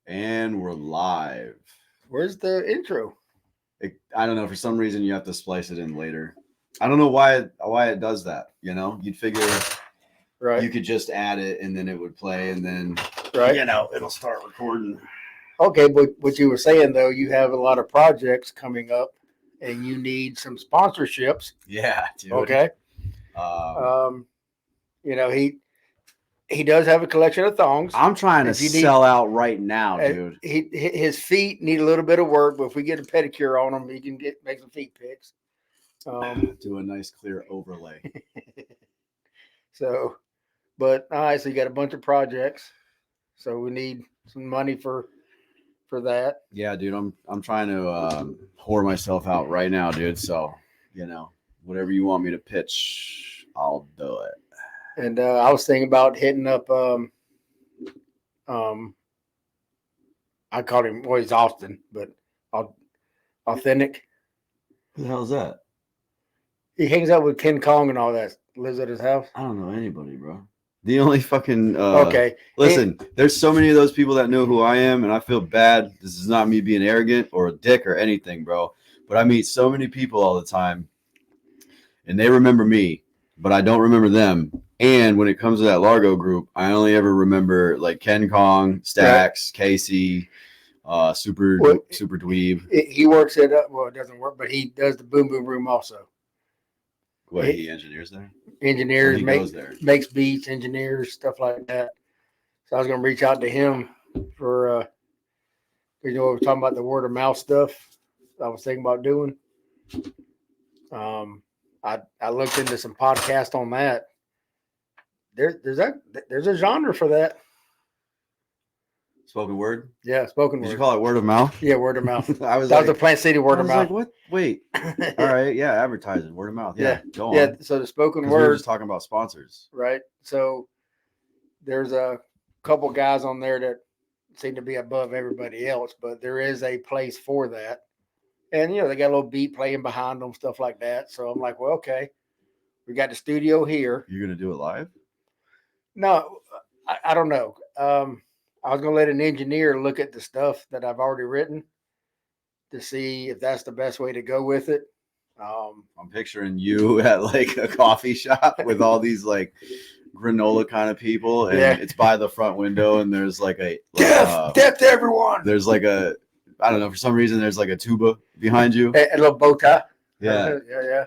And we're live. Where's the intro? I don't know. For some reason, you have to splice it in later. I don't know why it does that. You'd figure Right. you could just add it and then it would play and then Right. it'll start recording. Okay, but what you were saying though, you have a lot of projects coming up, and you need some sponsorships. Yeah, dude. Okay. He does have a collection of thongs. I'm trying to sell out right now, dude. His feet need a little bit of work, but if we get a pedicure on him, he can make some feet pics. Do a nice clear overlay. So, but all right, so you got a bunch of projects, so we need some money for that. Yeah, dude. I'm trying to whore myself out right now, dude. So whatever you want me to pitch, I'll do it. And I was thinking about hitting up. I called him. Well, he's Austin, but Authentic. Who the hell is that? He hangs out with Ken Kong and all that. Lives at his house. I don't know anybody, bro. The only fucking okay. Listen, there's so many of those people that know who I am, and I feel bad. This is not me being arrogant or a dick or anything, bro. But I meet so many people all the time, and they remember me, but I don't remember them. And when it comes to that Largo group, I only ever remember like Ken Kong, Stacks, Casey, Super Dweeb. He works at it doesn't work, but he does the Boom Boom Room also. What, he engineers there? Engineers, makes beats, engineers, stuff like that. So I was going to reach out to him for, we were talking about the word of mouth stuff I was thinking about doing. I looked into some podcasts on that. There's a genre for that. Spoken word? Yeah, spoken word. Did you call it word of mouth? Yeah, word of mouth. That was the Plant City word of mouth. Like, what? Wait. All right. Yeah, advertising. Word of mouth. Yeah. Go on. Yeah, so the spoken word. We were just talking about sponsors. Right. So there's a couple guys on there that seem to be above everybody else, but there is a place for that. And, they got a little beat playing behind them, stuff like that. So I'm like, well, okay. We got the studio here. You're going to do it live? No, I don't know. I was going to let an engineer look at the stuff that I've already written to see if that's the best way to go with it. I'm picturing you at like a coffee shop with all these like granola kind of people, and it's by the front window, and there's like a death to everyone. There's like I don't know, for some reason there's like a tuba behind you, a little bow tie. Yeah.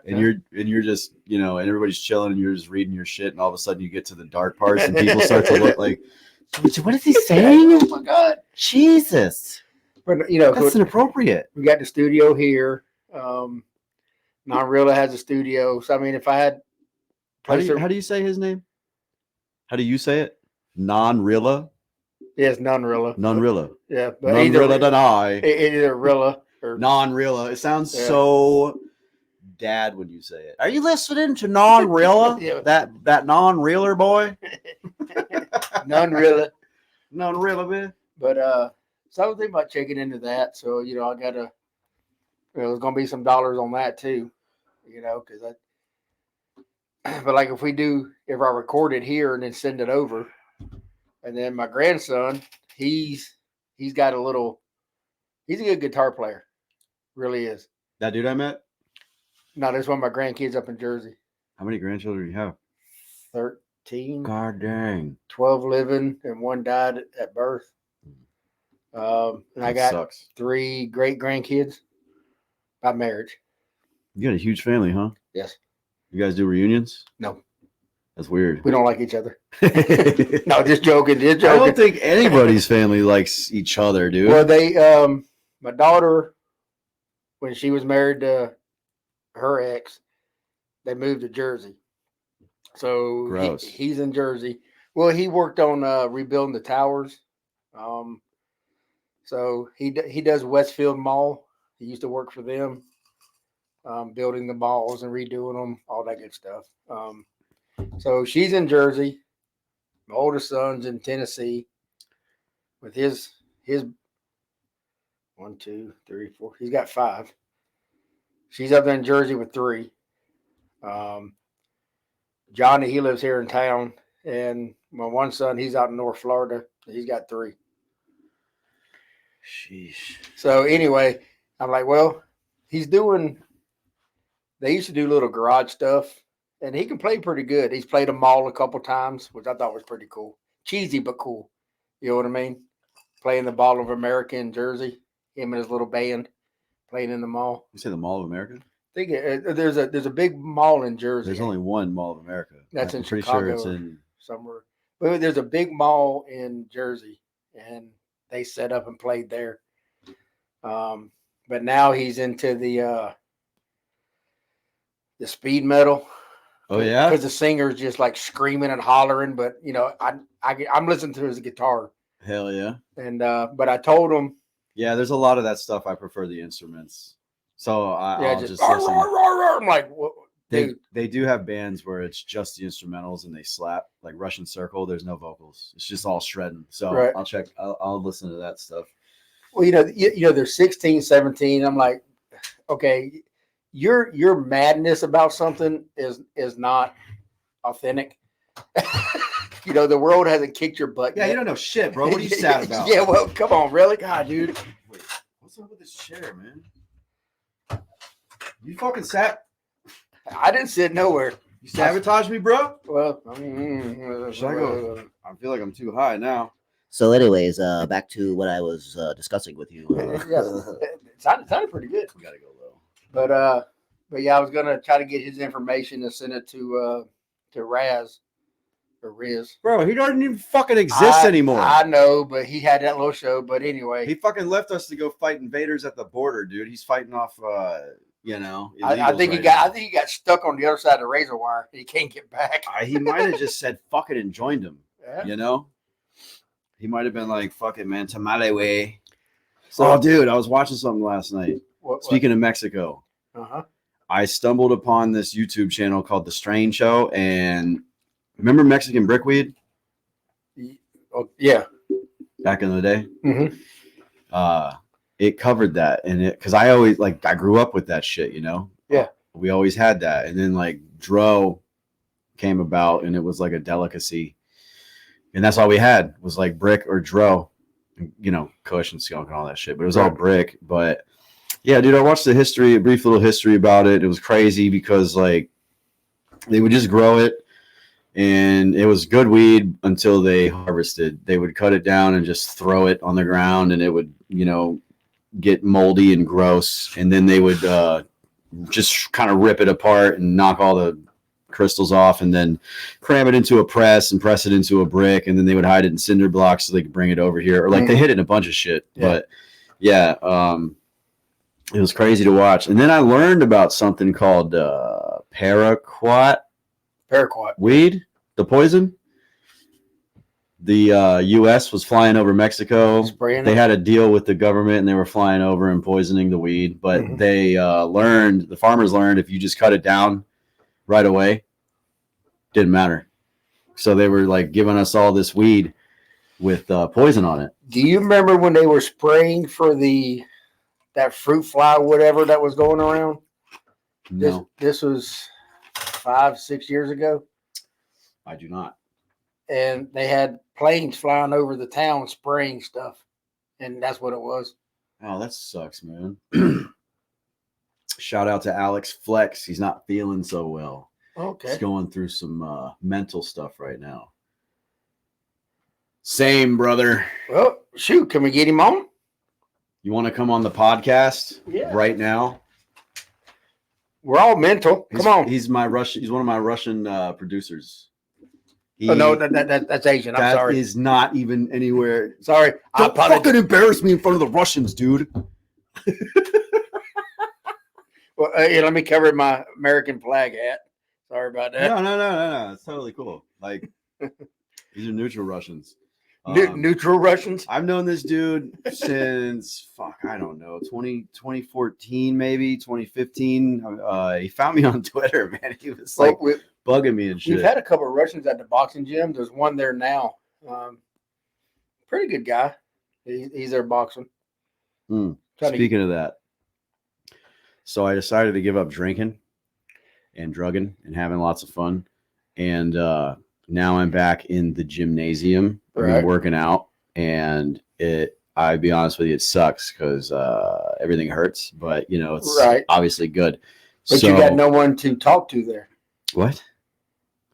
And you're just, and everybody's chilling and you're just reading your shit, and all of a sudden you get to the dark parts and people start to look like, what is he saying? Oh my God. Jesus. But that's inappropriate. We got the studio here. Non-Rilla has a studio. So I mean, if I had how do you say his name? How do you say it? Non-Rilla? Yes, Non-Rilla. Non-Rilla. Yeah, but Non-Rilla than I. Either Rilla or Non-Rilla. It sounds so dad when you say it. Are you listening to Non-Rilla? Yeah. That non-reeler boy? Non-Rilla. Non-Rilla, man. But so I was thinking about checking into that. So, I gotta there's gonna be some dollars on that too. Because but like if I record it here and then send it over, and then my grandson, he's got he's a good guitar player. Really is. That dude I met? No, there's one of my grandkids up in Jersey. How many grandchildren do you have? 13. God dang. 12 living and one died at birth. And I got 3 great grandkids by marriage. You got a huge family, huh? Yes. You guys do reunions? No. That's weird. We don't like each other. No, just joking. I don't think anybody's family likes each other, dude. Well, they, my daughter, when she was married to her ex, they moved to Jersey. So he's in Jersey. Well, he worked on rebuilding the towers. So he does Westfield Mall. He used to work for them, building the malls and redoing them, all that good stuff. So she's in Jersey. My oldest son's in Tennessee with his 1, 2, 3, 4. He's got 5. She's up there in Jersey with 3. Johnny, he lives here in town, and my one son, he's out in North Florida. He's got 3. Sheesh. So anyway, I'm like, well, he's doing. They used to do little garage stuff, and he can play pretty good. He's played a mall a couple times, which I thought was pretty cool. Cheesy but cool. You know what I mean? Playing the Ball of America in Jersey. Him and his little band playing in the mall. You say the Mall of America? I think there's a big mall in Jersey. There's only one Mall of America. That's I'm in pretty Chicago sure it's in somewhere. But there's a big mall in Jersey, and they set up and played there. But now he's into the speed metal. Oh yeah, because the singer's just like screaming and hollering. But you know, I'm listening to his guitar. Hell yeah. And but I told him. Yeah, there's a lot of that stuff. I prefer the instruments. So I'll just roar, listen. roar, roar, roar. I'm like, what, they do have bands where it's just the instrumentals and they slap, like Russian Circle. There's no vocals. It's just all shredding. So right. I'll listen to that stuff. Well, you know, they're 16, 17. I'm like, okay, your madness about something is not authentic. You know, the world hasn't kicked your butt. Yeah, yet. you don't know shit, bro. What are you sad about? Yeah, well, come on, really? God, dude. Wait, what's up with this chair, man? You fucking sat. I didn't sit nowhere. You sabotaged me, bro. Well, Should I go? I feel like I'm too high now. So, anyways, back to what I was discussing with you. It sounded pretty good. We gotta go low. But yeah, I was gonna try to get his information and send it to Raz or Riz. Bro, he doesn't even fucking exist anymore. I know, but he had that little show. But anyway, he fucking left us to go fight invaders at the border, dude. He's fighting off, you know. I think he got stuck on the other side of the razor wire. He can't get back. He might have just said fuck it and joined him. Yeah. You know, he might have been like, fuck it, man, tamale way. So, dude, I was watching something last night. Speaking of Mexico, I stumbled upon this YouTube channel called The Strange Show, and remember Mexican brickweed? Oh, yeah. Back in the day? Mm-hmm. It covered that. And because I grew up with that shit, you know? Yeah. We always had that. And then like Dro came about and it was like a delicacy. And that's all we had was like brick or Dro, you know, Kush and skunk and all that shit. But it was all brick. But yeah, dude, I watched a brief little history about it. It was crazy because like they would just grow it. And it was good weed until they harvested. They would cut it down and just throw it on the ground, and it would, you know, get moldy and gross. And then they would just kind of rip it apart and knock all the crystals off, and then cram it into a press and press it into a brick. And then they would hide it in cinder blocks so they could bring it over here. Or like they hid it in a bunch of shit. Yeah. But yeah, it was crazy to watch. And then I learned about something called paraquat weed. The poison. The U.S. was flying over Mexico. They had a deal with the government, and they were flying over and poisoning the weed. But they the farmers learned if you just cut it down right away, didn't matter. So they were like giving us all this weed with poison on it. Do you remember when they were spraying for that fruit fly, whatever that was going around? No. This was 5-6 years ago. I do not. And they had planes flying over the town spraying stuff. And that's what it was. Oh, that sucks, man. Shout out to Alex Flex. He's not feeling so well. Okay. He's going through some mental stuff right now. Same, brother. Well, shoot. Can we get him on? You want to come on the podcast right now? We're all mental. Come on. He's one of my Russian producers. No, that's Asian. I'm sorry. That is not even anywhere. Sorry. Don't fucking embarrass me in front of the Russians, dude. Well, let me cover my American flag hat. Sorry about that. No. It's totally cool. Like, these are neutral Russians. Neutral Russians? I've known this dude since, I don't know, 2014, maybe 2015. He found me on Twitter, man. He was like bugging me and shit. We've had a couple of Russians at the boxing gym. There's one there now. Pretty good guy. He's there boxing. Speaking of that, so I decided to give up drinking and drugging and having lots of fun. And now I'm back in the gymnasium. I've been working out, and I'd be honest with you, it sucks because everything hurts, but it's Right. obviously good. But you got no one to talk to there. What?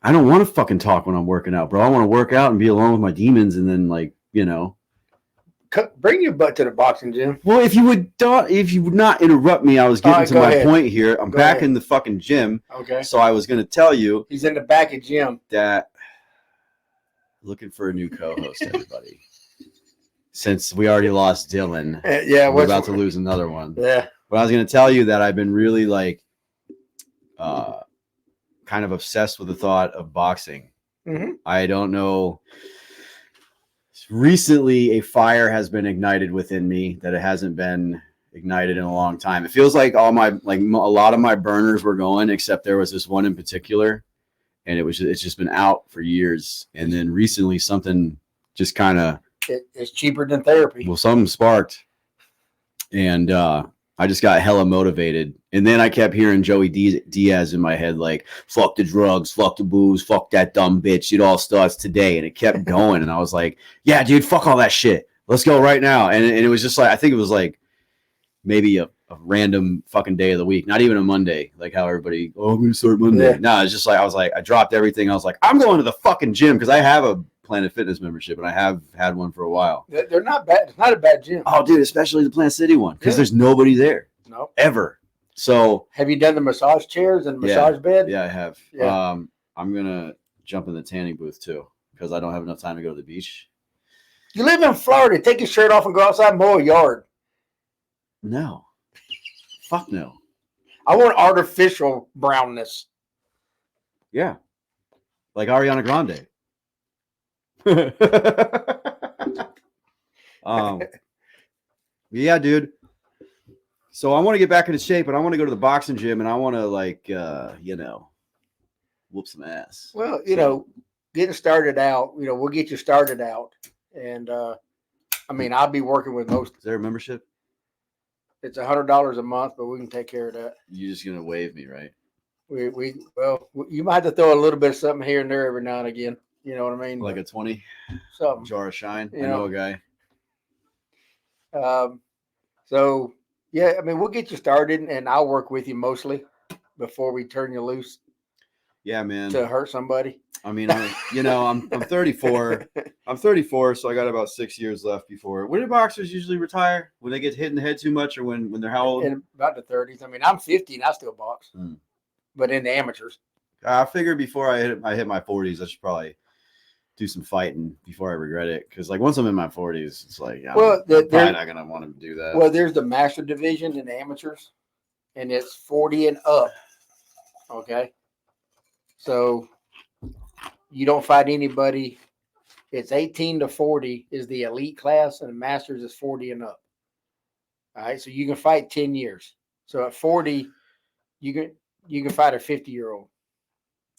I don't want to fucking talk when I'm working out, bro. I want to work out and be alone with my demons, and then Bring your butt to the boxing gym. Well, if you would not interrupt me, I was getting to my point here. I'm back in the fucking gym. Okay. So I was going to tell you. He's in the back of gym. That looking for a new co-host, everybody. Since we already lost Dylan. Yeah. We're about to lose another one. Yeah. But I was going to tell you that I've been really kind of obsessed with the thought of boxing. Mm-hmm. I don't know. Recently, a fire has been ignited within me that it hasn't been ignited in a long time. It feels like a lot of my burners were going, except there was this one in particular, and it's just been out for years. And then recently, something just kind of it's cheaper than therapy. Well, something sparked, and I just got hella motivated. And then I kept hearing Joey Diaz in my head, like, fuck the drugs, fuck the booze, fuck that dumb bitch. It all starts today. And it kept going. And I was like, yeah, dude, fuck all that shit. Let's go right now. And it was just like, I think it was like maybe a random fucking day of the week, not even a Monday, like how everybody, I'm going to start Monday. Yeah. No, it's just like, I dropped everything. I was like, I'm going to the fucking gym because I have a Planet Fitness membership, and I have had one for a while. They're not bad. It's not a bad gym. Oh, dude, especially the Plant City one, because there's nobody there. No. Ever. So have you done the massage chairs and massage bed? Yeah, I have. Yeah. I'm gonna jump in the tanning booth too, because I don't have enough time to go to the beach. You live in Florida. Take your shirt off and go outside and mow a yard. No. Fuck no. I want artificial brownness. Yeah. Like Ariana Grande. Yeah, dude. So I want to get back into shape, and I want to go to the boxing gym, and I want to whoop some ass. Well, getting started out, we'll get you started out, and I'll be working with most. Is there a membership? It's $100 a month, but we can take care of that. You're just gonna waive me, right? Well, you might have to throw a little bit of something here and there every now and again. You know what I mean? Like a 20 something jar of shine. I know a guy. So yeah, we'll get you started, and I'll work with you mostly before we turn you loose. Yeah, man. To hurt somebody. I'm 34. I'm 34, so I got about 6 years left before. When do boxers usually retire? When they get hit in the head too much, or when they're how old? In about the 30s. I'm 50 and I still box, but in the amateurs. I figured before I hit my 40s, I should probably do some fighting before I regret it. Because once I'm in my 40s, it's like, I'm probably not gonna want to do that. Well, there's the master division in the amateurs, and it's 40 and up. Okay, so you don't fight anybody. It's 18 to 40 is the elite class, and the masters is 40 and up. All right, so you can fight 10 years. So at 40, you can fight a 50-year-old.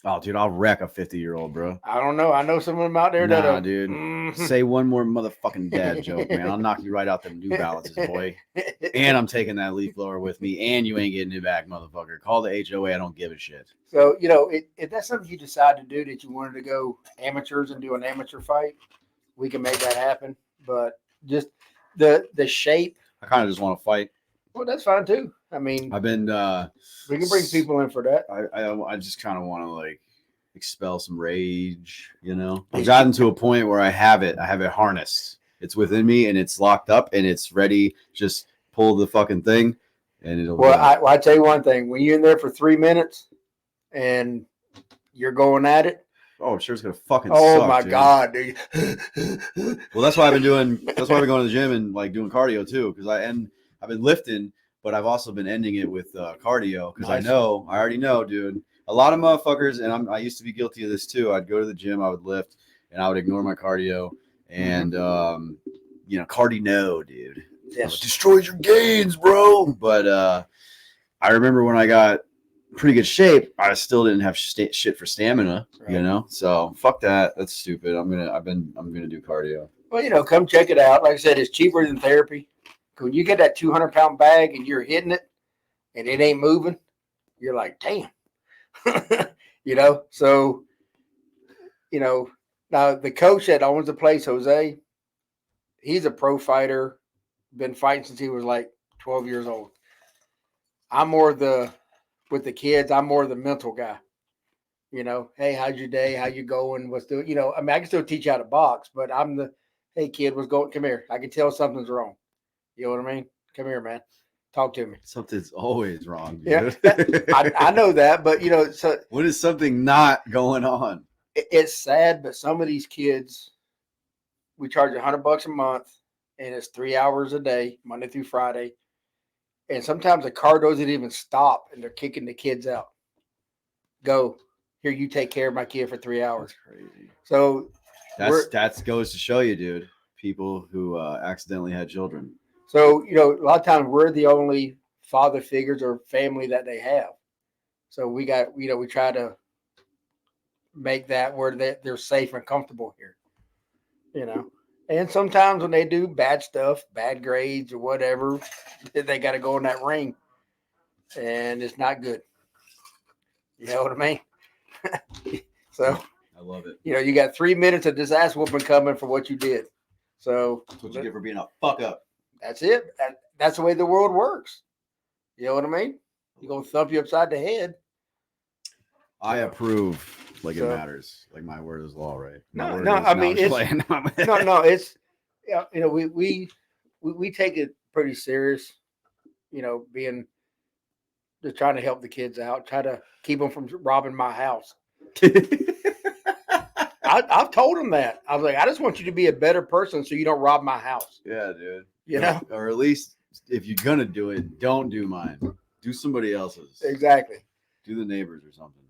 Oh, dude, I'll wreck a 50-year-old, bro. I don't know. I know some of them out there dude. Say one more motherfucking dad joke, man. I'll knock you right out them New Balances, boy. And I'm taking that leaf blower with me, and you ain't getting it back, motherfucker. Call the HOA. I don't give a shit. So, if that's something you decide to do, that you wanted to go amateurs and do an amateur fight, we can make that happen. But just the shape. I kind of just want to fight. Well, that's fine too. I've been. We can bring people in for that. I just kind of want to expel some rage. I've gotten to a point where I have it harnessed. It's within me and it's locked up and it's ready. Just pull the fucking thing, and it'll. Well, I tell you one thing: when you're in there for 3 minutes and you're going at it. Oh, I'm sure it's gonna fucking. Oh suck, my dude. God, dude. Well, that's why I've been doing. That's why I've been going to the gym and doing cardio too, because I've been lifting, but I've also been ending it with cardio because I already know, dude. A lot of motherfuckers, and I used to be guilty of this too. I'd go to the gym, I would lift, and I would ignore my cardio, and cardio, dude. Yes, destroys your gains, bro. But I remember when I got pretty good shape, I still didn't have shit for stamina, right. So fuck that. That's stupid. I'm gonna do cardio. Well, come check it out. Like I said, it's cheaper than therapy. When you get that 200-pound bag and you're hitting it and it ain't moving, you're like, damn. So, now the coach that owns the place, Jose, he's a pro fighter, been fighting since he was like 12 years old. I'm more with the kids, I'm more the mental guy. You know, hey, how's your day? How you going? What's doing? You know, I mean, I can still teach you how to box, but I'm the, hey, kid, what's going? Come here. I can tell something's wrong. You know what I mean? Come here, man. Talk to me. Something's always wrong, Yeah, dude. I know that, but you know, so What is something not going on? it's sad, but some of these kids, we charge $100 a month, and it's 3 hours a day, Monday through Friday, and sometimes the car doesn't even stop, and they're kicking the kids out. Go here, you take care of my kid for 3 hours. That's crazy. So That goes to show you, dude. People who accidentally had children. So, you know, a lot of times we're the only father figures or family that they have. So we got, you know, we try to make that where they're safe and comfortable here, you know. And sometimes when they do bad stuff, bad grades or whatever, they got to go in that ring. And it's not good. You know what I mean? So, I love it. you know, you got 3 minutes of this ass whooping coming for what you did. So That's what you get for being a fuck up. that's it. That's the way the world works. You know what I mean? You're going to thump you upside the head. I approve like So- it matters. Like my word is law, right? No, I mean, it's- playing. No, it's, yeah, you know, we take it pretty serious, you know, being just trying to help the kids out, try to keep them from robbing my house. I've told them that. I was like, I just want you to be a better person so you don't rob my house. Yeah, dude. You know? Or at least if you're gonna do it, don't do mine. Do somebody else's. Exactly. Do the neighbors or something.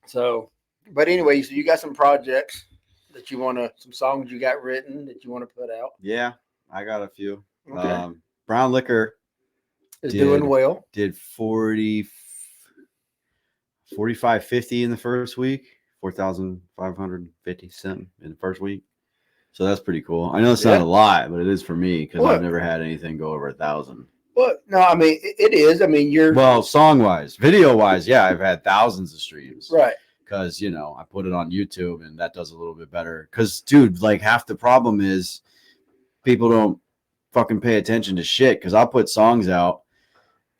So, but anyway, so you got some projects that you want to, some songs you got written that you want to put out. Yeah, I got a few. Okay. Brown Liquor It's did- doing well. did 45.50 in the first week, 4,550 something in the first week. So that's pretty cool. I know it's not Yeah. a lot, but it is for me because Well- I've never had anything go over 1,000. Well, no, I mean, it is. I mean, you're Well, song wise, video wise, yeah, I've had thousands of streams. right. Because, you know, I put it on YouTube and that does a little bit better. Because, dude, like half the problem is people don't fucking pay attention to shit. Because I'll put songs out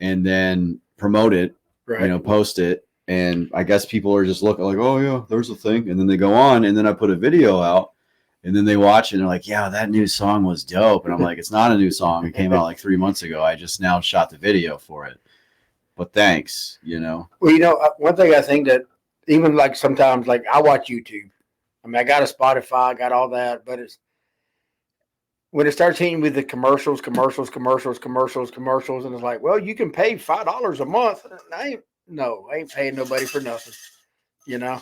and then promote it, Right. you know, post it. And I guess people are just looking like, oh, yeah, there's a thing. And then they go on and then I put a video out and then they watch it and they're like, yeah, that new song was dope. And I'm like, it's not a new song. It came out like 3 months ago. I just now shot the video for it. But thanks, you know. Well, you know, one thing I think that even like sometimes, like I watch YouTube. I mean, I got a Spotify, I got all that, but it's when it starts hitting with the commercials, and it's like, well, you can pay $5 a month. I ain't paying nobody for nothing. You know,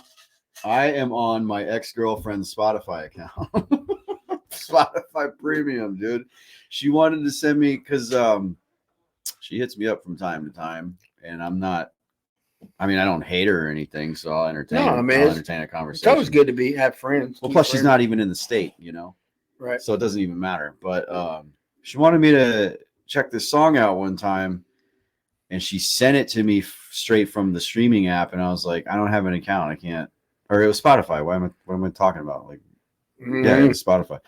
I am on my ex-girlfriend's Spotify account. Spotify Premium, dude. She wanted to send me because she hits me up from time to time, and I'm not. I mean, I don't hate her or anything, so I'll entertain. No, I mean, I'll it's- entertain a it's conversation. always good to have friends. Well, keep plus she's friends. not even in the state, you know, right. so it doesn't even matter. But she wanted me to check this song out one time, and she sent it to me straight from the streaming app, and I was like, I don't have an account, I can't. Or it was Spotify. What am I talking about? Like, yeah, it was Spotify.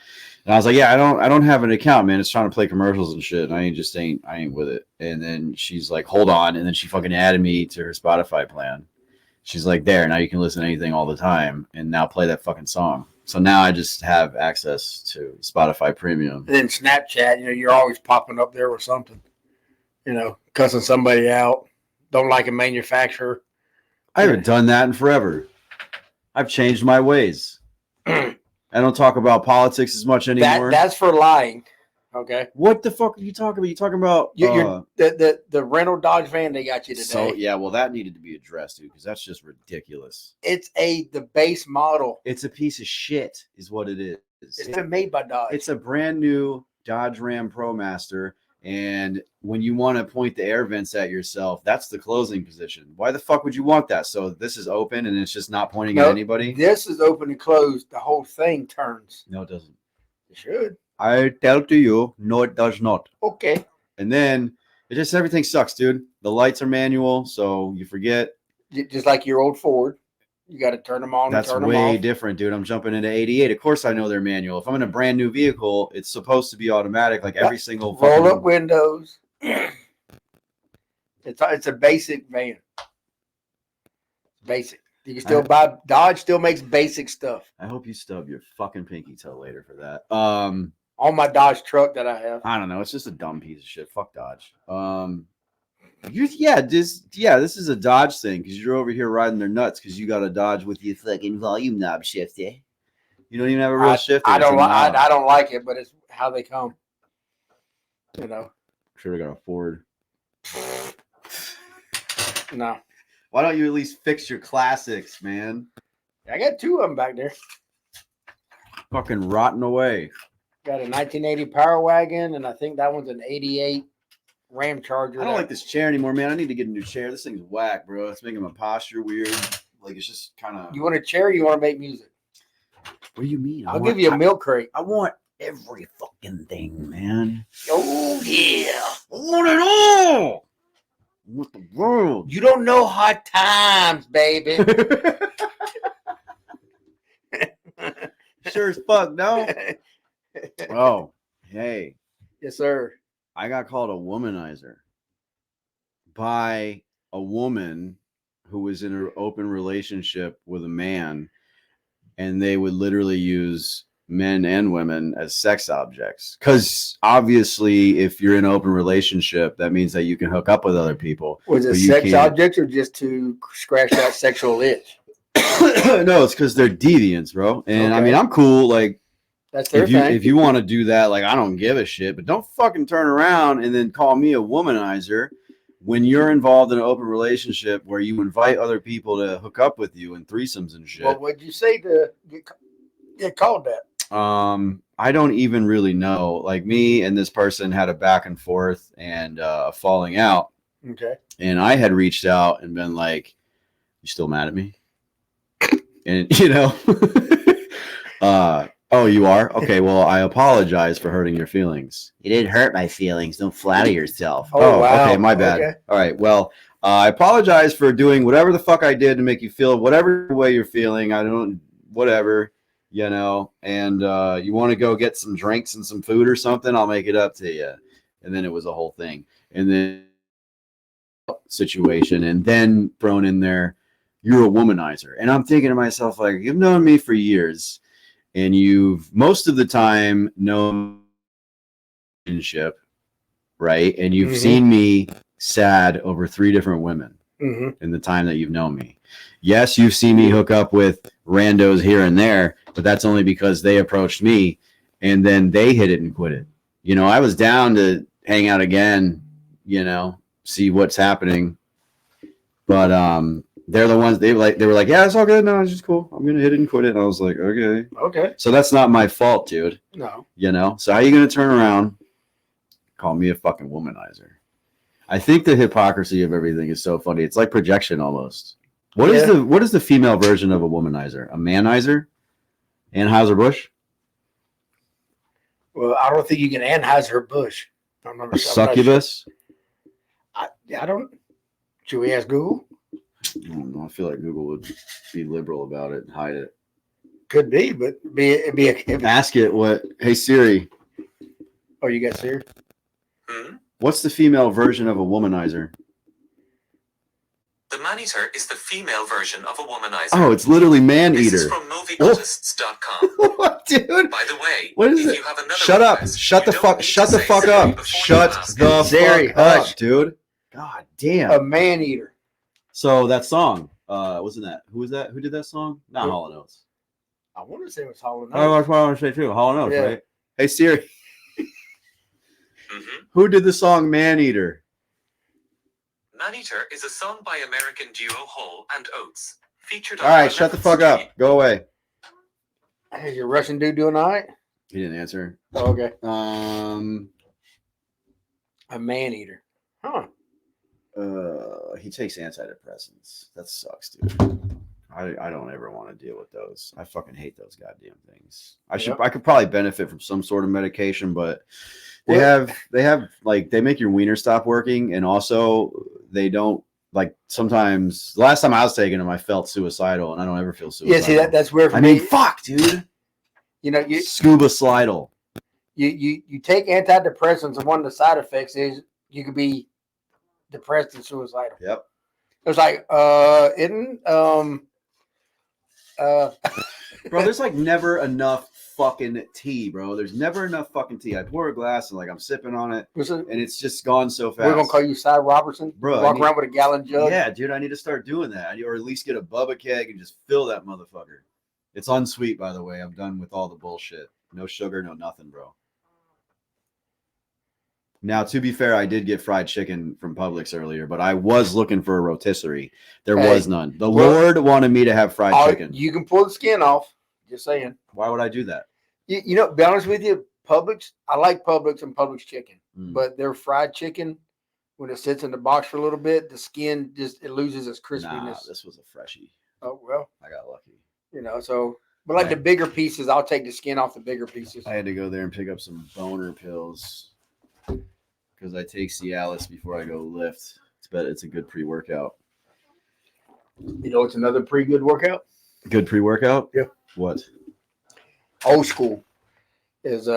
And I was like, yeah, I don't have an account, man. It's trying to play commercials and shit. And I ain't with it. And then she's like, hold on. And then she fucking added me to her Spotify plan. She's like, there, now you can listen to anything all the time. And now play that fucking song. So now I just have access to Spotify Premium. And then Snapchat, you know, you're always popping up there with something. You know, cussing somebody out. Don't like a manufacturer. I haven't done that in forever. I've changed my ways. I don't talk about politics as much anymore. That's for lying. Okay. What the fuck are you talking about? You talking about You're the rental Dodge van they got you today. So yeah, well that needed to be addressed, dude, because that's just ridiculous. It's the base model. It's a piece of shit, is what it is. It's been made by Dodge. It's a brand new Dodge Ram ProMaster, and when you want to point the air vents at yourself, that's the closing position. Why the fuck would you want that? So this is open and it's just not pointing at Nope. anybody? This is open and closed. The whole thing turns. No, it doesn't. It should. I tell to you, no, it does not. Okay. And then it just everything sucks, dude. The lights are manual, so you forget. Just like your old Ford. You got to turn them on. That's and turn way them off. different, dude. I'm jumping into 88. Of course, I know their manual. If I'm in a brand new vehicle, it's supposed to be automatic, like every single Roll fucking... up windows. It's a basic van. Basic. You can still buy. Dodge still makes basic stuff. I hope you stub your fucking pinky toe later for that. On my Dodge truck that I have. I don't know. It's just a dumb piece of shit. Fuck Dodge. This is a Dodge thing because you're over here riding their nuts because you got a Dodge with your fucking volume knob shift, eh? You don't even have a real shifter. I don't like it, but it's how they come. You know. Should have got a Ford. No. Why don't you at least fix your classics, man? I got two of them back there. Fucking rotting away. Got a 1980 Power Wagon, and I think that one's an 88 Ram Charger. I don't like this chair anymore, man. I need to get a new chair. This thing's whack, bro. It's making my posture weird. Like, it's just kind of... You want a chair or you want to make music? What do you mean? I'll give you a milk crate. I want every fucking thing, man. Oh, yeah. I want it all. I want the world. You don't know hard times, baby. Sure as fuck, no? Oh, hey. Yes, sir. I got called a womanizer by a woman who was in an open relationship with a man, and they would literally use men and women as sex objects. Because obviously, if you're in an open relationship, that means that you can hook up with other people. Was it sex objects or just to scratch that sexual itch? No, it's because they're deviants, bro. And I mean, I'm cool. Like, that's their thing. If you want to do that, like, I don't give a shit. But don't fucking turn around and then call me a womanizer when you're involved in an open relationship where you invite other people to hook up with you and threesomes and shit. Well, what'd you say to get called that? I don't even really know. Like, me and this person had a back and forth and a falling out. Okay. And I had reached out and been like, "You still mad at me?" And you know, oh, you are? Okay, well, I apologize for hurting your feelings. You didn't hurt my feelings. Don't flatter yourself. Oh, wow. Okay, my bad. Okay. All right, well, I apologize for doing whatever the fuck I did to make you feel whatever way you're feeling. I don't, whatever, you know, and you want to go get some drinks and some food or something, I'll make it up to you. And then it was a whole thing. And then situation, and then thrown in there, you're a womanizer. And I'm thinking to myself, like, you've known me for years, and you've most of the time known relationship, right? And you've seen me sad over 3 different women in the time that you've known me. Yes, you've seen me hook up with randos here and there, but that's only because they approached me and then they hit it and quit it. You know, I was down to hang out again, you know, see what's happening. But they're the ones they were like, yeah, it's all good. No, it's just cool. I'm gonna hit it and quit it. And I was like, okay. Okay. So that's not my fault, dude. No. You know? So how are you gonna turn around, call me a fucking womanizer? I think the hypocrisy of everything is so funny. It's like projection almost. What is the female version of a womanizer? A manizer? Anheuser-Busch? Well, I don't think you can Anheuser-Busch. A succubus? I don't. Should we ask Google? I don't know. I feel like Google would be liberal about it and hide it. Could be, but it'd be Ask it what. Hey Siri. Oh, you got Siri? What's the female version of a womanizer? The man-eater is the female version of a womanizer. Oh, it's literally man-eater. This is from movieartists.com. What, dude? By the way, what is if it? you have another Shut up. request, Shut the you fuck. don't Shut need the to fuck say up. Siri before Shut you ask the it. Siri, fuck up, hush. dude. God damn. A man-eater. So that song, wasn't that? Who was that? Who did that song? Not Who? Hall & Oates. I want to say it was Hall & Oates. Oh, that's what I want to say too. Hall & Oates, Yeah. right? Hey Siri. Mhm. Who did the song Man-Eater? Man-eater is a song by American duo Hall and Oates. Featured All on right, shut the 11th fuck up. Street. Go away. Is your Russian dude doing all right? He didn't answer. Oh, okay. A man-eater. Huh. He takes antidepressants. That sucks, dude. I don't ever want to deal with those. I fucking hate those goddamn things. I could probably benefit from some sort of medication, but they have like they make your wiener stop working, and also they don't like sometimes the last time I was taking them, I felt suicidal, and I don't ever feel suicidal. Yeah, see that's weird for I me. mean, fuck, dude. You know, you Scuba slidal. you take antidepressants, and one of the side effects is you could be depressed and suicidal. Yep. It's like, isn't Bro, there's like never enough fucking tea, bro. There's never enough fucking tea. I pour a glass and like I'm sipping on it, and it's just gone so fast. we're gonna call you Cy Robertson, Bro, walk around with a gallon jug. Yeah, dude, I need to start doing that. Or at least get a Bubba keg and just fill that motherfucker. It's unsweet, by the way. I'm done with all the bullshit. No sugar, no nothing, bro. Now, to be fair, I did get fried chicken from Publix earlier, but I was looking for a rotisserie. There was none. The Lord wanted me to have fried chicken. You can pull the skin off. Just saying. Why would I do that? You know, be honest with you, Publix, I like Publix and Publix chicken, but their fried chicken, when it sits in the box for a little bit, the skin it loses its crispiness. Nah, this was a freshie. Oh, well. I got lucky. You know, so, but like the bigger pieces, I'll take the skin off the bigger pieces. I had to go there and pick up some boner pills because I take Cialis before I go lift. It's a good pre-workout. You know, it's another pretty good workout. Good pre-workout? Yeah. What? Old school is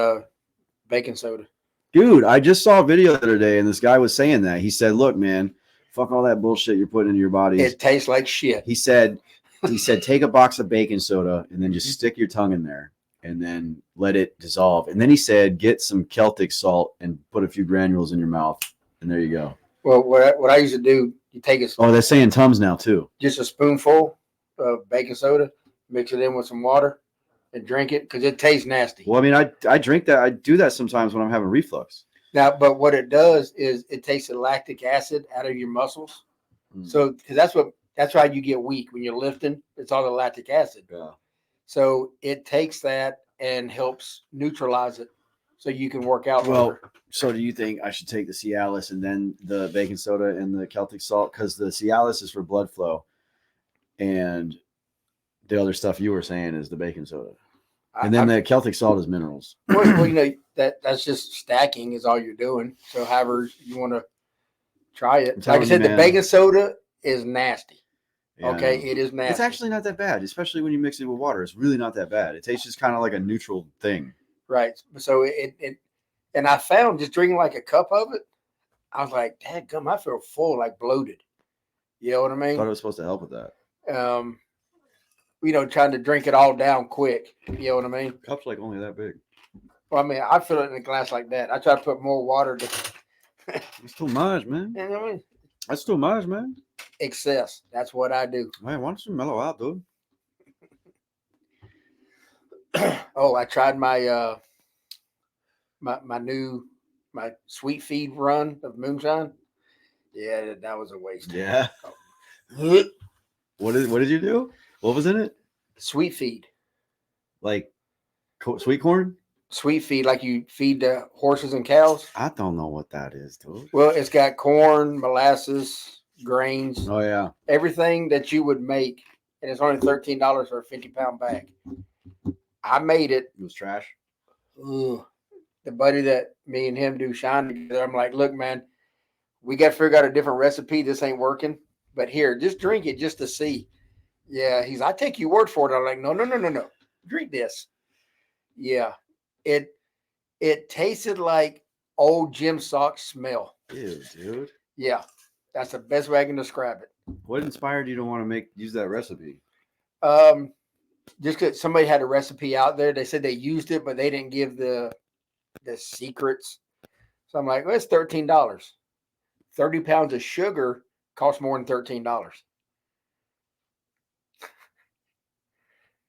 baking soda. Dude, I just saw a video the other day and this guy was saying that. He said, look, man, fuck all that bullshit you're putting into your body. It tastes like shit. He said, take a box of baking soda and then just stick your tongue in there and then let it dissolve. And then he said, get some Celtic salt and put a few granules in your mouth. And there you go. Well, what I used to do, you take they're saying Tums now too. Just a spoonful of baking soda, mix it in with some water, and drink it because it tastes nasty. Well, I mean, I drink that. I do that sometimes when I'm having reflux. Now, but what it does is it takes the lactic acid out of your muscles. So, because that's why you get weak when you're lifting. It's all the lactic acid. Yeah. So it takes that and helps neutralize it, so you can work out. Well, so do you think I should take the Cialis and then the baking soda and the Celtic salt? Because the Cialis is for blood flow, and the other stuff you were saying is the baking soda. And then the Celtic salt is minerals. Well, you know, that's just stacking is all you're doing. So however you want to try it. Like I said, the baking soda is nasty. Yeah. Okay, it is nasty. It's actually not that bad, especially when you mix it with water. It's really not that bad. It tastes just kind of like a neutral thing. Right. So and I found just drinking like a cup of it, I was like, dadgum, I feel full, like bloated. You know what I mean? I thought it was supposed to help with that. You know, trying to drink it all down quick. You know what I mean? Cup's like only that big. Well, I mean, I fill it in a glass like that. I try to put more water. It's too much, man. You know what I mean? That's too much, man. Excess. That's what I do. Man, why don't you mellow out, dude? Oh, I tried my my sweet feed run of moonshine. Yeah, that was a waste. Yeah. What did you do? What was in it? Sweet feed. Like sweet corn? Sweet feed, like you feed the horses and cows. I don't know what that is, dude. Well, it's got corn, molasses, grains. Oh yeah. Everything that you would make, and it's only $13 for a 50-pound bag. I made it. It was trash. Ugh. The buddy that me and him do shine together, I'm like, look, man, we got to figure out a different recipe. This ain't working. But here, just drink it just to see. Yeah, I take your word for it. I'm like, no. Drink this. Yeah. It tasted like old gym socks smell. Ew, dude. Yeah. That's the best way I can describe it. What inspired you to want to use that recipe? Just because somebody had a recipe out there. They said they used it, but they didn't give the secrets. So I'm like, well, it's $13. 30 pounds of sugar costs more than $13.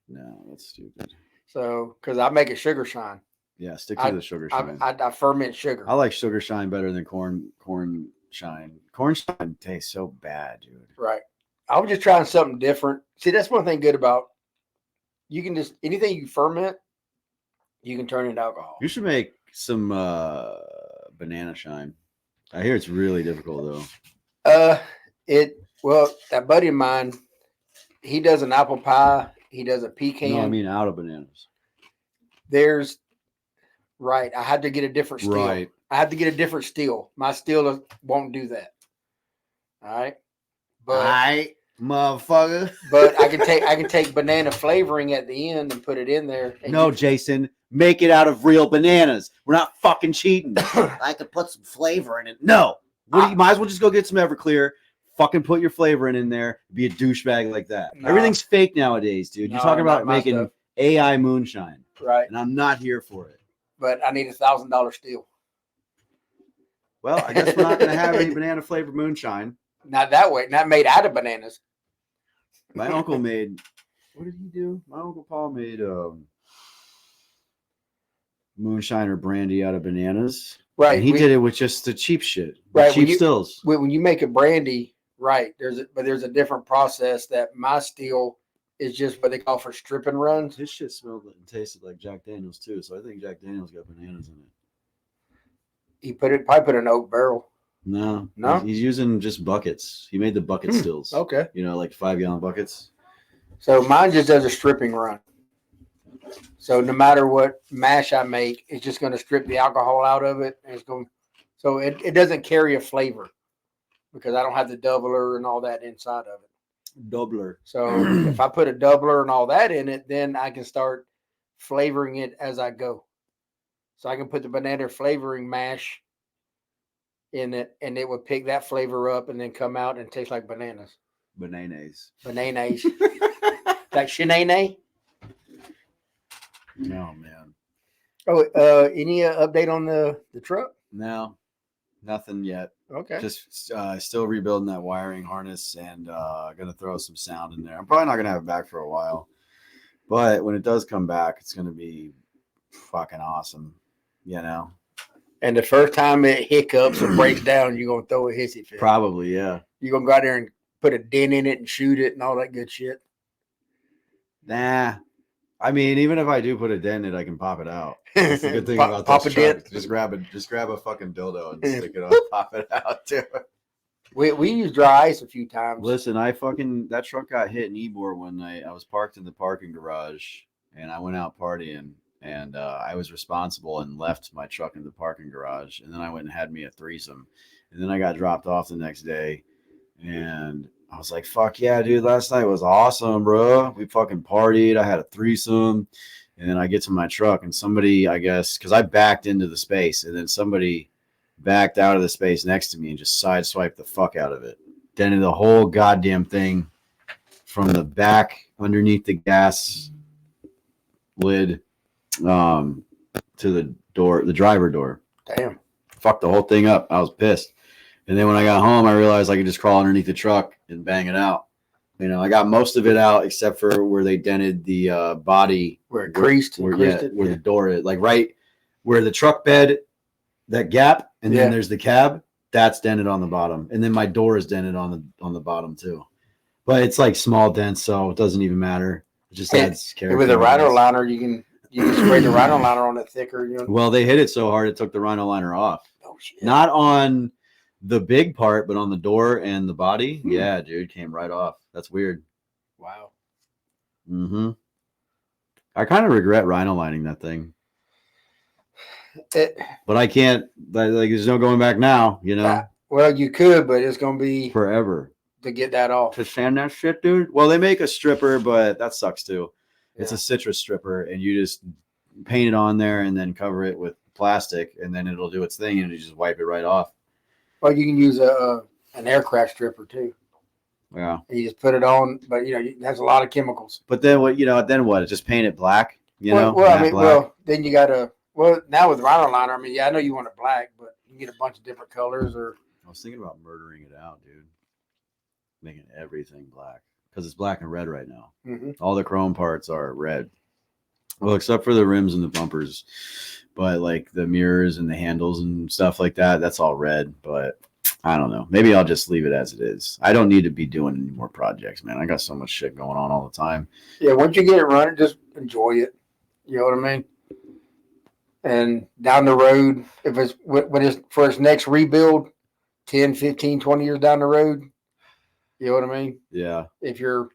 No, that's stupid. So, because I make a sugar shine. Yeah, stick to the sugar shine. I ferment sugar. I like sugar shine better than corn shine. Corn shine tastes so bad, dude. Right. I was just trying something different. See, that's one thing good about you can just anything you ferment, you can turn into alcohol. You should make some banana shine. I hear it's really difficult though. That buddy of mine, he does an apple pie. He does a pecan. No, I mean out of bananas. I had to get a different steel. Right. I had to get a different steel. My steel won't do that. All right. but motherfucker. but I can take banana flavoring at the end and put it in there. And No, you- Jason, make it out of real bananas. We're not fucking cheating. I could put some flavor in it. No. You might as well just go get some Everclear. Fucking put your flavor in there. Be a douchebag like that. Nah. Everything's fake nowadays, dude. You're No, talking not about my making stuff. AI moonshine, right, and I'm not here for it. but I need $1,000 steel. Well, I guess we're not going to have any banana flavored moonshine. Not that way. Not made out of bananas. My uncle made. What did he do? My uncle Paul made moonshine or brandy out of bananas. Right. And he did it with just the cheap shit. Right, The cheap stills. When you make a brandy, right? There's a different process that my steel is just what they call for stripping runs. His shit smelled and tasted like Jack Daniels too. So I think Jack Daniels got bananas in it. He probably put an oak barrel. No. No? He's using just buckets. He made the bucket stills. Okay. You know, like 5-gallon buckets. So mine just does a stripping run. So no matter what mash I make, it's just going to strip the alcohol out of it. And it's going, so it doesn't carry a flavor because I don't have the doubler and all that inside of it. Doubler. So if I put a doubler and all that in it, then I can start flavoring it as I go. So I can put the banana flavoring mash in it, and it would pick that flavor up and then come out and taste like bananas. Bananas. Bananas. Like shenane. Oh, man. Oh, any update on the truck? No, nothing yet. Okay. Just still rebuilding that wiring harness and going to throw some sound in there. I'm probably not going to have it back for a while. But when it does come back, it's going to be fucking awesome, you know? And the first time it hiccups or breaks down, you're going to throw a hissy fit. Probably, yeah. You're going to go out there and put a dent in it and shoot it and all that good shit. Nah. I mean, even if I do put a dent in it, I can pop it out. That's the good thing about Pop this a dent. truck. Just grab a fucking dildo and stick it on, pop it out too. We use dry ice a few times. Listen, that truck got hit in Ybor one night. I was parked in the parking garage and I went out partying and I was responsible and left my truck in the parking garage. And then I went and had me a threesome. And then I got dropped off the next day and I was like, fuck yeah, dude, last night was awesome, bro. We fucking partied. I had a threesome. And then I get to my truck and somebody, I guess, because I backed into the space and then somebody backed out of the space next to me and just sideswiped the fuck out of it. Dented the whole goddamn thing from the back underneath the gas lid to the door, the driver door. Damn. Fucked the whole thing up. I was pissed. And then when I got home, I realized I could just crawl underneath the truck and bang it out. You know, I got most of it out except for where they dented the body. Where it creased. Where Creased the door is. Like right where the truck bed, that gap, and then there's the cab. That's dented on the bottom. And then my door is dented on the bottom too. But it's like small dents, so it doesn't even matter. It just adds character. With a rhino liner, you can spray the rhino liner on it thicker. You know? Well, they hit it so hard it took the rhino liner off. Oh, shit. Not on the big part, but on the door and the body. Yeah, dude, came right off. That's weird. Wow. Mm-hmm. I kind of regret rhino lining that thing. But I can't, like, there's no going back now, you know? Well, you could, but it's going to be Forever. to get that off. To sand that shit, dude? Well, they make a stripper, but that sucks too. It's Yeah. a citrus stripper, and you just paint it on there and then cover it with plastic, and then it'll do its thing, and you just wipe it right off. Well, you can use an aircraft stripper too. Yeah. And you just put it on, but it has a lot of chemicals. But then what? Then what? Just paint it black, Well, matte black? then you got to. Well, now with rhino liner, I mean, yeah, I know you want it black, but you can get a bunch of different colors or. I was thinking about murdering it out, dude. Making everything black because it's black and red right now. Mm-hmm. All the chrome parts are red. Well, except for the rims and the bumpers, but like the mirrors and the handles and stuff like that, that's all red. But I don't know. Maybe I'll just leave it as it is. I don't need to be doing any more projects, man. I got so much shit going on all the time. Yeah, once you get it running, just enjoy it. You know what I mean? And down the road, if it's when it's for its next rebuild, 10, 15, 20 years down the road, you know what I mean? Yeah. If you're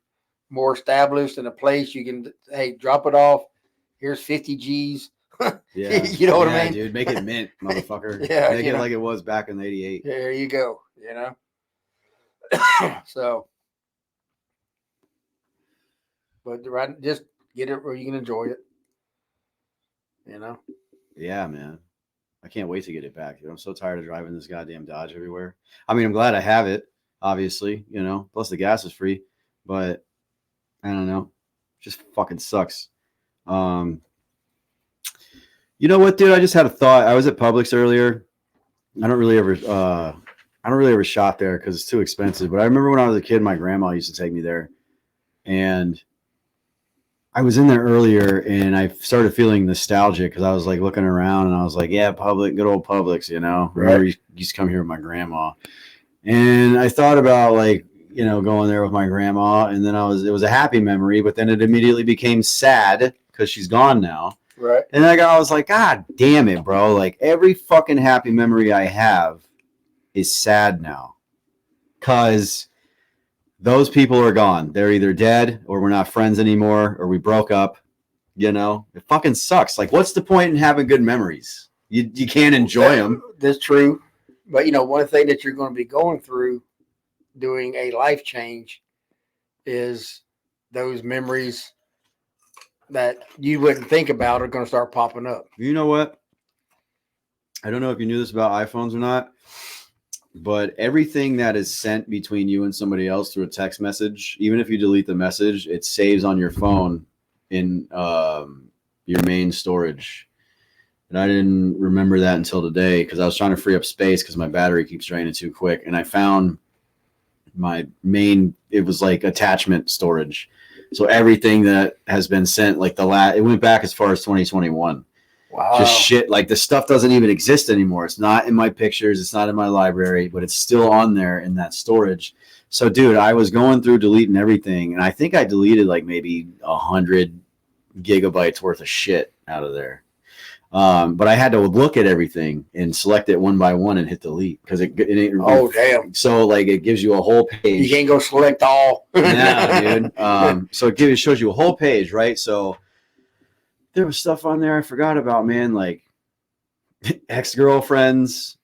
more established in a place, you can, hey, drop it off. Here's 50 G's. Yeah. You know what I mean? Dude, make it mint, motherfucker. Yeah, Make you it know. like it was back in '88. There you go. You know? So, but just get it where you can enjoy it. You know. Yeah, man. I can't wait to get it back. Dude. I'm so tired of driving this goddamn Dodge everywhere. I mean, I'm glad I have it, obviously, plus the gas is free, but I don't know. It just fucking sucks. You know what, dude? I just had a thought. I was at Publix earlier. I don't really ever shop there because it's too expensive. But I remember when I was a kid, my grandma used to take me there, and I was in there earlier, and I started feeling nostalgic because I was like looking around, and I was like, "Yeah, good old Publix." Remember you used to come here with my grandma, and I thought about going there with my grandma, and then it was a happy memory, but then it immediately became sad because she's gone now. Right. And I was like, God damn it, bro. Like every fucking happy memory I have is sad now. Cause those people are gone. They're either dead or we're not friends anymore or we broke up. It fucking sucks. Like, what's the point in having good memories? You can't enjoy them. That's true. But one thing that you're going to be going through doing a life change is those memories that you wouldn't think about are going to start popping up. You know what? I don't know if you knew this about iPhones or not, but everything that is sent between you and somebody else through a text message, even if you delete the message, it saves on your phone in your main storage. And I didn't remember that until today because I was trying to free up space because my battery keeps draining too quick. And I found my main, it was like attachment storage. So everything that has been sent, it went back as far as 2021. Wow. Just shit. Like the stuff doesn't even exist anymore. It's not in my pictures. It's not in my library, but it's still on there in that storage. So, dude, I was going through deleting everything, and I think I deleted like maybe 100 gigabytes worth of shit out of there. But I had to look at everything and select it one by one and hit delete because it oh damn! So it gives you a whole page. You can't go select all. Yeah, dude. So it shows you a whole page, right? So there was stuff on there I forgot about, man, like ex-girlfriends,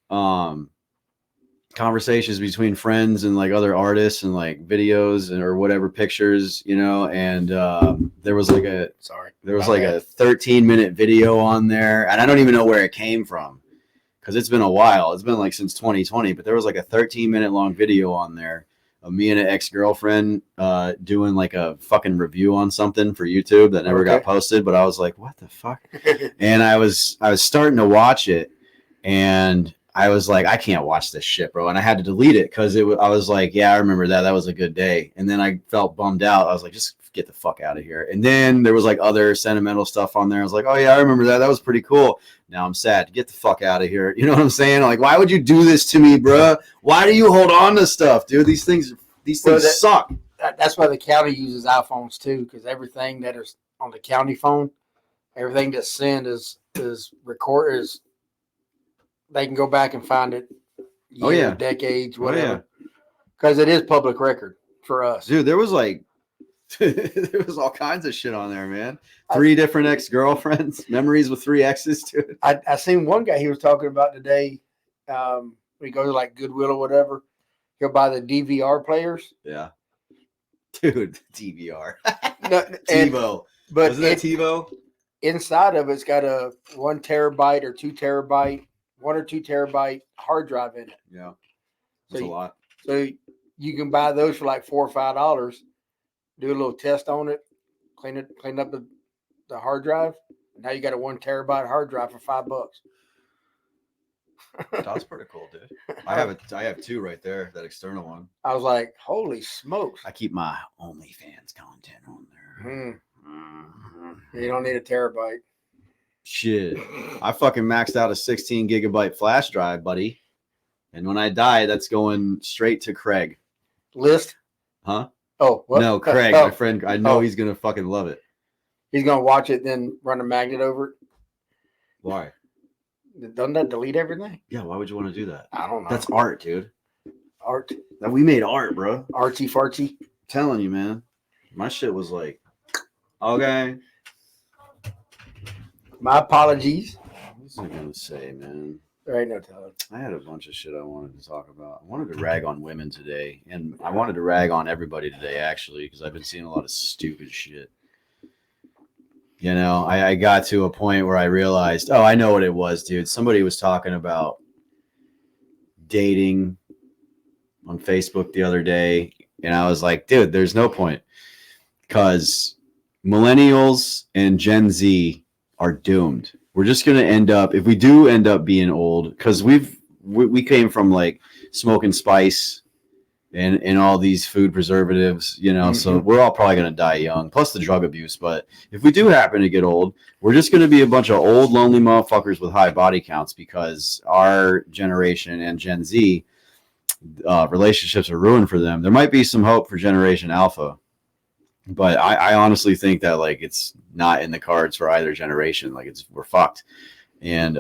conversations between friends and like other artists and like videos or whatever pictures, and there was like a 13-minute video on there, and I don't even know where it came from because it's been a while. It's been like since 2020, but there was like a 13-minute long video on there of me and an ex-girlfriend doing like a fucking review on something for YouTube that never got posted, but I was like, what the fuck? And I was starting to watch it, and I was like, I can't watch this shit, bro. And I had to delete it because I was like, yeah, I remember that. That was a good day. And then I felt bummed out. I was like, just get the fuck out of here. And then there was like other sentimental stuff on there. I was like, oh yeah, I remember that. That was pretty cool. Now I'm sad. Get the fuck out of here. You know what I'm saying? Like, why would you do this to me, bro? Why do you hold on to stuff, dude? These things suck. That's why the county uses iPhones too, because everything that is on the county phone, everything that's sent is recorded. They can go back and find it. Decades, whatever. Because it is public record for us. Dude, there was like, there was all kinds of shit on there, man. 3 different ex-girlfriends, memories with 3 exes, dude. I seen one guy he was talking about today. When he goes to like Goodwill or whatever, he'll buy the DVR players. Yeah. Dude, DVR. No, TiVo. But wasn't that TiVo? Inside of it's got a 1 terabyte or 2 terabyte, 1 or 2 terabyte hard drive in it. Yeah. That's a lot. So you can buy those for like $4 or $5, do a little test on it, clean up the hard drive. And now you got a 1 terabyte hard drive for $5. That's pretty cool, dude. I have 2 right there, that external one. I was like, holy smokes. I keep my OnlyFans content on there. You don't need a terabyte. Shit. I fucking maxed out a 16 gigabyte flash drive, buddy. And when I die, that's going straight to Craig. List? Huh? Oh, what? No, Craig, my friend. I know he's going to fucking love it. He's going to watch it, then run a magnet over it? Why? Doesn't that delete everything? Yeah, why would you want to do that? I don't know. That's art, dude. Art. We made art, bro. Artsy fartsy. I'm telling you, man. My shit was like, okay. My apologies. What was I going to say, man? There ain't no telling. I had a bunch of shit I wanted to talk about. I wanted to rag on women today, and I wanted to rag on everybody today, actually, because I've been seeing a lot of stupid shit. You know, I got to a point where I realized, oh, I know what it was, dude. Somebody was talking about dating on Facebook the other day, and I was like, dude, there's no point, because millennials and Gen Z are doomed. We're just going to end up, if we do end up being old, because we came from like smoking spice and all these food preservatives, you know, so we're all probably going to die young, plus the drug abuse. But if we do happen to get old, we're just going to be a bunch of old, lonely motherfuckers with high body counts, because our generation and Gen Z relationships are ruined for them. There might be some hope for Generation Alpha, but I honestly think that like it's not in the cards for either generation. Like we're fucked. And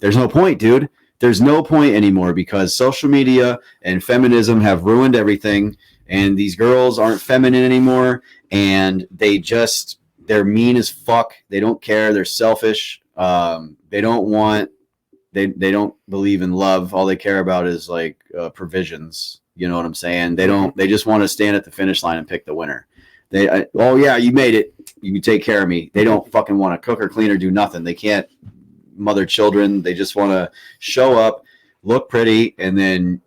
there's no point, dude. There's no point anymore, because social media and feminism have ruined everything, and these girls aren't feminine anymore, and they're mean as fuck. They don't care. They're selfish. They don't believe in love. All they care about is like provisions. You know what I'm saying? They just want to stand at the finish line and pick the winner. Oh yeah, you made it. You can take care of me. They don't fucking want to cook or clean or do nothing. They can't mother children. They just want to show up, look pretty, and then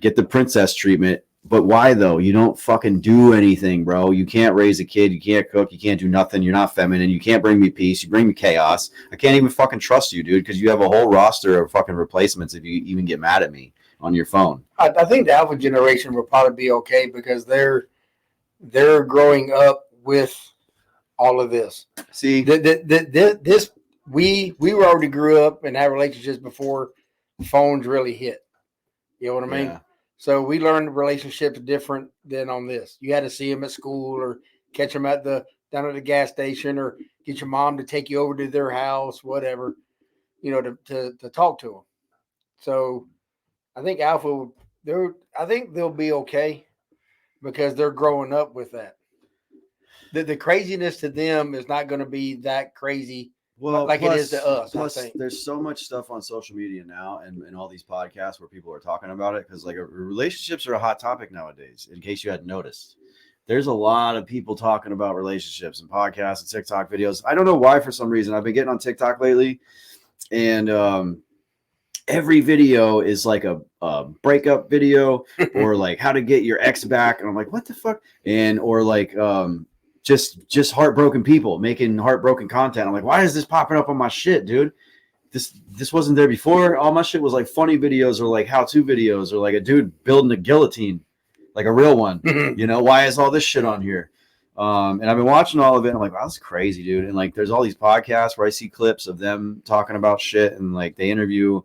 get the princess treatment. But why though? You don't fucking do anything, bro. You can't raise a kid. You can't cook. You can't do nothing. You're not feminine. You can't bring me peace. You bring me chaos. I can't even fucking trust you, dude, because you have a whole roster of fucking replacements if you even get mad at me on your phone. I think the Alpha generation will probably be okay, because they're growing up with all of this. See, This we already grew up and had relationships before phones really hit. You know what I mean? Yeah. So we learned relationships different than on this. You had to see them at school, or catch them down at the gas station, or get your mom to take you over to their house, whatever, you know, to talk to them. So I think Alpha, I think they'll be okay, because they're growing up with that. The craziness to them is not going to be that crazy, well, like plus, it is to us. Plus, I think. there's so much stuff on social media now, and all these podcasts where people are talking about it, because like relationships are a hot topic nowadays. In case you hadn't noticed, there's a lot of people talking about relationships and podcasts and TikTok videos. I don't know why. For some reason, I've been getting on TikTok lately, and every video is like a breakup video, or like how to get your ex back, and I'm like, what the fuck? Or like just heartbroken people making heartbroken content. I'm like, why is this popping up on my shit, dude? This wasn't there before. All my shit was like funny videos, or like how-to videos, or like a dude building a guillotine, like a real one. You know, why is all this shit on here? And I've been watching all of it, and I'm like, wow, that's crazy, dude. And like there's all these podcasts where I see clips of them talking about shit, and like they interview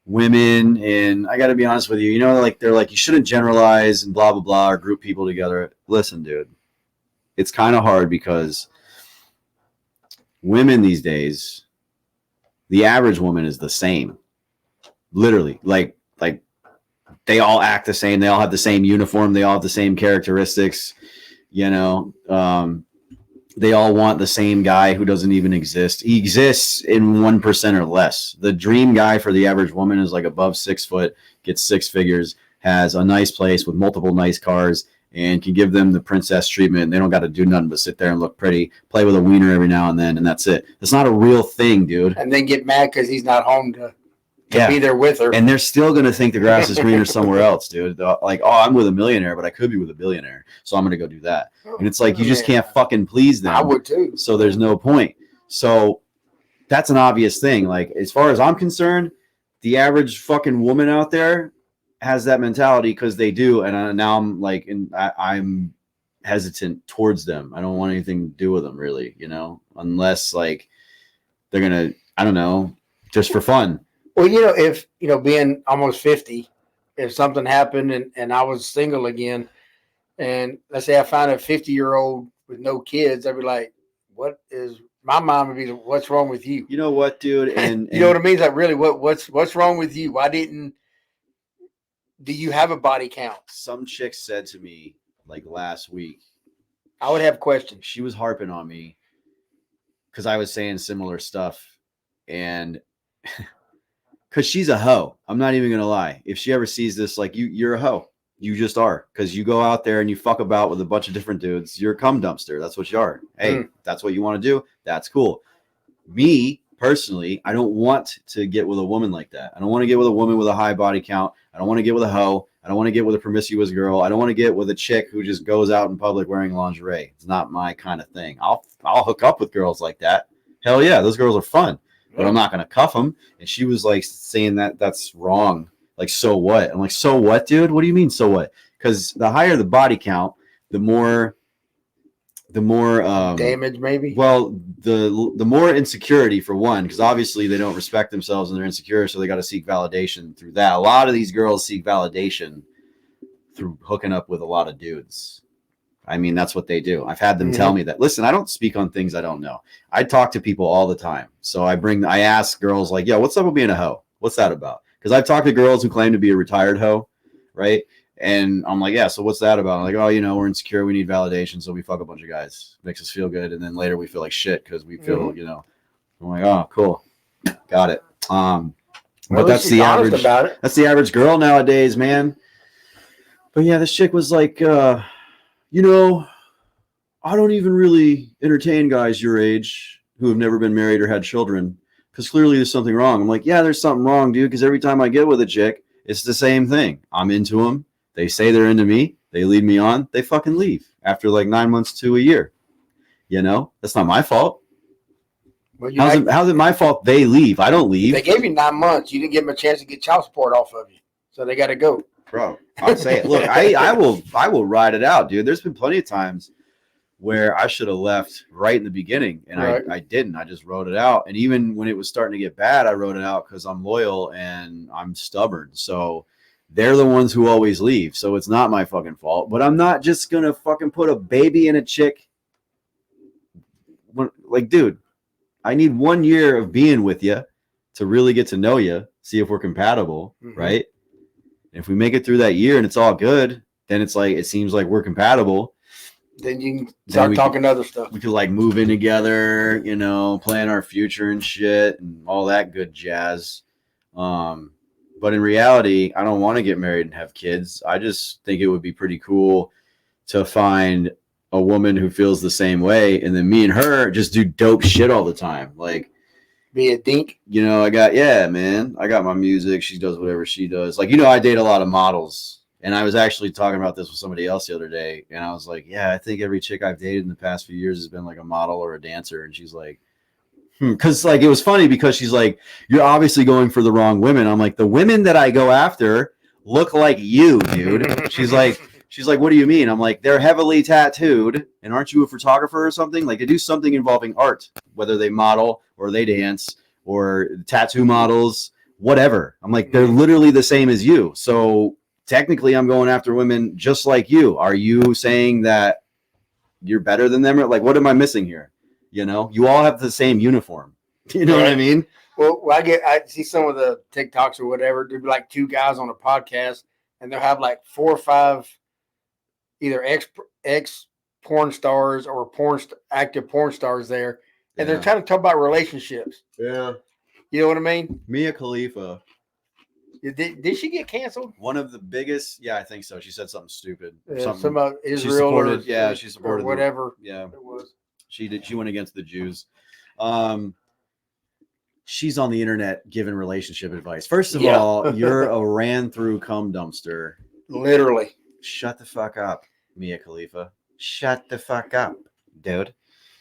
women, and I got to be honest with you, you know, like they're like, you shouldn't generalize and blah blah blah, or group people together. Listen, dude, it's kind of hard, because women these days, the average woman is the same, literally. Like they all act the same. They all have the same uniform. They all have the same characteristics. You know, they all want the same guy who doesn't even exist. He exists in 1% or less. The dream guy for the average woman is like above 6 foot, gets 6 figures, has a nice place with multiple nice cars, and can give them the princess treatment. They don't got to do nothing but sit there and look pretty, play with a wiener every now and then, and that's it. It's not a real thing, dude. And then get mad because he's not home to Yeah. be there with her. And they're still going to think the grass is greener somewhere else, dude. Like, oh, I'm with a millionaire, but I could be with a billionaire, so I'm going to go do that. And it's like, you just can't fucking please them. I would too. So there's no point. So that's an obvious thing. Like, as far as I'm concerned, the average fucking woman out there has that mentality, because they do. And now I'm like, I'm hesitant towards them. I don't want anything to do with them, really, you know, unless like they're going to, I don't know, just for fun. Well, you know, if, you know, being almost 50, if something happened and I was single again, and let's say I find a 50-year-old with no kids, I'd be like, my mom would be, what's wrong with you? You know what, dude? And you know what I mean? It's like, really, what's wrong with you? Do you have a body count? Some chick said to me like last week, I would have questions. She was harping on me because I was saying similar stuff, and because she's a hoe. I'm not even gonna lie. If she ever sees this, like you're a hoe. You just are, because you go out there and you fuck about with a bunch of different dudes. You're a cum dumpster. That's what you are. Hey, that's what you want to do. That's cool. Me personally, I don't want to get with a woman like that. I don't want to get with a woman with a high body count. I don't want to get with a hoe. I don't want to get with a promiscuous girl. I don't want to get with a chick who just goes out in public wearing lingerie. It's not my kind of thing. I'll hook up with girls like that. Hell yeah, those girls are fun, but I'm not gonna cuff them. And she was like saying that that's wrong. Like, so what? I'm like, so what, dude? What do you mean, so what? Because the higher the body count, the more damage, maybe. Well, the more insecurity, for one, because obviously they don't respect themselves and they're insecure, so they got to seek validation through that. A lot of these girls seek validation through hooking up with a lot of dudes. I mean, that's what they do. I've had them tell me that. Listen, I don't speak on things I don't know. I talk to people all the time. So I ask girls like, yo, what's up with being a hoe? What's that about? Because I've talked to girls who claim to be a retired hoe, right? And I'm like, yeah, so what's that about? I'm like, oh, we're insecure. We need validation. So we fuck a bunch of guys. Makes us feel good. And then later we feel like shit because we feel, I'm like, oh, cool. Got it. But that's the average. That's the average girl nowadays, man. But yeah, this chick was like, I don't even really entertain guys your age who have never been married or had children because clearly there's something wrong. I'm like, yeah, there's something wrong, dude, because every time I get with a chick, it's the same thing. I'm into them. They say they're into me. They lead me on. They fucking leave after like 9 months to a year. That's not my fault. Well, how's it my fault they leave? I don't leave. They gave you 9 months. You didn't give them a chance to get child support off of you. So they got to go. Bro, I'll say it. Look, I will ride it out, dude. There's been plenty of times where I should have left right in the beginning, and I didn't. I just wrote it out. And even when it was starting to get bad, I wrote it out because I'm loyal and I'm stubborn. So they're the ones who always leave. So it's not my fucking fault. But I'm not just going to fucking put a baby in a chick. Like, dude, I need 1 year of being with you to really get to know you, see if we're compatible, right? And if we make it through that year and it's all good, then it's like, it seems like we're compatible. Then you can start talking other stuff. We could like move in together, plan our future and shit and all that good jazz. But in reality, I don't want to get married and have kids. I just think it would be pretty cool to find a woman who feels the same way. And then me and her just do dope shit all the time. Like, be a dink. I got my music. She does whatever she does. Like, I date a lot of models. And I was actually talking about this with somebody else the other day. And I was like, yeah, I think every chick I've dated in the past few years has been like a model or a dancer. And she's like, because like, it was funny because she's like, you're obviously going for the wrong women. I'm like, the women that I go after look like you, dude. She's like, what do you mean? I'm like, they're heavily tattooed. And aren't you a photographer or something? Like, they do something involving art, whether they model or they dance or tattoo models, whatever. I'm like, they're literally the same as you. So technically I'm going after women just like you. Are you saying that you're better than them? Or like, what am I missing here? You all have the same uniform. You know what I mean? Well, I see some of the TikToks or whatever. There'll be like two guys on a podcast and they'll have like 4 or 5 either ex porn stars or active porn stars there. And they're trying to talk about relationships. Yeah. You know what I mean? Mia Khalifa. Did she get canceled? One of the biggest, I think so. She said something stupid. Something about Israel she supported or whatever. It was. She did. She went against the Jews. She's on the internet giving relationship advice. First of all, you're a ran through cum dumpster. Literally. Shut the fuck up, Mia Khalifa. Shut the fuck up, dude.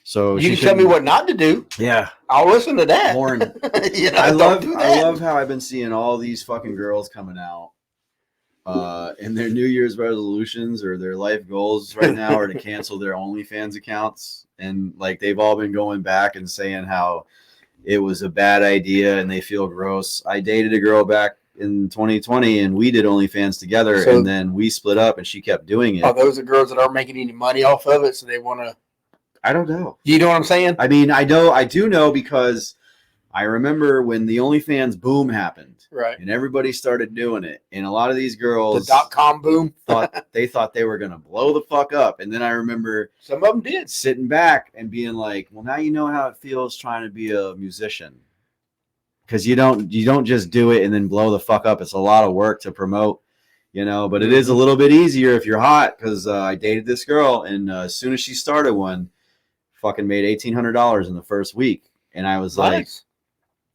So you can tell me what not to do. Yeah, I'll listen to that. Lauren, I love how I've been seeing all these fucking girls coming out in their New Year's resolutions or their life goals right now are to cancel their OnlyFans accounts, and like they've all been going back and saying how it was a bad idea and they feel gross. I dated a girl back in 2020 and we did OnlyFans together, and then we split up and she kept doing it. Are those the girls that aren't making any money off of it, so they want to? I don't know. You know what I'm saying? I mean, I do know because I remember when the OnlyFans boom happened, right? And everybody started doing it, and a lot of these girls, the .com boom, thought they were gonna blow the fuck up, and then I remember some of them did, sitting back and being like, "Well, now you know how it feels trying to be a musician." because you don't just do it and then blow the fuck up. It's a lot of work to promote, but it is a little bit easier if you're hot, because I dated this girl, and as soon as she started one, fucking made $1,800 in the first week. And I was Nice.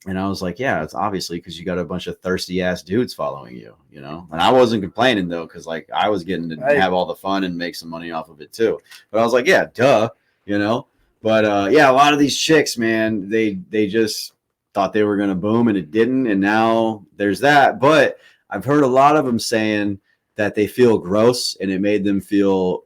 like, yeah, it's obviously because you got a bunch of thirsty ass dudes following you, and I wasn't complaining though, because like I was getting to have all the fun and make some money off of it too. But I was like, yeah, duh, But yeah, a lot of these chicks, man, they just thought they were gonna boom, and it didn't, and now there's that. But I've heard a lot of them saying that they feel gross, and it made them feel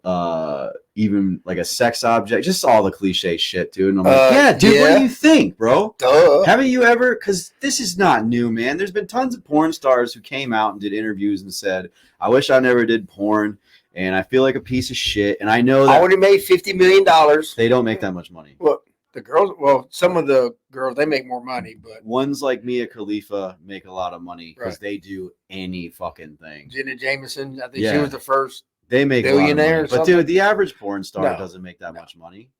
even like a sex object, just all the cliche shit, dude. And I'm like, yeah, dude, what do you think, bro? Duh. Haven't you ever? Because this is not new, man. There's been tons of porn stars who came out and did interviews and said, I wish I never did porn, and I feel like a piece of shit. And I know that I already made $50 million. they don't make that much money. Some of the girls, they make more money, but Ones like Mia Khalifa make a lot of money because Right. they do any fucking thing. Jenna Jameson, I think Yeah. she was the first. They make Billionaire a lot or of money. But something? dude, the average porn star No. doesn't make that much money,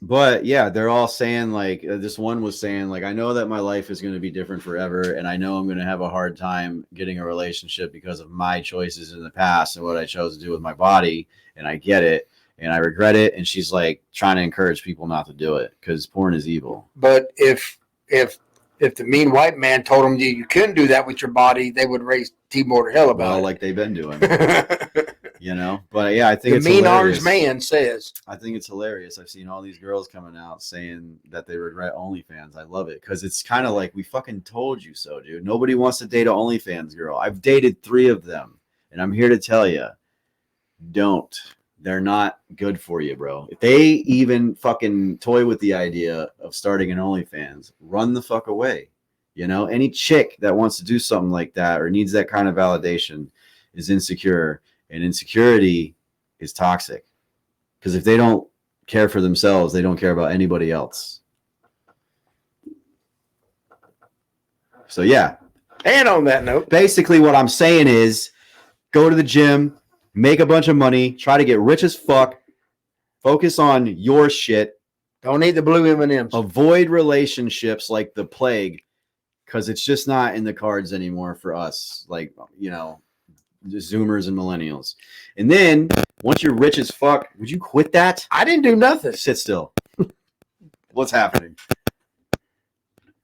But yeah, they're all saying like this one was saying like, I know that my life is going to be different forever, and I know I'm going to have a hard time getting a relationship because of my choices in the past and what I chose to do with my body, and I get it, and I regret it. And she's like trying to encourage people not to do it because porn is evil. But if the mean white man told them you couldn't do that with your body, they would raise T-More to hell about Well, it. like they've been doing, But yeah, I think The it's mean hilarious. orange man says. I think it's hilarious. I've seen all these girls coming out saying that they regret OnlyFans. I love it because it's kind of like, we fucking told you so, dude. Nobody wants to date an OnlyFans girl. I've dated 3 of them, and I'm here to tell you, don't. They're not good for you, bro. If they even fucking toy with the idea of starting an OnlyFans, run the fuck away. Any chick that wants to do something like that or needs that kind of validation is insecure, and insecurity is toxic. Because if they don't care for themselves, they don't care about anybody else. So yeah. And on that note, Basically what I'm saying is go to the gym, make a bunch of money, try to get rich as fuck, focus on your shit, don't need the blue M&Ms. avoid relationships like the plague, because it's just not in the cards anymore for us, like, the Zoomers and millennials. And then once you're rich as fuck, would you quit that? I didn't do nothing. Sit still. What's happening?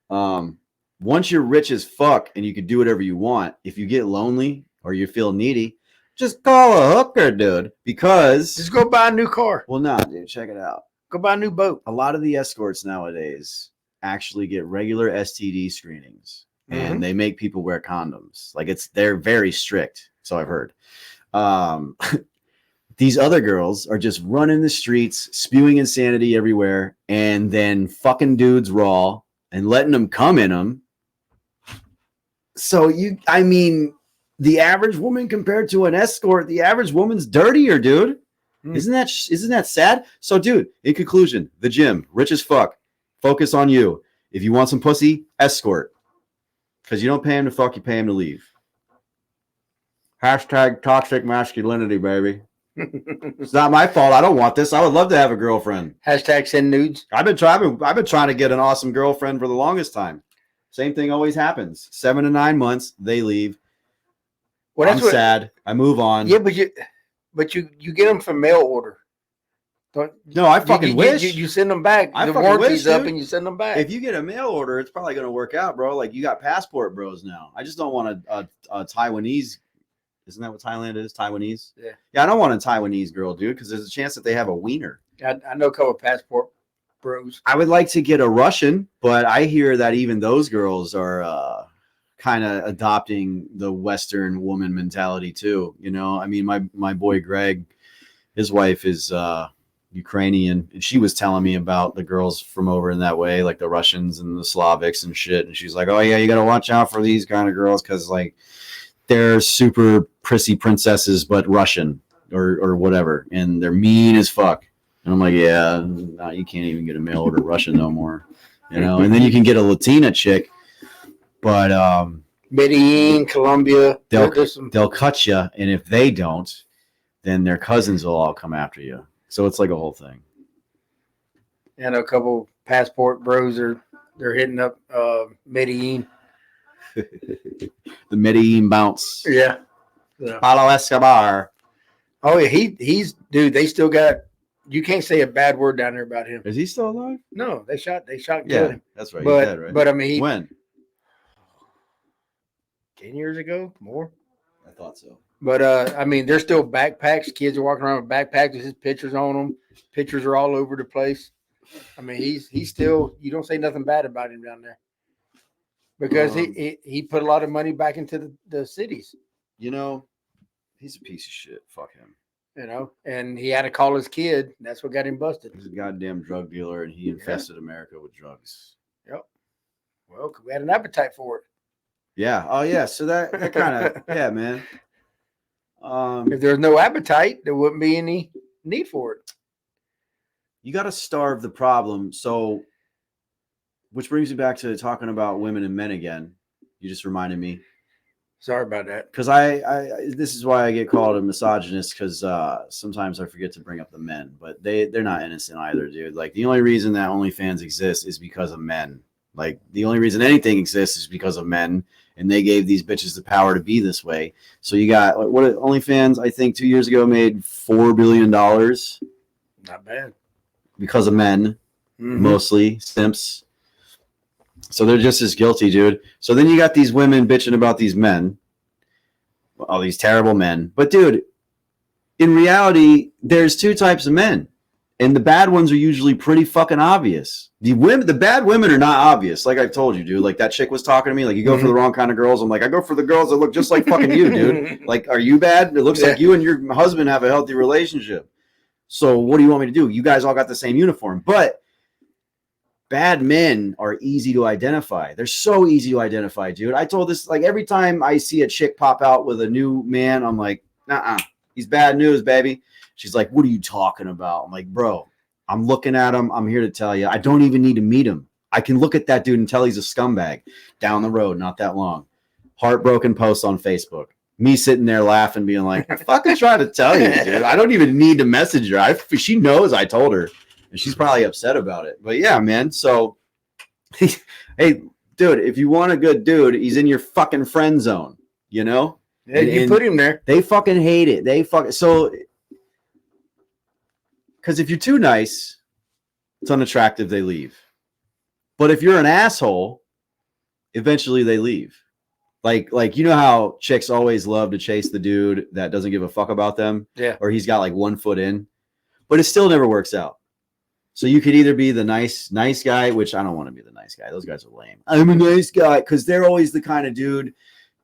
Once you're rich as fuck and you can do whatever you want, if you get lonely or you feel needy, just call a hooker, dude. Because Just go buy a new car. well, nah, dude, check it out. Go buy a new boat. A lot of the escorts nowadays actually get regular STD screenings, and they make people wear condoms. Like they're very strict. So I've heard. These other girls are just running the streets, spewing insanity everywhere, and then fucking dudes raw and letting them come in them. So the average woman compared to an escort, the average woman's dirtier, dude. Isn't that sad? So, dude, in conclusion, the gym, rich as fuck, focus on you. If you want some pussy, escort. Because you don't pay him to fuck, you pay him to leave. Hashtag toxic masculinity, baby. It's not my fault. I don't want this. I would love to have a girlfriend. Hashtag send nudes. I've been trying to get an awesome girlfriend for the longest time. Same thing always happens. 7 to 9 months, they leave. Well, I'm sad. I move on. Yeah, but you get them from mail order. No, I fucking wish. You send them back. I the fucking warranty's wish, up dude. and you send them back. If you get a mail order, it's probably going to work out, bro. Like, you got passport bros now. I just don't want a Taiwanese. Isn't that what Thailand is? Taiwanese? Yeah. Yeah, I don't want a Taiwanese girl, dude, because there's a chance that they have a wiener. I know a couple of passport bros. I would like to get a Russian, but I hear that even those girls are kind of adopting the Western woman mentality too. My boy Greg, his wife is Ukrainian, and she was telling me about the girls from over in that way, like the Russians and the Slavics and shit. And she's like, oh yeah, you got to watch out for these kind of girls because like they're super prissy princesses, but Russian or whatever, and they're mean as fuck. And I'm like, yeah, no, you can't even get a mail order Russian no more, And then you can get a Latina chick, but Medellin, Colombia. they'll cut you, and if they don't, then their cousins will all come after you. So it's like a whole thing. I know a couple passport bros they're hitting up Medellin. The Medellin bounce. Yeah. Yeah. Pablo Escobar. Oh yeah, he's dude. They still got. You can't say a bad word down there about him. Is he still alive? No, they shot and Yeah, killed him. that's right. But He's dead, right? but I mean, When? 10 years ago, more. I thought so. But I mean, there's still backpacks. Kids are walking around with backpacks with his pictures on them. Pictures are all over the place. I mean, he's still. You don't say nothing bad about him down there because he put a lot of money back into the cities. You know, he's a piece of shit. Fuck him. You know, and he had to call his kid. That's what got him busted. He's a goddamn drug dealer, and he infested America with drugs. Yep. Well, we had an appetite for it. Yeah. Oh, yeah. So that kind of, yeah, man. If there's no appetite, there wouldn't be any need for it. You got to starve the problem. So, which brings me back to talking about women and men again. You just reminded me. Sorry about that. Because I this is why I get called a misogynist, because sometimes I forget to bring up the men, but they're not innocent either, dude. Like, the only reason that OnlyFans exists is because of men. Like, the only reason anything exists is because of men, and they gave these bitches the power to be this way. So you got what OnlyFans, I think 2 years ago, made $4 billion Not bad. because of men, mostly simps. So they're just as guilty, dude. So then you got these women bitching about these men, all these terrible men. But dude, in reality, there's two types of men, and the bad ones are usually pretty fucking obvious. The bad women are not obvious, like I've told you, dude. Like that chick was talking to me, like, you go for the wrong kind of girls. I'm like, I go for the girls that look just like fucking you, dude. Like, are you bad? It looks like you and your husband have a healthy relationship. So what do you want me to do? You guys all got the same uniform, but bad men are easy to identify. They're so easy to identify, dude. I told this, like, every time I see a chick pop out with a new man, I'm like, he's bad news, baby. She's like, what are you talking about? I'm like, bro, I'm looking at him. I'm here to tell you, I don't even need to meet him. I can look at that dude and tell he's a scumbag. Down the road, not that long. Heartbroken post on Facebook. Me sitting there laughing, being like, I fucking trying to tell you, dude. I don't even need to message her. She knows I told her. And she's probably upset about it. But yeah, man. So, hey, dude, if you want a good dude, he's in your fucking friend zone, you know? Yeah, you put him there. They fucking hate it. So, because if you're too nice, it's unattractive, they leave. But if you're an asshole, eventually they leave. Like you know how chicks always love to chase the dude that doesn't give a fuck about them? Yeah. Or he's got like 1 foot in. But it still never works out. So you could either be the nice guy, which I don't want to be the nice guy. Those guys are lame. I'm a nice guy, because they're always the kind of dude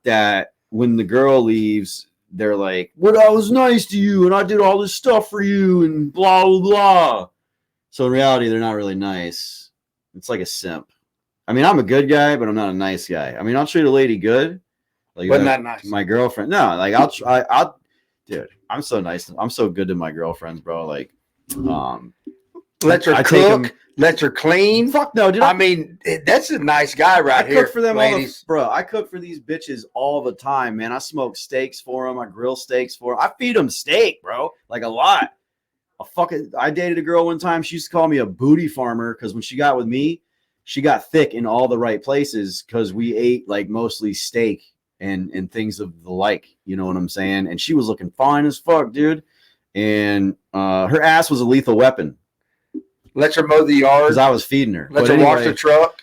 that when the girl leaves, they're like, "Well, I was nice to you, and I did all this stuff for you, and blah, blah, blah." So in reality, they're not really nice. It's like a simp. I mean, I'm a good guy, but I'm not a nice guy. I mean, I'll treat a lady good, like, but not nice. My girlfriend. No, like I'll, dude. I'm so nice. I'm so good to my girlfriends, bro. Like, let her cook. Let her clean. Fuck no, dude. I mean, that's a nice guy right here. I cook for them, ladies. bro. I cook for these bitches all the time, man. I smoke steaks for them. I grill steaks for them. I feed them steak, bro. Like a lot. I dated a girl one time. She used to call me a booty farmer because when she got with me, she got thick in all the right places because we ate like mostly steak and things of the like. You know what I'm saying? And she was looking fine as fuck, dude. And her ass was a lethal weapon. Let her mow the yard. Because I was feeding her. Let her wash the truck.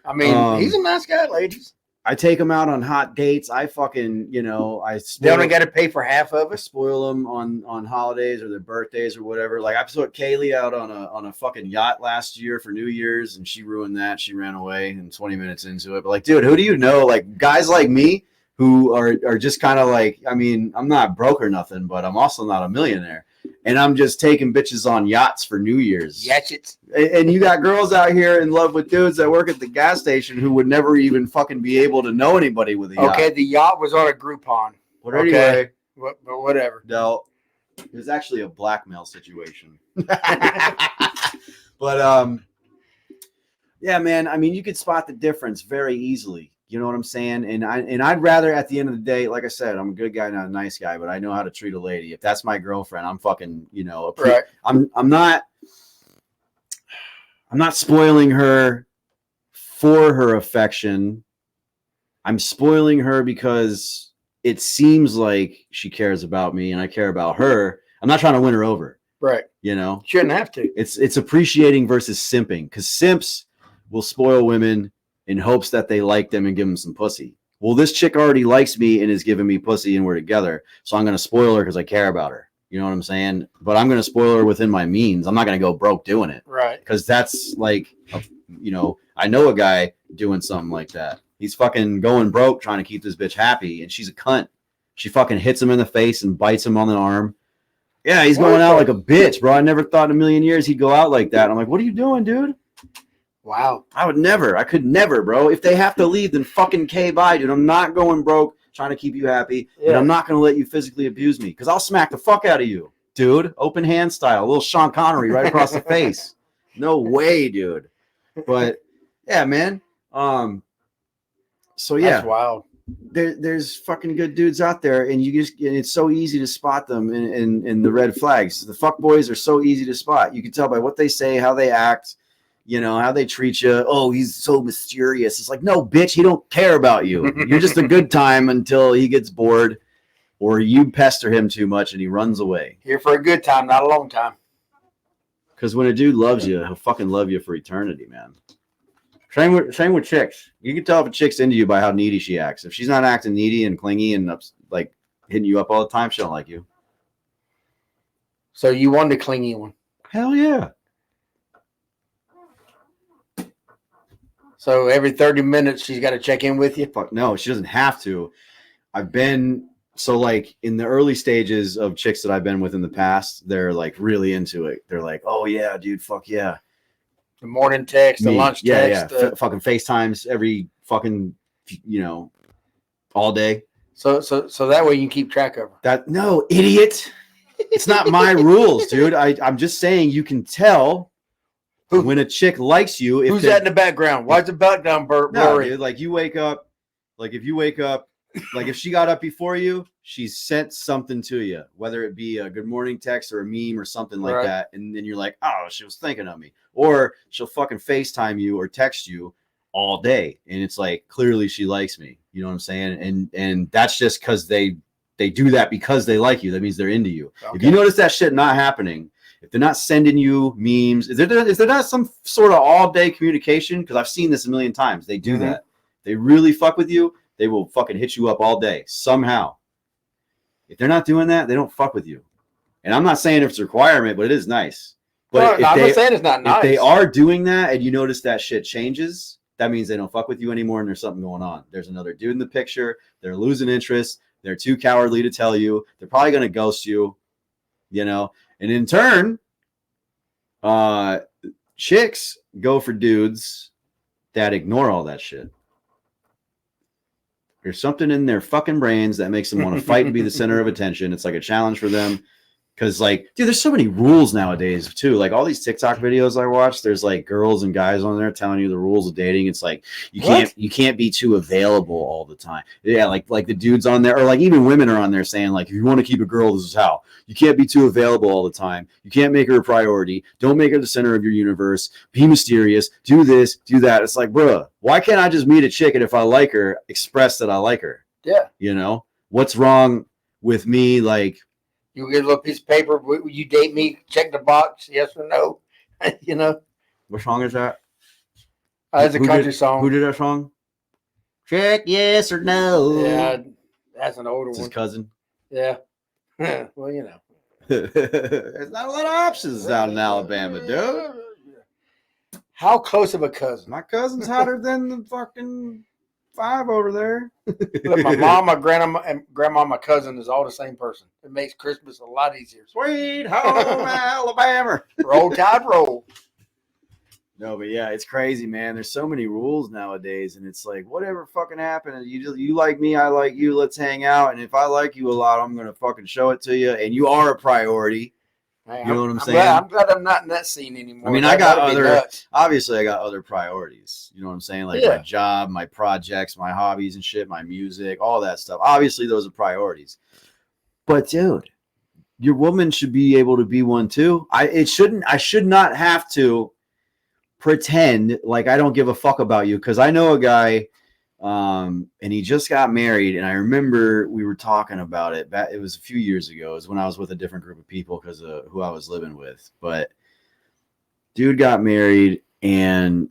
I mean, he's a nice guy, ladies. I take them out on hot dates. I fucking, They only got to pay for half of I it. spoil them on holidays or their birthdays or whatever. Like, I took Kaylee out on a fucking yacht last year for New Year's, and she ruined that. She ran away in 20 minutes into it. But like, dude, who do you know? Like, guys like me who are just kind of like, I mean, I'm not broke or nothing, but I'm also not a millionaire. And I'm just taking bitches on yachts for New Year's. Yatchets. And you got girls out here in love with dudes that work at the gas station who would never even fucking be able to know anybody with a yacht. Okay, the yacht was on a Groupon. But anyway, but whatever. No, it was actually a blackmail situation. But yeah, man. I mean, you could spot the difference very easily. You know what I'm saying? And I'd rather, at the end of the day, like I said, I'm a good guy, not a nice guy, but I know how to treat a lady. If that's my girlfriend, I'm fucking, right. I'm not I'm not spoiling her for her affection. I'm spoiling her because it seems like she cares about me and I care about her. I'm not trying to win her over. Right. You know, Shouldn't have to. it's appreciating versus simping, because simps will spoil women in hopes that they like them and give them some pussy. Well, this chick already likes me and is giving me pussy and we're together. So I'm going to spoil her because I care about her. You know what I'm saying? But I'm going to spoil her within my means. I'm not going to go broke doing it. Right. Because that's like, I know a guy doing something like that. He's fucking going broke trying to keep this bitch happy, and she's a cunt. She fucking hits him in the face and bites him on the arm. Yeah, he's going out like a bitch, bro. I never thought in a million years he'd go out like that. I'm like, what are you doing, dude? Wow. I could never, bro. If they have to leave, then fucking bye, dude. I'm not going broke trying to keep you happy. Yeah. And I'm not going to let you physically abuse me, because I'll smack the fuck out of you, dude. Open hand style. A little Sean Connery right across the face. No way, dude. But yeah, man. So yeah. That's wild. There's fucking good dudes out there, and it's so easy to spot them in the red flags. The fuck boys are so easy to spot. You can tell by what they say, how they act, how they treat you. Oh, he's so mysterious. It's like, no, bitch, he don't care about you. You're just a good time until he gets bored or you pester him too much and he runs away. Here for a good time, not a long time. Because when a dude loves you, he'll fucking love you for eternity, man. Same with chicks. You can tell if a chick's into you by how needy she acts. If she's not acting needy and clingy and like hitting you up all the time, she don't like you. So you want a clingy one? Hell yeah. So every 30 minutes she's got to check in with you? Fuck no, she doesn't have to. Like in the early stages of chicks that I've been with in the past, they're like really into it. They're like, oh yeah, dude, fuck yeah. The morning text, the lunch text. Yeah. Fucking FaceTimes every fucking, all day. So that way you can keep track of her. No, idiot. It's not my rules, dude. I'm just saying you can tell when a chick likes you. Who's that in the background? Why's the background blurry? No, dude, like if you wake up, like if she got up before you, she sent something to you, whether it be a good morning text or a meme or something like that. And then you're like, oh, she was thinking of me. Or she'll fucking FaceTime you or text you all day. And it's like, clearly she likes me. You know what I'm saying? And that's just because they do that because they like you. That means they're into you. Okay. If you notice that shit not happening, if they're not sending you memes, is there not some sort of all day communication? Because I've seen this a million times. They do that. They really fuck with you. They will fucking hit you up all day somehow. If they're not doing that, they don't fuck with you. And I'm not saying it's a requirement, but it is nice. But I'm not saying it's not nice. If they are doing that and you notice that shit changes, that means they don't fuck with you anymore and there's something going on. There's another dude in the picture. They're losing interest. They're too cowardly to tell you. They're probably going to ghost you, And in turn, chicks go for dudes that ignore all that shit. There's something in their fucking brains that makes them want to fight and be the center of attention. It's like a challenge for them. Because, like, dude, there's so many rules nowadays, too. Like, all these TikTok videos I watch, there's, like, girls and guys on there telling you the rules of dating. It's like, you can't be too available all the time. Yeah, like the dudes on there, or, like, even women are on there saying, like, if you want to keep a girl, this is how. You can't be too available all the time. You can't make her a priority. Don't make her the center of your universe. Be mysterious. Do this, do that. It's like, bruh, why can't I just meet a chick and if I like her, express that I like her? Yeah. What's wrong with me, like... You get a little piece of paper. Will you date me? Check the box, yes or no. What song is that? It's a country song. Who did that song? Check yes or no. Yeah, that's an older It's one. his cousin. Yeah. Well, There's not a lot of options out in Alabama, dude. How close of a cousin? My cousin's hotter than the fucking 5 over there. Look, my mom, my grandma, my cousin is all the same person. It makes Christmas a lot easier. Sweet home Alabama. Roll Tide, roll. No, but yeah, it's crazy, man. There's so many rules nowadays, and it's like, whatever fucking happened, you like me, I like you, let's hang out. And if I like you a lot, I'm gonna fucking show it to you. And you are a priority. Hey, you know what I'm saying? I'm glad I'm not in that scene anymore. I mean, I got other priorities. You know what I'm saying? Like my job, my projects, my hobbies and shit, my music, all that stuff. Obviously, those are priorities. But dude, your woman should be able to be one too. I should not have to pretend like I don't give a fuck about you, because I know a guy, and he just got married, and I remember we were talking about it. It was a few years ago. It was when I was with a different group of people because of who I was living with. But dude got married, and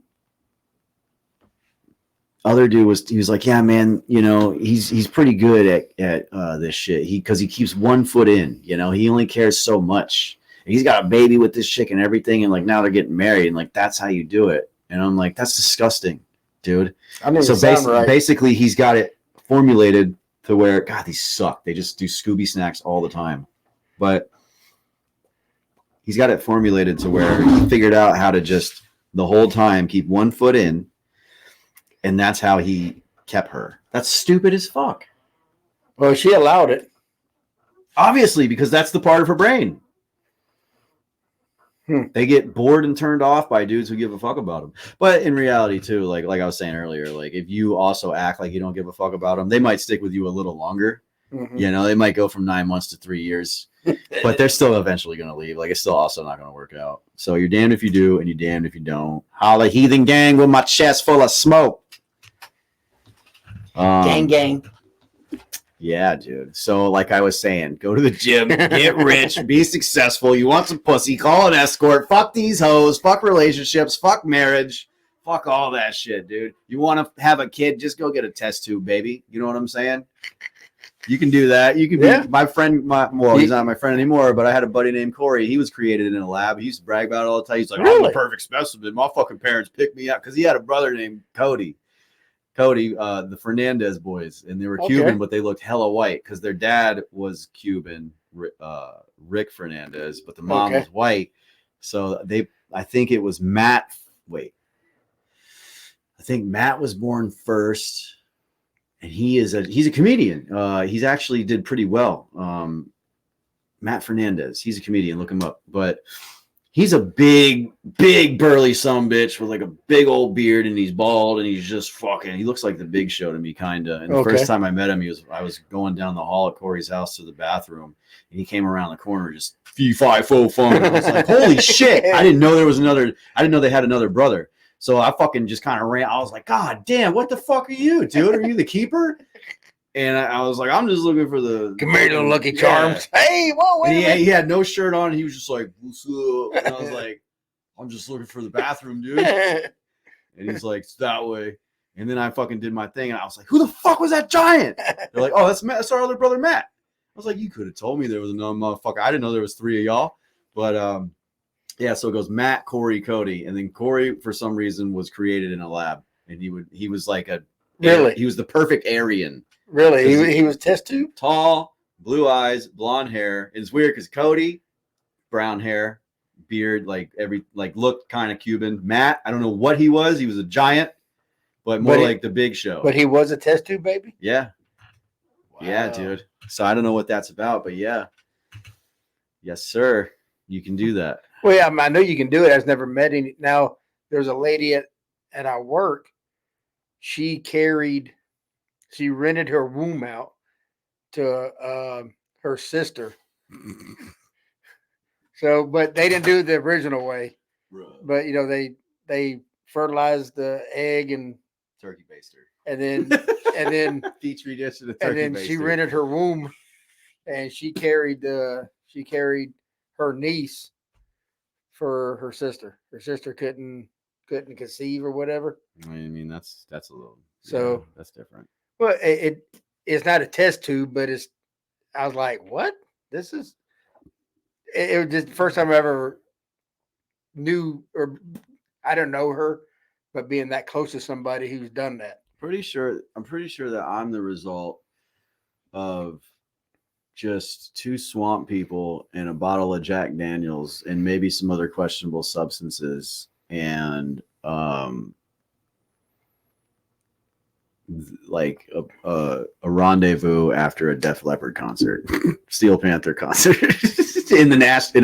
other dude he was like, yeah, man, you know, he's pretty good at this shit. Because he keeps one foot in, you know, he only cares so much. And he's got a baby with this chick and everything, and like now they're getting married, and like that's how you do it. And I'm like, that's disgusting, dude. So basically, he's got it formulated to where, God, these suck. They just do Scooby snacks all the time, but he's got it formulated to where he figured out how to just the whole time keep one foot in. And that's how he kept her. That's stupid as fuck. Well, she allowed it. Obviously, because that's the part of her brain. They get bored and turned off by dudes who give a fuck about them. But in reality, too, like I was saying earlier, like if you also act like you don't give a fuck about them, they might stick with you a little longer. Mm-hmm. You know, they might go from 9 months to 3 years. But they're still eventually going to leave. Like, it's still also not going to work out. So you're damned if you do, and you're damned if you don't. Holla, heathen gang, with my chest full of smoke. Gang. Yeah, dude. So, like I was saying, go to the gym, get rich, be successful. You want some pussy, call an escort. Fuck these hoes. Fuck relationships. Fuck marriage. Fuck all that shit, dude. You want to have a kid, just go get a test tube, baby. You know what I'm saying? You can do that. You can be my friend. Well, he's not my friend anymore, but I had a buddy named Corey. He was created in a lab. He used to brag about it all the time. He's like, I'm the perfect specimen. My fucking parents picked me up because he had a brother named Cody, the Fernandez boys, and they were Cuban, but they looked hella white because their dad was Cuban, Rick Fernandez, but the mom was white. So I think it was Matt. Wait, I think Matt was born first. And he's a comedian. He's actually did pretty well. Matt Fernandez. He's a comedian. Look him up. But he's a big burly sumbitch with like a big old beard, and he's bald, and he's just fucking. He looks like the Big Show to me, kinda. And the first time I met him, I was going down the hall at Corey's house to the bathroom, and he came around the corner just fee fi fo fum. I was like, holy shit! I didn't know they had another brother. So I fucking just kind of ran. I was like, God damn, what the fuck are you, dude? Are you the keeper? And I was like, I'm just looking for the... Come here, little Lucky Charms. Hey, whoa, wait a minute. He had no shirt on. He was just like, what's up? And I was like, I'm just looking for the bathroom, dude. And he's like, it's that way. And then I fucking did my thing, and I was like, who the fuck was that giant? They're like, oh, that's Matt. That's our other brother, Matt. I was like, you could have told me there was another motherfucker. I didn't know there was 3 of y'all. But, yeah, so it goes Matt, Corey, Cody, and then Corey for some reason was created in a lab, and he was like he was the perfect Aryan. Really, he was test tube. Tall, blue eyes, blonde hair. It's weird because Cody, brown hair, beard, looked kind of Cuban. Matt, I don't know what he was. He was a giant, but more like the Big Show. But he was a test tube baby. Yeah, yeah, dude. So I don't know what that's about, but yeah, yes, sir. You can do that. Well, yeah, I know you can do it. I've never met any. Now, there's a lady at our work. She rented her womb out to her sister. So, but they didn't do it the original way. Right. But, you know, they fertilized the egg and turkey baster. And then Petri dish and a turkey and then baster. she rented her womb, and she carried her niece for her sister. Her sister couldn't conceive or whatever. I mean, that's a little. So yeah, that's different. Well, it's not a test tube, but I was like, what? This is. It was just the first time I ever knew, or I don't know her, but being that close to somebody who's done that. I'm pretty sure that I'm the result of just 2 swamp people and a bottle of Jack Daniels and maybe some other questionable substances and like a rendezvous after a Def Leppard concert, Steel Panther concert in an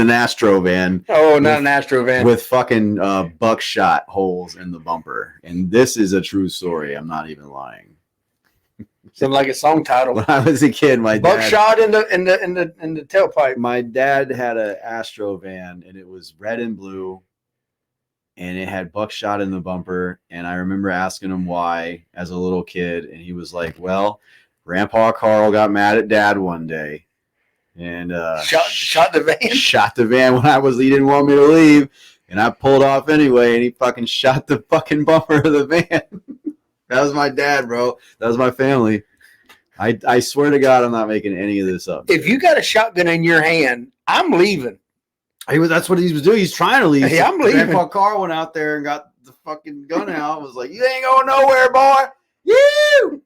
Astro van. Oh, not an Astro van with fucking buckshot holes in the bumper. And this is a true story. I'm not even lying. Sounds like a song title. When I was a kid, my buckshot in the tailpipe. My dad had an Astro van, and it was red and blue. and it had buckshot in the bumper. And I remember asking him why as a little kid, and he was like, "Well, Grandpa Carl got mad at Dad one day, and shot the van. Shot the van when he didn't want me to leave, and I pulled off anyway, and he fucking shot the fucking bumper of the van." That was my dad, bro. That was my family. I swear to God, I'm not making any of this up. If you got a shotgun in your hand, I'm leaving. That's what he was doing. He's trying to leave. Hey, I'm leaving. Grandpa Carl went out there and got the fucking gun out. Was like, "You ain't going nowhere, boy." You.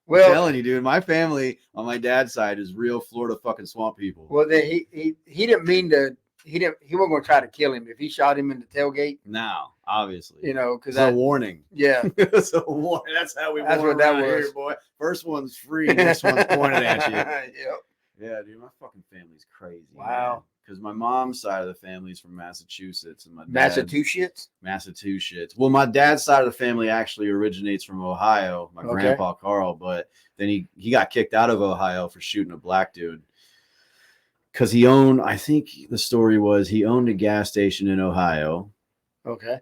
Well, I'm telling you, dude. My family on my dad's side is real Florida fucking swamp people. well, then he didn't mean to. He wasn't going to try to kill him if he shot him in the tailgate. Now, obviously, Because it's a warning. Yeah, It's a warning. That's how we. That's warn what that around was. here, boy. First one's free. Next one's pointed at you. Yep. Yeah, dude. My fucking family's crazy. Wow. Because my mom's side of the family is from Massachusetts, and my Massachusetts. Massachusetts. Well, my dad's side of the family actually originates from Ohio. My grandpa Carl, but then he got kicked out of Ohio for shooting a black dude. Because he owned, I think the story was he owned a gas station in Ohio. Okay.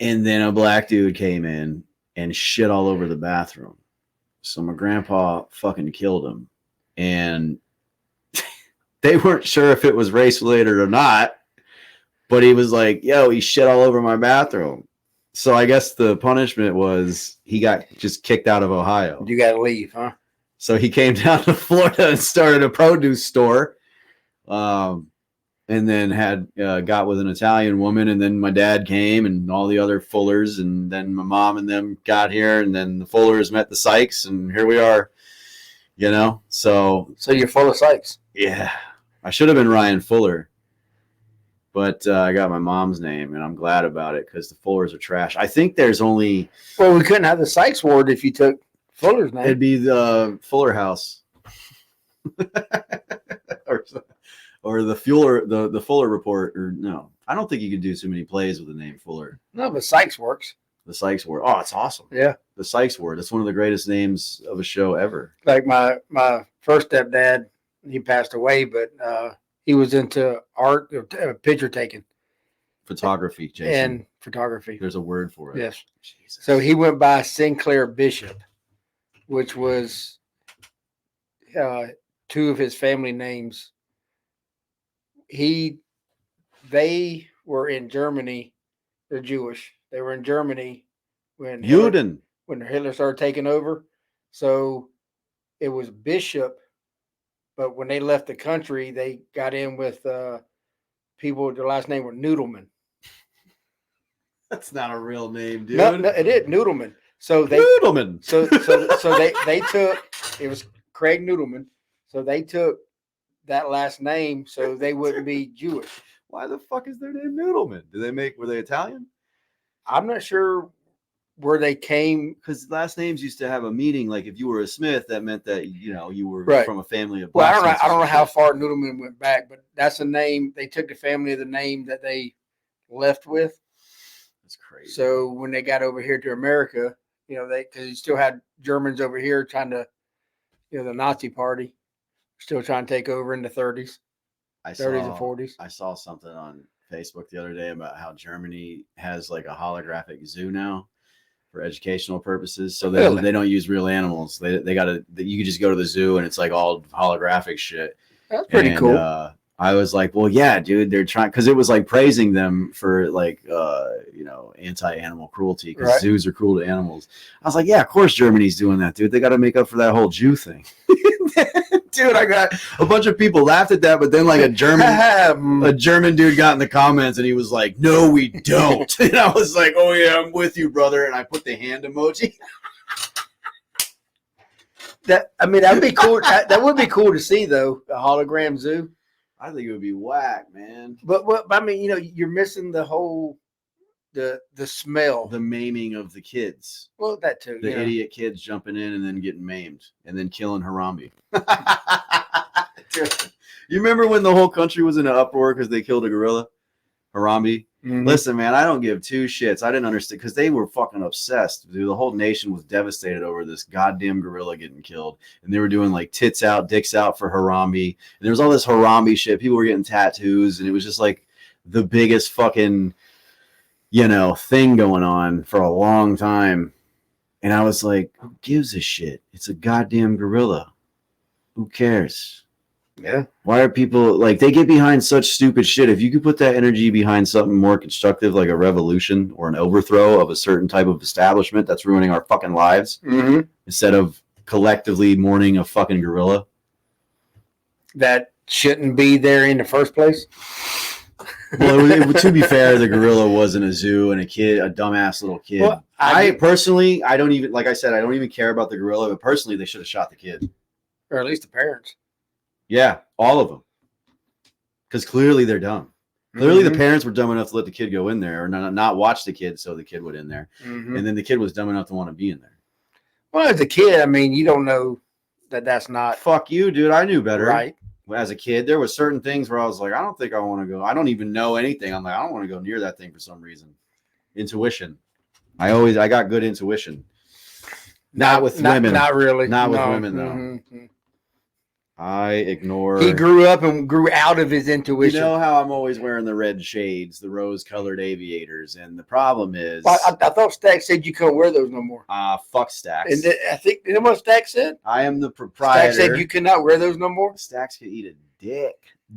And then a black dude came in and shit all over the bathroom. So my grandpa fucking killed him. And they weren't sure if it was race related or not. But he was like, "Yo, he shit all over my bathroom." So I guess the punishment was he got just kicked out of Ohio. You got to leave, huh? So he came down to Florida and started a produce store. And then got with an Italian woman, and then my dad came and all the other Fullers, and then my mom and them got here, and then the Fullers met the Sykes, and here we are, So you're full of Sykes. Yeah, I should have been Ryan Fuller, but I got my mom's name, and I'm glad about it because the Fullers are trash. I think there's only. Well, we couldn't have the Sykes ward if you took Fuller's name. It'd be the Fuller House. Or the Fuller, the Fuller Report, or no, I don't think you could do too many plays with the name Fuller. No, but Sykes works. The Sykes Ward. Oh, it's awesome. Yeah, the Sykes Ward. That's one of the greatest names of a show ever. Like my first stepdad, he passed away, but he was into art, picture taking, photography, Jason. and photography. There's a word for it. Yes. Jesus. So he went by Sinclair Bishop, which was two of his family names. They were in Germany. They're Jewish. They were in Germany when Hitler started taking over. So it was Bishop, but when they left the country, they got in with people. Their last name were Noodleman. That's not a real name, dude. No, it is Noodleman. So they Noodleman. So they took, it was Craig Noodleman. So they took that last name so they wouldn't be Jewish. Why the fuck is their name Noodleman? Were they Italian? I'm not sure where they came. Because last names used to have a meaning. Like if you were a Smith, that meant that you were Right. from a family of. Well, I blacksmiths don't know or how something. far Noodleman went back, but that's a name. They took the family of the name that they left with. That's crazy. So when they got over here to America, because you still had Germans over here trying to, the Nazi party, still trying to take over in the 30s and 40s. I saw something on Facebook the other day about how Germany has like a holographic zoo now for educational purposes. So they don't use real animals. They got you can just go to the zoo and it's like all holographic shit. That's pretty cool. I was like, well, yeah, dude, they're trying, because it was like praising them for like, anti-animal cruelty, because Right. zoos are cruel to animals. I was like, yeah, of course Germany's doing that, dude. They got to make up for that whole Jew thing. Dude, I got a bunch of people laughed at that, but then like a German dude got in the comments and he was like, "No, we don't." And I was like, "Oh yeah, I'm with you, brother." And I put the hand emoji. That'd be cool. That would be cool to see though, a hologram zoo. I think it would be whack, man. But I mean, you're missing the whole the smell. The maiming of the kids. Well, that too. The idiot kids jumping in and then getting maimed and then killing Harambe. You remember when the whole country was in an uproar because they killed a gorilla? Harambe? Mhm. Listen, man, I don't give two shits. I didn't understand because they were fucking obsessed. Dude, the whole nation was devastated over this goddamn gorilla getting killed. And they were doing like tits out, dicks out for Harambe. And there was all this Harambe shit. People were getting tattoos. And it was just like the biggest fucking thing going on for a long time. And I was like, who gives a shit? It's a goddamn gorilla. Who cares? Yeah. Why are people like they get behind such stupid shit? If you could put that energy behind something more constructive, like a revolution or an overthrow of a certain type of establishment that's ruining our fucking lives, instead of collectively mourning a fucking gorilla that shouldn't be there in the first place. Well, to be fair, the gorilla was in a zoo and a dumbass little kid. Well, I personally, I don't even, like I said, I don't even care about the gorilla, but personally, they should have shot the kid. Or at least the parents. Yeah, all of them. Because clearly they're dumb. Clearly the parents were dumb enough to let the kid go in there or not watch the kid so the kid would in there. And then the kid was dumb enough to want to be in there. Well, as a kid, I mean, you don't know that's not. Fuck you, dude. I knew better. Right. As a kid, there were certain things where I was like, I don't think I want to go. I don't even know anything. I'm like, I don't want to go near that thing for some reason. Intuition. I got good intuition. Not with women. Not really. Not with women, though. I ignore. He grew up and grew out of his intuition. You know how I'm always wearing the red shades, the rose-colored aviators, and the problem is, well, I thought Stack said you couldn't wear those no more. Fuck Stacks. And I think you know what Stack said. I am the proprietor. Stack said you cannot wear those no more. Stacks could eat a dick,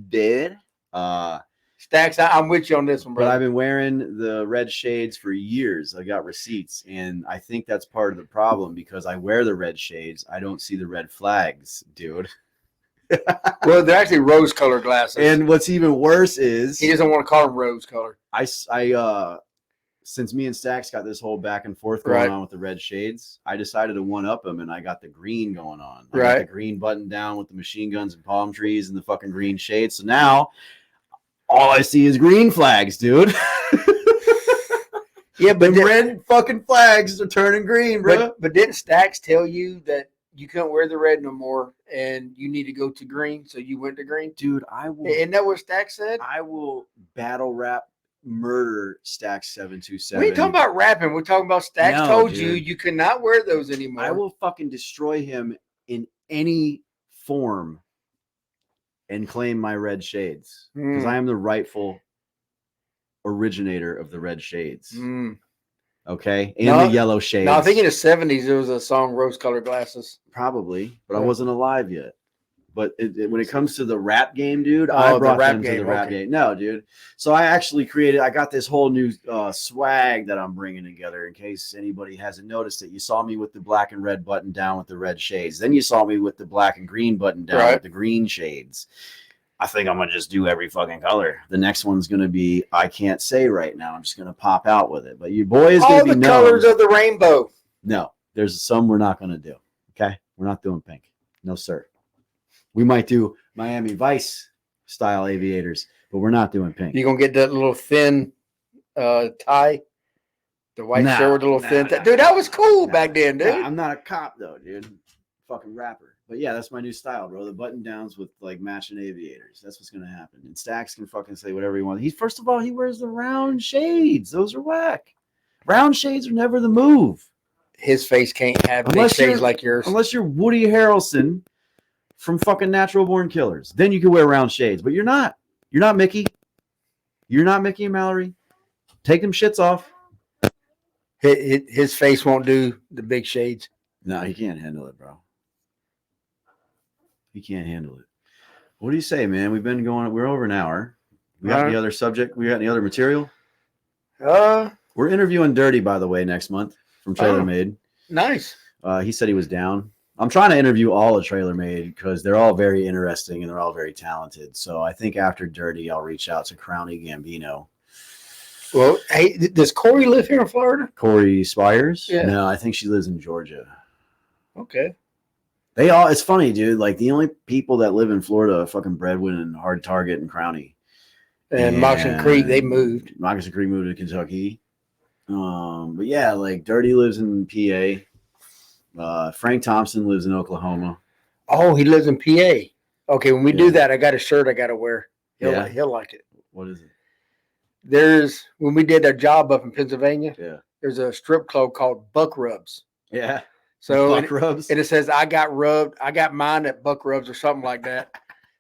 dude. Stacks, I'm with you on this one, bro. But I've been wearing the red shades for years. I got receipts, and I think that's part of the problem because I wear the red shades. I don't see the red flags, dude. Well, they're actually rose-colored glasses. And what's even worse is he doesn't want to call them rose-colored. I since me and Stacks got this whole back and forth going on with the red shades, I decided to one-up him, and I got the green going on. I got the green button down with the machine guns and palm trees and the fucking green shades. So now all I see is green flags, dude. Yeah, but red fucking flags are turning green, bro. But didn't Stacks tell you that you couldn't wear the red no more and you need to go to green? So you went to green? Dude, I will. Isn't that what Stacks said? I will battle rap murder Stacks 727. We ain't talking about rapping. We're talking about Stacks told you you cannot wear those anymore. I will fucking destroy him in any form and claim my red shades because I am the rightful originator of the red shades. Okay, and the yellow shades. No, I think in the 70s there was a song "Rose-Colored Glasses." Probably, but I wasn't alive yet. But when it comes to the rap game, dude, I brought them to the rap game. No, dude. So I actually I got this whole new swag that I'm bringing together in case anybody hasn't noticed it. You saw me with the black and red button down with the red shades. Then you saw me with the black and green button down with the green shades. I think I'm going to just do every fucking color. The next one's going to be, I can't say right now. I'm just going to pop out with it. But your boy is going to be all the colors of the rainbow. No, there's some we're not going to do. Okay? We're not doing pink. No, sir. We might do Miami Vice style aviators, but we're not doing pink. You going to get that little thin tie? The white shirt with the little thin tie? Dude, that was cool back then, dude. I'm not a cop, though, dude. Fucking rapper. But yeah, that's my new style, bro. The button downs with like matching aviators. That's what's gonna happen. And Stacks can fucking say whatever he wants. First of all, he wears the round shades. Those are whack. Round shades are never the move. His face can't have big shades like yours. Unless you're Woody Harrelson from fucking Natural Born Killers. Then you can wear round shades. But you're not. You're not Mickey. You're not Mickey and Mallory. Take them shits off. His face won't do the big shades. No, he can't handle it, bro. He can't handle it. What do you say, man? We've been going. We're over an hour. We got any other subject? We got any other material? We're interviewing Dirty, by the way, next month from Trailer Made. Nice. He said he was down. I'm trying to interview all of Trailer Made because they're all very interesting and they're all very talented. So I think after Dirty, I'll reach out to Crowny Gambino. Well, hey, does Corey live here in Florida? Corey Spires? Yeah. No, I think she lives in Georgia. Okay. It's funny, dude. Like the only people that live in Florida are fucking Breadwin and Hard Target and Crowny. And Moccasin Creek, they moved. Moccasin Creek moved to Kentucky. But yeah, like Dirty lives in PA. Frank Thompson lives in Oklahoma. Oh, he lives in PA. Okay, when we do that, I got a shirt I got to wear. He'll like it. What is it? When we did a job up in Pennsylvania, there's a strip club called Buck Rubs. Yeah. So Buck Rubs. And it says I got mine at Buck Rubs or something like that.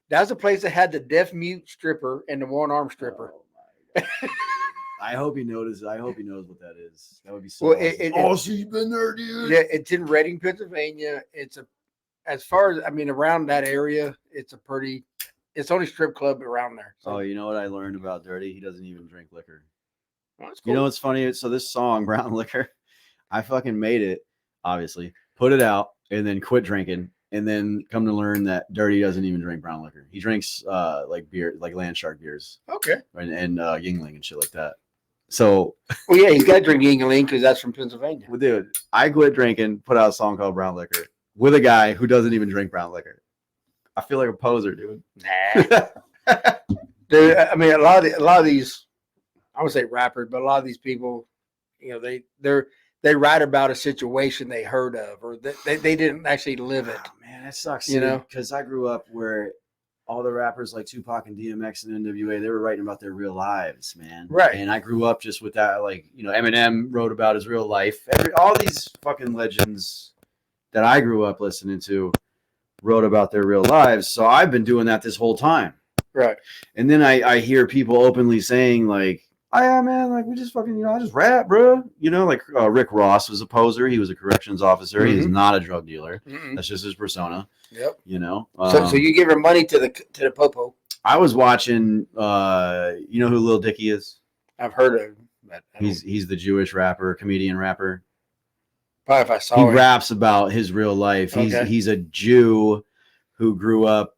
That's a place that had the deaf mute stripper and the one arm stripper. I hope he notices. I hope he knows what that is. That would be so. Well, awesome. She's been there, dude. Yeah, it's in Reading, Pennsylvania. As far as around that area, it's only strip club around there. So. Oh, you know what I learned about Dirty? He doesn't even drink liquor. Well, that's cool. You know what's funny? So this song, Brown Liquor, I fucking made it, obviously, put it out, and then quit drinking, and then come to learn that Dirty doesn't even drink brown liquor. He drinks like beer, like Land Shark beers, Okay. and Yingling and shit like that. So, well, yeah, he's got to drink Yingling because that's from Pennsylvania. well, dude, I quit drinking, put out a song called Brown Liquor with a guy who doesn't even drink brown liquor. I feel like a poser, dude. Nah. Dude, a lot of these, I would say rappers, but a lot of these people, they write about a situation they heard of, or they didn't actually live it. Oh, man, that sucks. Because I grew up where all the rappers like Tupac and DMX and NWA, they were writing about their real lives, man. Right. And I grew up just with that, like, Eminem wrote about his real life. All these fucking legends that I grew up listening to wrote about their real lives. So I've been doing that this whole time. Right. And then I hear people openly saying like, oh yeah, man, like we just fucking, I just rap, bro. Like Rick Ross was a poser. He was a corrections officer. Mm-hmm. He is not a drug dealer. Mm-mm. That's just his persona. Yep. So you give her money to the popo. I was watching, you know who Lil Dicky is? I've heard of him. But He's the Jewish rapper, comedian rapper. probably if I saw He him. raps about his real life. Okay. He's a Jew who grew up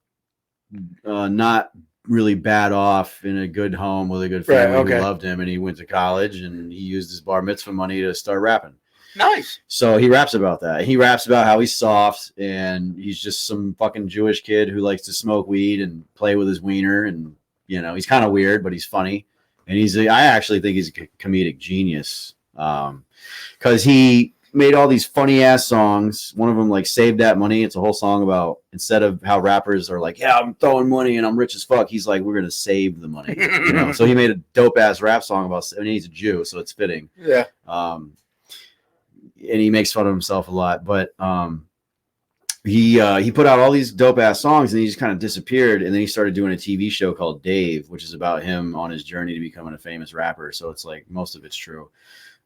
not really bad off in a good home with a good family Right, okay. who loved him, and he went to college and he used his bar mitzvah money to start rapping. Nice. So he raps about that. He raps about how he's soft and he's just some fucking Jewish kid who likes to smoke weed and play with his wiener, and he's kind of weird, but he's funny. And I actually think he's a comedic genius, because he made all these funny ass songs. One of them, like Save That Money. It's a whole song about, instead of how rappers are like, yeah, I'm throwing money and I'm rich as fuck. He's like, we're going to save the money. So he made a dope ass rap song about, he's a Jew, so it's fitting. Yeah. And he makes fun of himself a lot, but he put out all these dope ass songs and he just kind of disappeared. And then he started doing a TV show called Dave, which is about him on his journey to becoming a famous rapper. So it's like most of it's true.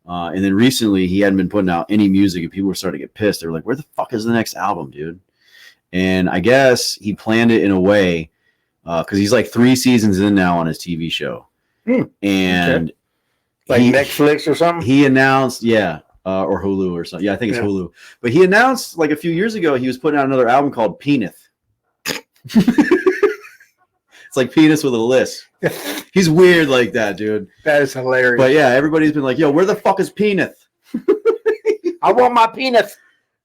And then recently he hadn't been putting out any music and people were starting to get pissed. They were like, where the fuck is the next album, dude? And I guess he planned it in a way, because he's like 3 seasons in now on his TV show. And like Netflix or something? He announced, or Hulu or something. Yeah, I think it's Hulu. But he announced like a few years ago he was putting out another album called Penis. It's like penis with a lisp. He's weird like that, dude. That is hilarious. But yeah, everybody's been like, yo, where the fuck is Penis? I want my penis.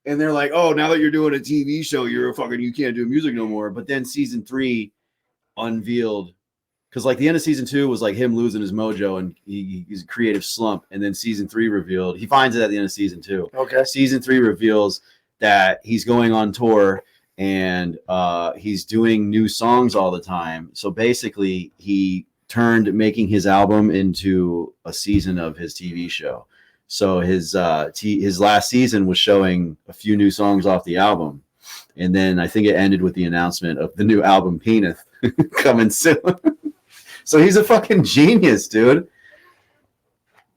And they're like, oh, now that you're doing a TV show, you can't do music no more. But then season 3 unveiled, because like the end of season 2 was like him losing his mojo and he's a creative slump. And then season 3 revealed, he finds it at the end of season 2. Okay. Season 3 reveals that he's going on tour and he's doing new songs all the time. So basically he turned making his album into a season of his TV show. So his last season was showing a few new songs off the album. And then I think it ended with the announcement of the new album Penis coming soon. So he's a fucking genius, dude.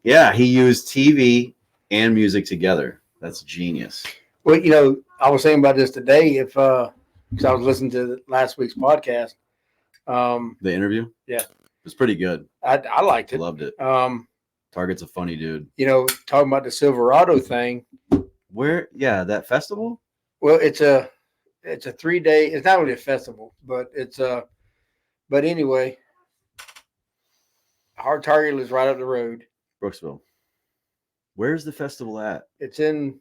Yeah, he used TV and music together. That's genius. Well, I was saying about this today, because I was listening to last week's podcast. The interview? Yeah. It was pretty good. I liked it. Loved it. Target's a funny dude. Talking about the Silverado thing. Where? Yeah, that festival? Well, it's a 3-day. It's not really a festival, but but anyway, our Target is right up the road. Brooksville. Where's the festival at? It's in.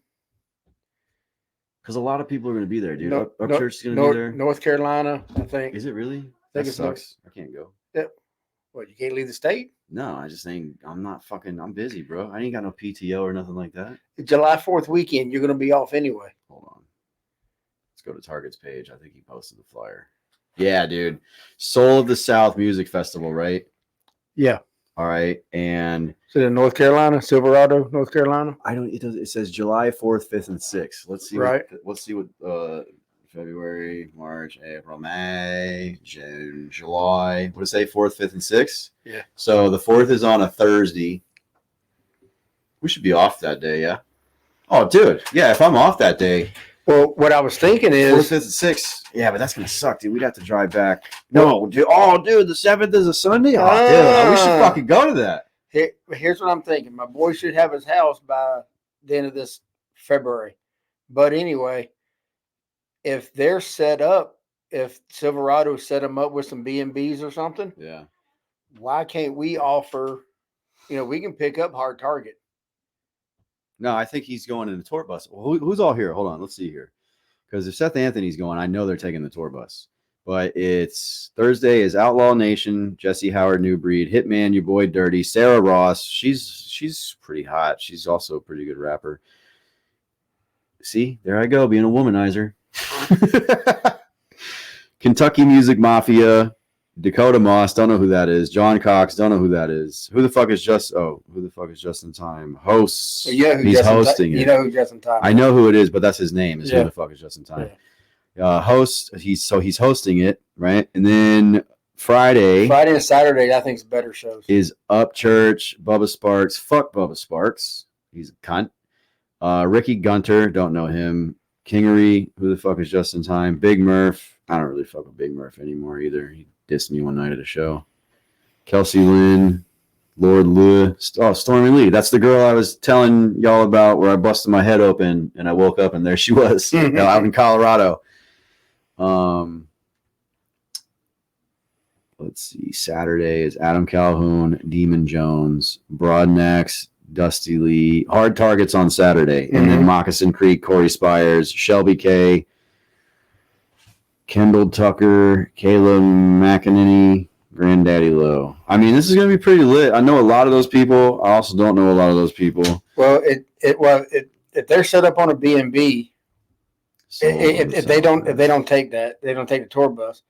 Because a lot of people are going to be there, dude. Upchurch is going to be there. North Carolina, I think. Is it really? I think That sucks. I can't go. Yeah. What, you can't leave the state? No, I just ain't. I'm busy, bro. I ain't got no PTO or nothing like that. July 4th weekend, you're going to be off anyway. Hold on. Let's go to Target's page. I think he posted the flyer. Yeah, dude. Soul of the South Music Festival, right? Yeah. All right. And is it in North Carolina, Silverado, North Carolina? it says July 4th, 5th, and 6th. Let's see. Right. Let's see what February, March, April, May, June, July. What did it say? 4th, 5th, and 6th? Yeah. So the 4th is on a Thursday. We should be off that day, yeah? Oh, dude. Yeah, if I'm off that day. Well, what I was thinking 4th, is 5th, and 6th. Yeah, but that's going to suck, dude. We'd have to drive back. No, dude. Oh, dude, the 7th is a Sunday? Oh, dude. We should fucking go to that. here's what I'm thinking. My boy should have his house by the end of this February. But anyway, if they're set up, if Silverado set them up with some B&Bs or something, Yeah. why can't we offer, we can pick up Hard Target. No, I think he's going in the tour bus. Well, who's all here? Hold on. Let's see here. Because if Seth Anthony's going, I know they're taking the tour bus. But it's Thursday is Outlaw Nation, Jesse Howard, New Breed, Hitman, your boy Dirty, Sarah Ross. She's pretty hot. She's also a pretty good rapper. See, there I go, being a womanizer. Kentucky Music Mafia, Dakota Moss, don't know who that is. John Cox, don't know who that is. Who the fuck is Justin Time? Hosts. Yeah, He's hosting it. You know who Justin Time is. I know who it is, but that's his name. Is Yeah. Who the fuck is Justin Time? Yeah. He's hosting it, right? And then Friday and Saturday, I think, is better shows. is Up Church, Bubba Sparks. Fuck Bubba Sparks. He's a cunt. Ricky Gunter, don't know him. Kingery, who the fuck is Justin Time? Big Murph. I don't really fuck with Big Murph anymore either. He dissed me one night at a show. Kelsey Lynn, Lord Lua. Stormy Lee. That's the girl I was telling y'all about where I busted my head open and I woke up and there she was out in Colorado. Let's see. Saturday is Adam Calhoun, Demon Jones, Broadnecks, Dusty Lee. Hard Targets on Saturday. And then Moccasin Creek, Corey Spires, Shelby K, Kendall Tucker, Kayla McEnany, Granddaddy Lowe. I mean, this is going to be pretty lit. I know a lot of those people. I also don't know a lot of those people. Well, if they're set up on a B&B, if they don't take the tour bus,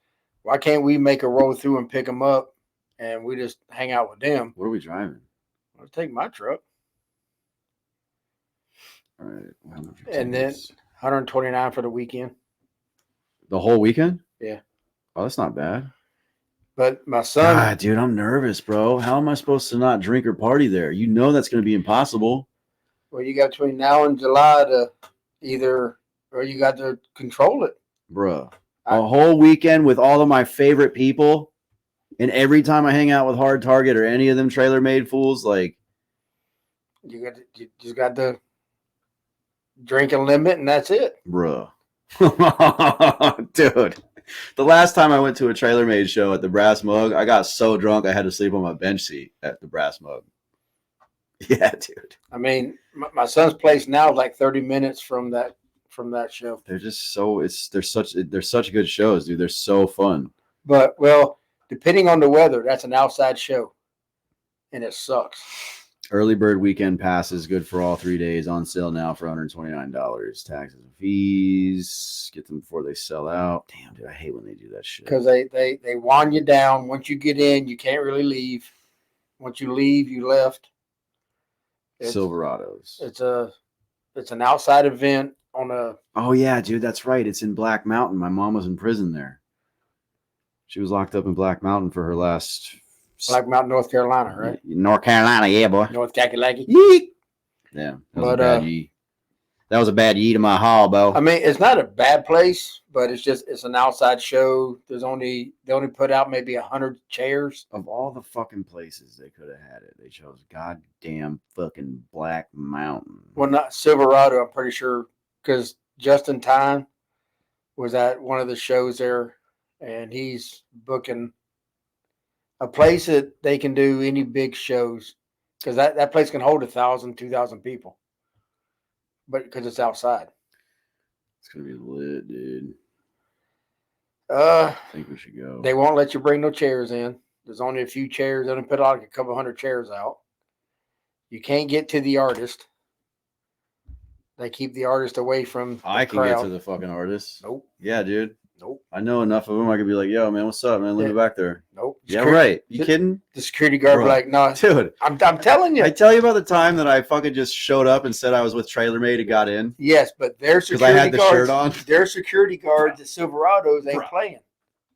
why can't we make a roll through and pick them up, and we just hang out with them? What are we driving? I'll take my truck. All right. And then 129 for the weekend. The whole weekend? Yeah. Oh, that's not bad. But my son, God, dude, I'm nervous, bro. How am I supposed to not drink or party there? You know that's going to be impossible. well, you got between now and July to you got to control it. Bruh. A whole weekend with all of my favorite people, and every time I hang out with Hard Target or any of them trailer made fools, like You just got to drink a limit, and that's it. bruh. Dude. The last time I went to a trailer made show at the Brass Mug, I got so drunk I had to sleep on my bench seat at the Brass Mug. Yeah, dude. I mean, my son's place now is like 30 minutes from that show. They're just so they're such good shows, dude. They're so fun. But well, depending on the weather, that's an outside show, and it sucks. Early bird weekend passes, good for all 3 days, on sale now for $129. Taxes and fees. Get them before they sell out. Damn, dude, I hate when they do that shit. Because they wind you down. Once you get in, you can't really leave. Once you leave, you left. Silverados. It's an outside event on a. Oh yeah, dude, that's right. It's in Black Mountain. My mom was in prison there. She was locked up in Black Mountain for her last. Black Mountain, North Carolina, right? North Carolina, yeah, boy. North Kakalaki. Yeet. Yeah, that was a bad yeet. That was a bad yeet in my hall, Bo. I mean, it's not a bad place, but it's an outside show. They only put out maybe 100 chairs. Of all the fucking places they could have had it, they chose goddamn fucking Black Mountain. Well, not Silverado, I'm pretty sure, because Justin Time was at one of the shows there, and he's booking a place that they can do any big shows, because that place can hold 1,000, 2,000 people, but because it's outside. It's gonna be lit, dude. I think we should go. They won't let you bring no chairs in. There's only a few chairs. They only put like a couple hundred chairs out. You can't get to the artist. They keep the artist away from the I can crowd. get to the fucking artist. Nope. Yeah, dude. Nope. I know enough of them. I could be like, yo, man, what's up, man? Leave it back there. Nope. Yeah, right. You kidding? The security guard be Bro. like, no, Dude, I'm telling you. I tell you about the time that I fucking just showed up and said I was with TrailerMate and got in Yes, but their because I security had the guards, shirt on. their security guards at Silverados ain't Bruh. playing.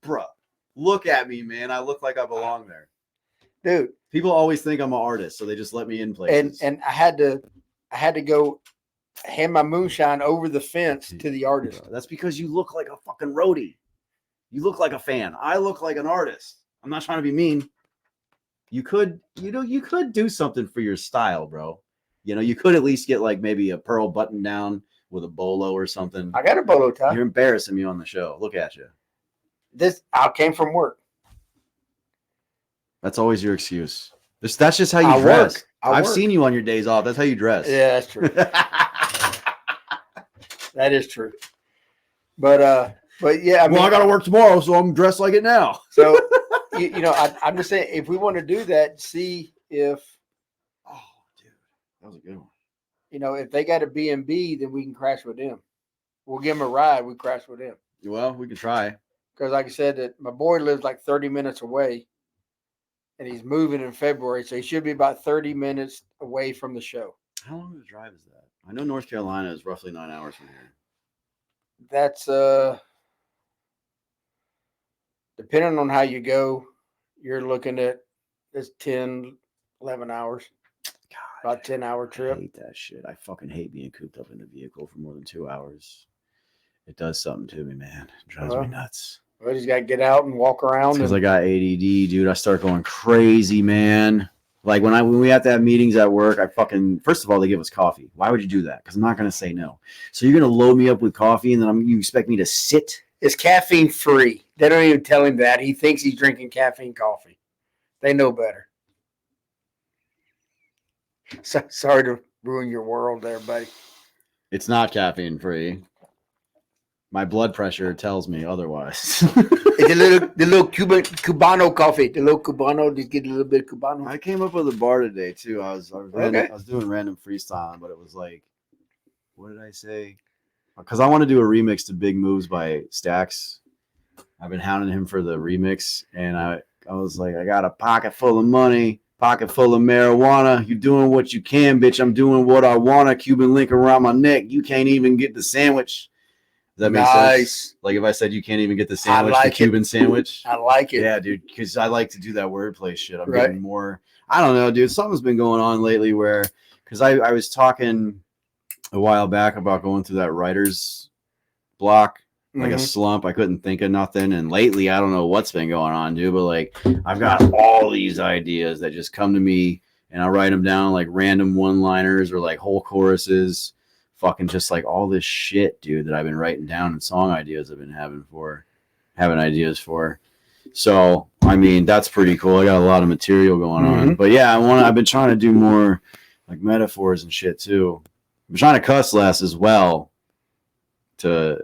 Bro, look at me, man. I look like I belong there. Dude. People always think I'm an artist, so they just let me in places. And I had to go hand my moonshine over the fence to the artist. That's because you look like a fucking roadie. You look like a fan. I look like an artist. I'm not trying to be mean. You could do something for your style, bro. You could at least get like maybe a pearl button down with a bolo or something. I got a bolo tie. You're embarrassing me on the show. Look at you. I came from work. That's always your excuse. That's just how you I dress. work. I've seen you on your days off. That's how you dress. Yeah, that's true. That is true. But yeah, I mean, well, I got to work tomorrow, so I'm dressed like it now. So I'm just saying, if we want to do that, see if. Oh, dude, that was a good one. If they got a B&B, then we can crash with them. We'll give them a ride. We crash with them. Well, we can try. Because, like I said, that my boy lives like 30 minutes away, and he's moving in February, so he should be about 30 minutes away from the show. How long of a drive is that? I know North Carolina is roughly 9 hours from here. That's depending on how you go, you're looking at it's 10, 11 hours. God, about 10-hour trip. I hate that shit. I fucking hate being cooped up in the vehicle for more than 2 hours. It does something to me, man. It drives me nuts. Well, he's got to get out and walk around. Because I got ADD, dude. I start going crazy, man. Like when we have to have meetings at work, first of all, they give us coffee. Why would you do that? Because I'm not going to say no. So you're going to load me up with coffee and then you expect me to sit? It's caffeine free. They don't even tell him that. He thinks he's drinking caffeine coffee. They know better. So, sorry to ruin your world there, buddy. It's not caffeine free. My blood pressure tells me otherwise. It's the little Cubano coffee. The little Cubano, just get a little bit of Cubano. I came up with a bar today too. I was Okay. I was doing random freestyle, but it was like, what did I say? Because I want to do a remix to Big Moves by Stax. I've been hounding him for the remix, and I was like, I got a pocket full of money, pocket full of marijuana. You doing what you can, bitch. I'm doing what I want. A Cuban link around my neck. You can't even get the sandwich. Does that make sense? Like if I said you can't even get the sandwich, the Cuban sandwich. I like it. Yeah, dude, because I like to do that wordplay shit. I'm getting more. I don't know, dude. Something's been going on lately where, because I was talking a while back about going through that writer's block, like a slump. I couldn't think of nothing. And lately, I don't know what's been going on, dude. But like, I've got all these ideas that just come to me, and I write them down like random one-liners or like whole choruses. Fucking just like all this shit, dude, that I've been writing down and song ideas I've been having ideas for. So, I mean, that's pretty cool. I got a lot of material going on. But yeah, I've been trying to do more like metaphors and shit too. I'm trying to cuss less as well to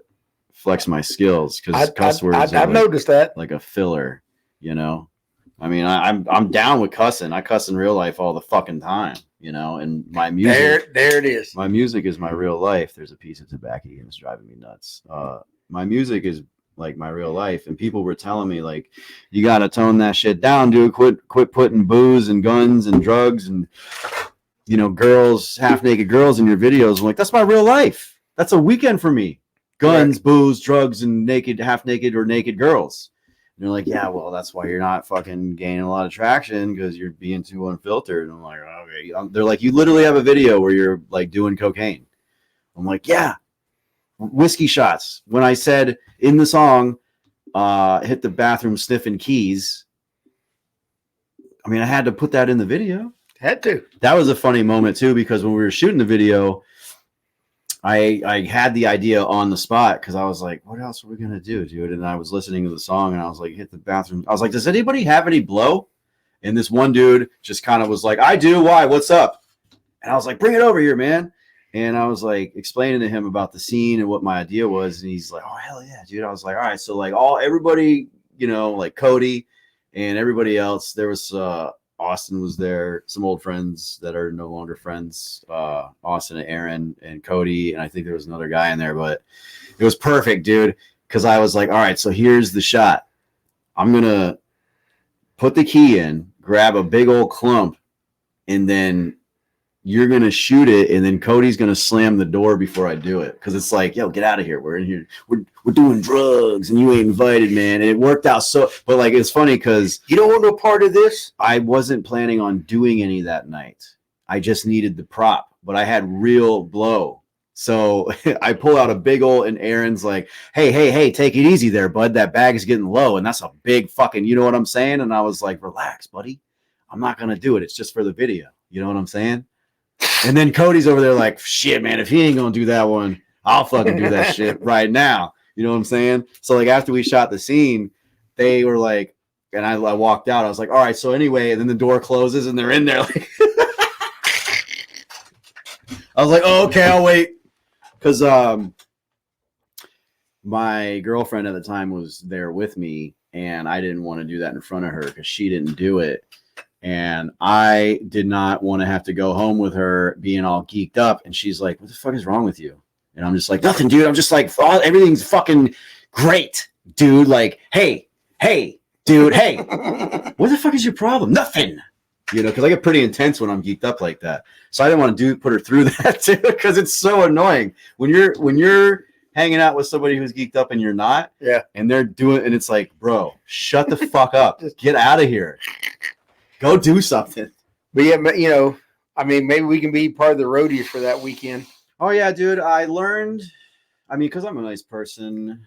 flex my skills, because cuss words I've noticed that. Like a filler, I mean, I'm down with cussing. I cuss in real life all the fucking time, and my music. There it is. My music is my real life. There's a piece of tobacco and it's driving me nuts. My music is like my real life, and people were telling me like, you got to tone that shit down, dude. Quit putting booze and guns and drugs and girls, half naked girls in your videos. I'm like, that's my real life. That's a weekend for me. Guns, booze, drugs, and half naked or naked girls. And they're like, yeah, well, that's why you're not fucking gaining a lot of traction, because you're being too unfiltered. And I'm like, okay. They're like, you literally have a video where you're like doing cocaine. I'm like, yeah, whiskey shots. When I said in the song, hit the bathroom sniffing keys, I mean, I had to put that in the video. Had to. That was a funny moment too, because when we were shooting the video, I had the idea on the spot, because I was like, what else are we going to do, dude? And I was listening to the song, and I was like, hit the bathroom. I was like, does anybody have any blow? And this one dude just kind of was like, I do. Why? What's up? And I was like, bring it over here, man. And I was like explaining to him about the scene and what my idea was. And he's like, oh, hell yeah, dude. I was like, all right. So like everybody, like Cody and everybody else, there was Austin was there, some old friends that are no longer friends, Austin and Aaron and Cody, and I think there was another guy in there, but it was perfect, dude, because I was like, all right, so here's the shot. I'm gonna put the key in, grab a big old clump, and then you're going to shoot it, and then Cody's going to slam the door before I do it. Because it's like, yo, get out of here. We're in here. We're doing drugs, and you ain't invited, man. And it worked out so – but, like, it's funny because – You don't want no part of this? I wasn't planning on doing any that night. I just needed the prop, but I had real blow. So I pull out a big old, and Aaron's like, hey, take it easy there, bud. That bag is getting low, and that's a big fucking – you know what I'm saying? And I was like, relax, buddy. I'm not going to do it. It's just for the video. You know what I'm saying? And then Cody's over there like, shit, man, if he ain't going to do that one, I'll fucking do that shit right now. You know what I'm saying? So, like, after we shot the scene, they were like, and I walked out. I was like, all right, so anyway, and then the door closes and they're in there. Like, I was like, oh, okay, I'll wait. Because my girlfriend at the time was there with me, and I didn't want to do that in front of her because she didn't do it. And I did not want to have to go home with her being all geeked up. And she's like, what the fuck is wrong with you? And I'm just like, nothing, dude. I'm just like, everything's fucking great, dude. Like, hey, dude, hey, what the fuck is your problem? Nothing. You know, because I get pretty intense when I'm geeked up like that. So I didn't want to put her through that too, because it's so annoying when you're hanging out with somebody who's geeked up and you're not. Yeah. And they're doing, and it's like, bro, shut the fuck up. Just get out of here. Go do something. But yeah, you know, I mean, maybe we can be part of the roadies for that weekend. Oh yeah, dude. I learned. I mean, because I'm a nice person.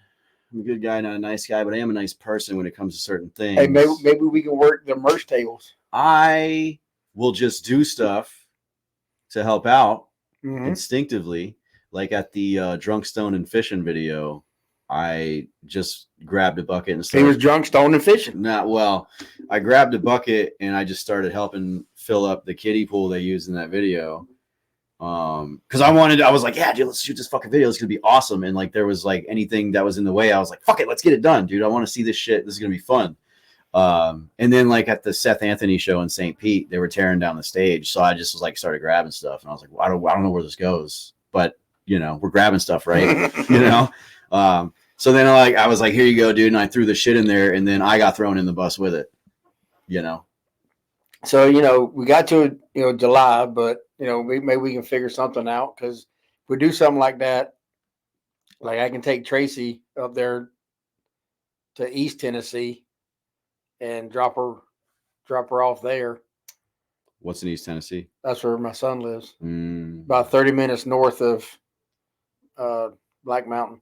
I'm a good guy, not a nice guy, but I am a nice person when it comes to certain things. Hey, maybe we can work the merch tables. I will just do stuff to help out instinctively. Like at the Drunk, Stone, and Fishing video, I just grabbed a bucket and started. He was drunk, stoned, and fishing. I grabbed a bucket and I just started helping fill up the kiddie pool they used in that video. Because I was like, yeah, dude, let's shoot this fucking video. It's gonna be awesome. And like, there was like anything that was in the way, I was like, fuck it, let's get it done, dude. I want to see this shit. This is gonna be fun. And then like at the Seth Anthony show in St. Pete, they were tearing down the stage, so I just was like started grabbing stuff, and I was like, well, I don't know where this goes, but you know, we're grabbing stuff, right? You know. So then I was like, here you go, dude, and I threw the shit in there, and then I got thrown in the bus with it. You know. So you know, we got to July, but you know, maybe we can figure something out, because if we do something like that, like I can take Tracy up there to East Tennessee and drop her off there. What's in East Tennessee? That's where my son lives. About 30 minutes north of Black Mountain.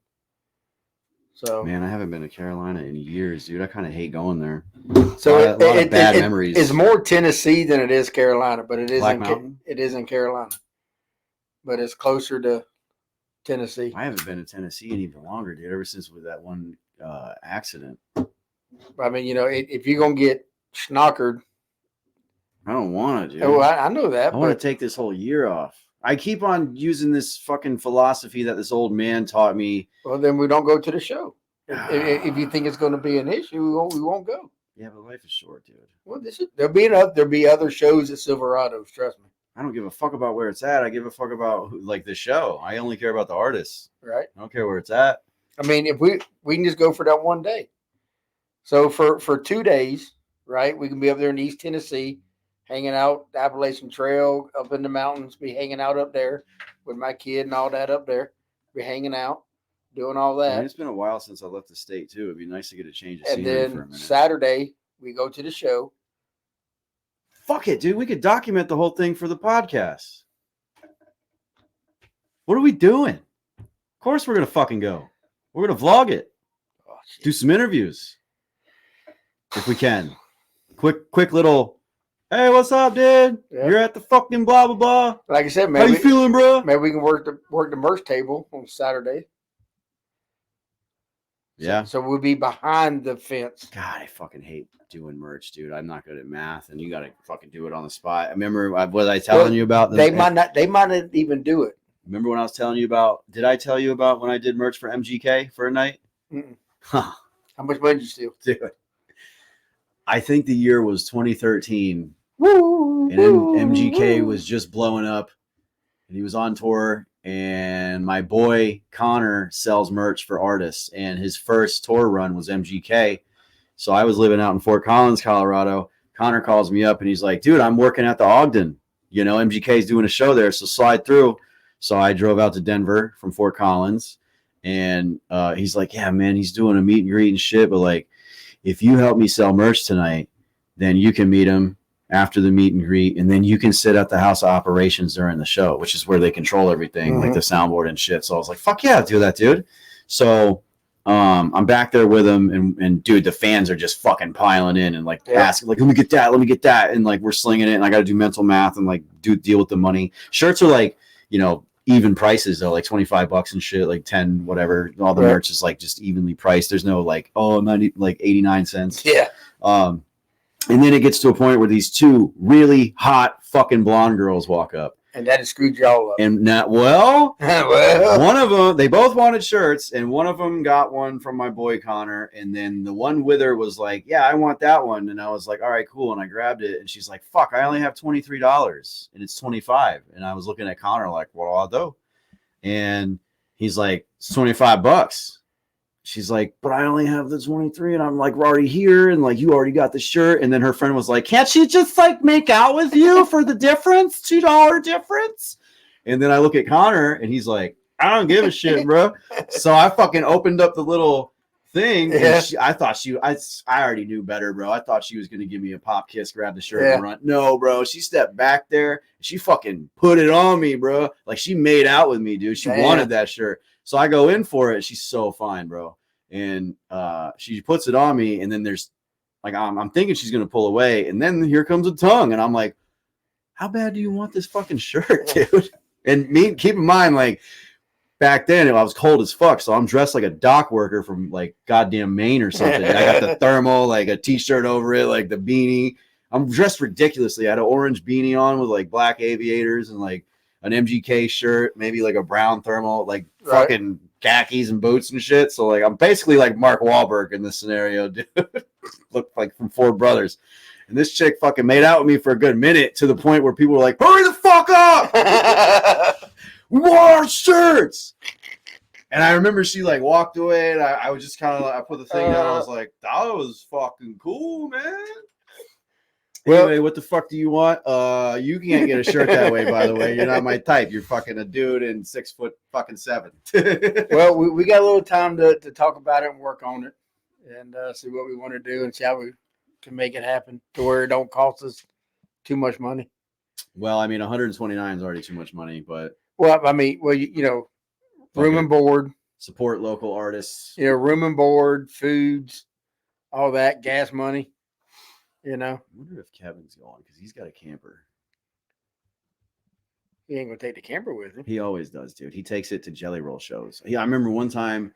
So man, I haven't been to Carolina in years, dude. I kind of hate going there. So a lot of bad memories. It's more Tennessee than it is Carolina, but it is Black in Carolina. But it's closer to Tennessee. I haven't been to Tennessee in even longer, dude. Ever since with that one accident. I mean, you know, if you're gonna get schnockered, I don't want to, dude. Oh, I know that. I want to take this whole year off. I keep on using this fucking philosophy that this old man taught me. Well, then we don't go to the show. If you think it's going to be an issue, we won't go. Yeah, but life is short, dude. Well, there'll be other shows at Silverado's. Trust me. I don't give a fuck about where it's at. I give a fuck about like the show. I only care about the artists. Right. I don't care where it's at. I mean, if we can just go for that one day. So for 2 days, right? We can be up there in East Tennessee, hanging out the Appalachian Trail, up in the mountains, be hanging out up there with my kid and all that up there. Be hanging out, doing all that. I mean, it's been a while since I left the state too. It'd be nice to get a change of And scenery then for a minute. Saturday, we go to the show. Fuck it, dude. We could document the whole thing for the podcast. What are we doing? Of course we're gonna fucking go. We're gonna vlog it. Oh, shit. Do some interviews. If we can. Quick little, hey, what's up, dude? Yeah. You're at the fucking blah blah blah. Like I said, How you feeling, bro? maybe we can work the merch table on Saturday. Yeah. So we'll be behind the fence. God, I fucking hate doing merch, dude. I'm not good at math, and you gotta fucking do it on the spot. I remember was I telling you about They might not even do it. Remember when I was telling you about? Did I tell you about when I did merch for MGK for a night? Mm-mm. Huh, How much money you steal? dude. I think the year was 2013. Woo! And MGK was just blowing up, and he was on tour. And my boy Connor sells merch for artists, and his first tour run was MGK. So I was living out in Fort Collins, Colorado. Connor calls me up and he's like, dude, I'm working at the Ogden. MGK is doing a show there, so slide through. So I drove out to Denver from Fort Collins, and he's like, yeah, man, he's doing a meet and greet and shit, but like, if you help me sell merch tonight, then you can meet him after the meet and greet, and then you can sit at the house of operations during the show, which is where they control everything, like the soundboard and shit. So I was like, fuck yeah, do that, dude. So I'm back there with him, and dude, the fans are just fucking piling in and like asking, like, let me get that, and like we're slinging it, and I got to do mental math and like deal with the money. Shirts are like, even prices though, like $25 and shit, like 10 whatever. All the merch is like just evenly priced. There's no like, oh, 90, like 89 cents. Yeah. And then it gets to a point where these two really hot fucking blonde girls walk up. And that has screwed y'all up. And well, Well. one of them, they both wanted shirts, and one of them got one from my boy Connor, and then the one with her was like, yeah, I want that one. And I was like, all right, cool. And I grabbed it, and she's like, fuck, I only have $23, and it's $25. And I was looking at Connor like, what do I do? And he's like, it's $25. She's like, but I only have the 23, and I'm like, we're already here, and like, you already got the shirt. And then her friend was like, can't she just like make out with you for the difference, $2 difference? And then I look at Connor, and he's like, I don't give a shit, bro. So I fucking opened up the little thing. Yeah. And I already knew better, bro. I thought she was gonna give me a pop kiss, grab the shirt, and run. No, bro. She stepped back there. She fucking put it on me, bro. Like she made out with me, dude. She wanted that shirt. So I go in for it. She's so fine, bro. And she puts it on me, and then there's like I'm thinking she's gonna pull away, and then here comes a tongue, and I'm like, how bad do you want this fucking shirt, dude? And keep in mind, like back then I was cold as fuck, so I'm dressed like a dock worker from like goddamn Maine or something. I got the thermal, like a t-shirt over it, like the beanie. I'm dressed ridiculously. I had an orange beanie on with like black aviators and like an MGK shirt, maybe like a brown thermal, like fucking khakis and boots and shit. So like I'm basically like Mark Wahlberg in this scenario, dude. Looked like from Four Brothers. And this chick fucking made out with me for a good minute, to the point where people were like, hurry the fuck up! We want our shirts! And I remember she like walked away, and I was just kind of like, I put the thing down. I was like, that was fucking cool, man. Anyway, what the fuck do you want? You can't get a shirt that way, by the way. You're not my type. You're fucking a dude and 6'7". Well, we got a little time to talk about it and work on it, and see what we want to do and see how we can make it happen to where it don't cost us too much money. Well, I mean, 129 is already too much money, but room and board, support local artists. Room and board, foods, all that, gas money. I wonder if Kevin's going, because he's got a camper. He ain't gonna take the camper with him. He always does, dude. He takes it to Jelly Roll shows. I remember one time.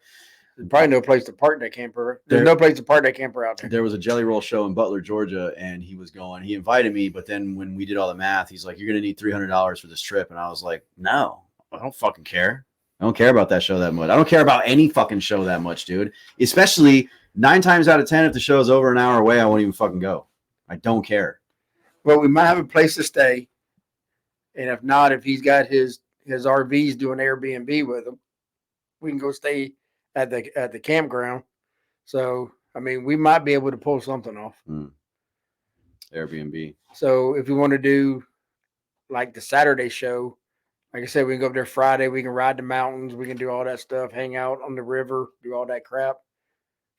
There's probably no place to park that camper. There's no place to park that camper out there. There was a Jelly Roll show in Butler, Georgia, and he was going. He invited me, but then when we did all the math, he's like, "You're gonna need $300 for this trip," and I was like, "No, I don't fucking care. I don't care about that show that much. I don't care about any fucking show that much, dude. Especially 9 times out of 10, if the show is over an hour away, I won't even fucking go. I don't care." Well, we might have a place to stay, and if not, if he's got his RVs doing Airbnb with him, we can go stay at the campground. So, I mean, we might be able to pull something off. Airbnb. So, if we want to do like the Saturday show, like I said, we can go up there Friday. We can ride the mountains. We can do all that stuff, hang out on the river, do all that crap.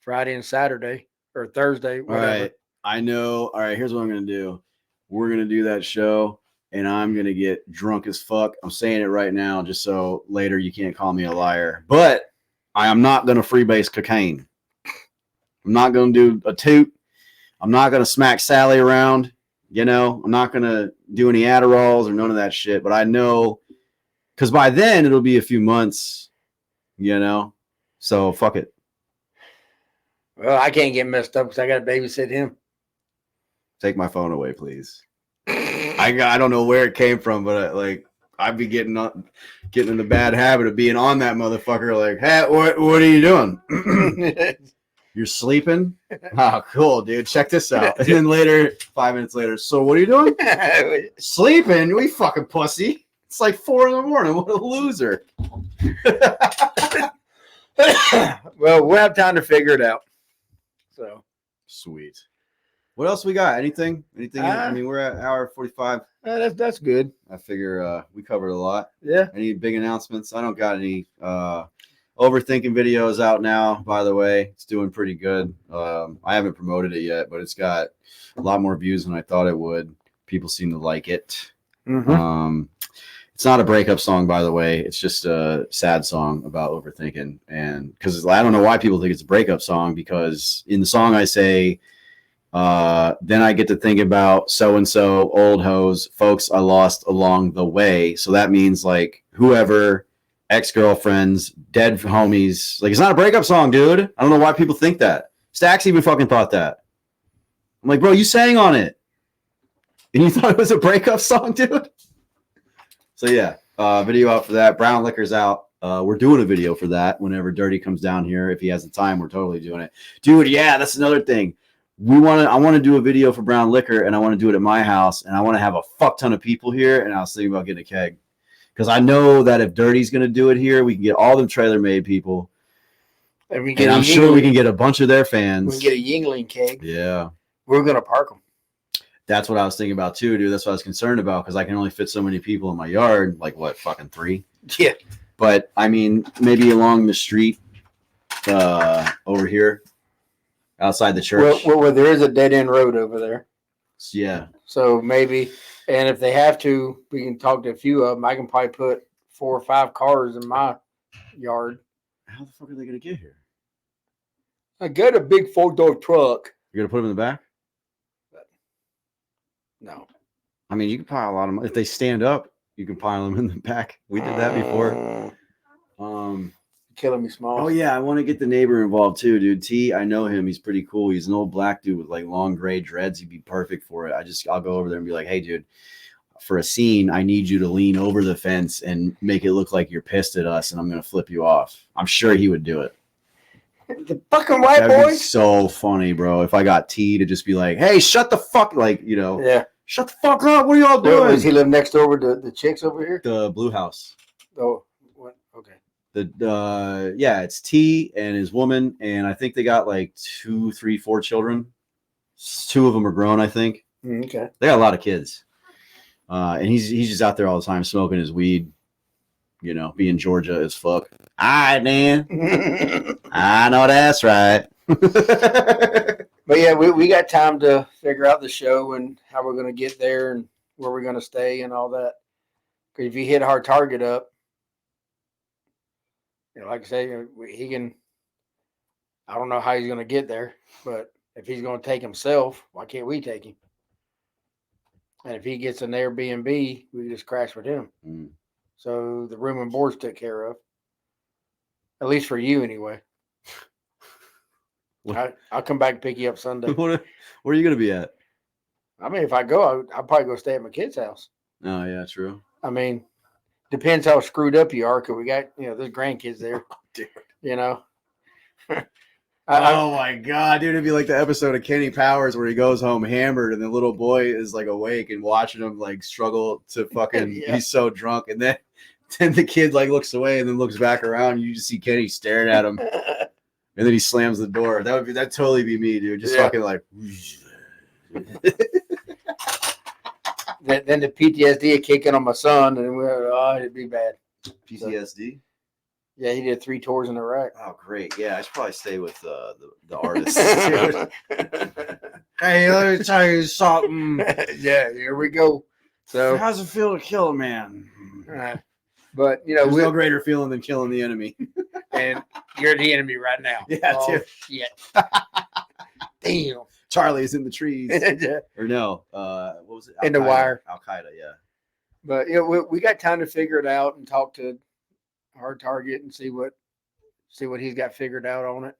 Friday and Saturday or Thursday, whatever. All right. I know. All right, here's what I'm going to do. We're going to do that show, and I'm going to get drunk as fuck. I'm saying it right now just so later you can't call me a liar. But I am not going to freebase cocaine. I'm not going to do a toot. I'm not going to smack Sally around. I'm not going to do any Adderalls or none of that shit. But I know, because by then it'll be a few months, So fuck it. Well, I can't get messed up because I got to babysit him. Take my phone away, please. I don't know where it came from, but I'd be getting in the bad habit of being on that motherfucker. Like, hey, what are you doing? You're sleeping? Oh, cool, dude. Check this out. And then later, 5 minutes later, so what are you doing? Sleeping? We fucking pussy. It's like 4 a.m. What a loser. Well, we'll have time to figure it out. So Sweet. What else we got? Anything? I mean, we're at hour 45. That's good. I figure we covered a lot. Yeah. Any big announcements? I don't got any. Overthinking videos out now, by the way. It's doing pretty good. I haven't promoted it yet, but it's got a lot more views than I thought it would. People seem to like it. Mm-hmm. It's not a breakup song, by the way. It's just a sad song about overthinking. And because I don't know why people think it's a breakup song, because in the song I say, then I get to think about so-and-so, old hoes, folks I lost along the way. So that means like whoever, ex-girlfriends, dead homies. Like, it's not a breakup song, dude. I don't know why people think that. Stax even fucking thought that. I'm like, bro, you sang on it. And you thought it was a breakup song, dude? So yeah, video out for that. Brown Liquor's out. We're doing a video for that whenever Dirty comes down here. If he has the time, we're totally doing it. Dude, yeah, that's another thing. I want to do a video for Brown Liquor, and I want to do it at my house, and I want to have a fuck ton of people here, and I was thinking about getting a keg. Because I know that if Dirty's going to do it here, we can get all them trailer-made people. And I'm sure we can get a bunch of their fans. We can get a Yingling keg. Yeah. We're going to park them. That's what I was thinking about too, dude. That's what I was concerned about, because I can only fit so many people in my yard. Like, what, fucking 3? Yeah. But, I mean, maybe along the street over here, outside the church. Well, there is a dead-end road over there. Yeah. So maybe, and if they have to, we can talk to a few of them. I can probably put 4 or 5 cars in my yard. How the fuck are they going to get here? I got a big 4-door truck. You're going to put them in the back? No. I mean, you can pile a lot of them. If they stand up, you can pile them in the back. We did that before. Killing me small. Oh, yeah. I want to get the neighbor involved too, dude. T, I know him. He's pretty cool. He's an old black dude with like long gray dreads. He'd be perfect for it. I'll go over there and be like, hey, dude, for a scene, I need you to lean over the fence and make it look like you're pissed at us, and I'm going to flip you off. I'm sure he would do it. The fucking white That'd be boys. so funny, bro. If I got T to just be like, hey, shut the fuck, like, you know. Yeah. Shut the fuck up. What are y'all doing? Does he live next door with the chicks over here? The blue house. Oh, what? Okay. Yeah, it's T and his woman, and I think they got like 2, 3, 4 children. 2 of them are grown, I think. Okay. They got a lot of kids. And he's just out there all the time smoking his weed, you know, being Georgia as fuck. All right, man. I know that's right. But yeah, we got time to figure out the show and how we're going to get there and where we're going to stay and all that. Because if you hit Hard Target up, you know, like I say, he can. I don't know how he's going to get there, but if he's going to take himself, why can't we take him? And if he gets an Airbnb, we just crash with him. Mm. So the room and board's took care of, at least for you anyway. I'll come back and pick you up Sunday. Where are you going to be at? I mean, if I go, I'll probably go stay at my kid's house. Oh, yeah, true. I mean, depends how screwed up you are, because we got, you know, there's grandkids there. Dude. You know? Oh, my God, dude. It'd be like the episode of Kenny Powers where he goes home hammered and the little boy is like awake and watching him like struggle to fucking, Yeah. He's so drunk. And then the kid like looks away and then looks back around and you just see Kenny staring at him. And then he slams the door. That'd totally be me, dude. Just fucking like. Then the PTSD would kick in on my son, and it'd be bad. PTSD? Yeah, he did 3 tours in a rack. Oh, great. Yeah, I should probably stay with the artist. Hey, let me tell you something. Yeah, here we go. So, how's it feel to kill a man? But, you know, There's no greater feeling than killing the enemy. And you're the enemy right now. Yeah, dude. Shit. Damn. Charlie's in the trees. Yeah. Or no, what was it? In the wire. Al Qaeda, yeah. But, you know, we got time to figure it out and talk to Hard Target and see what he's got figured out on it.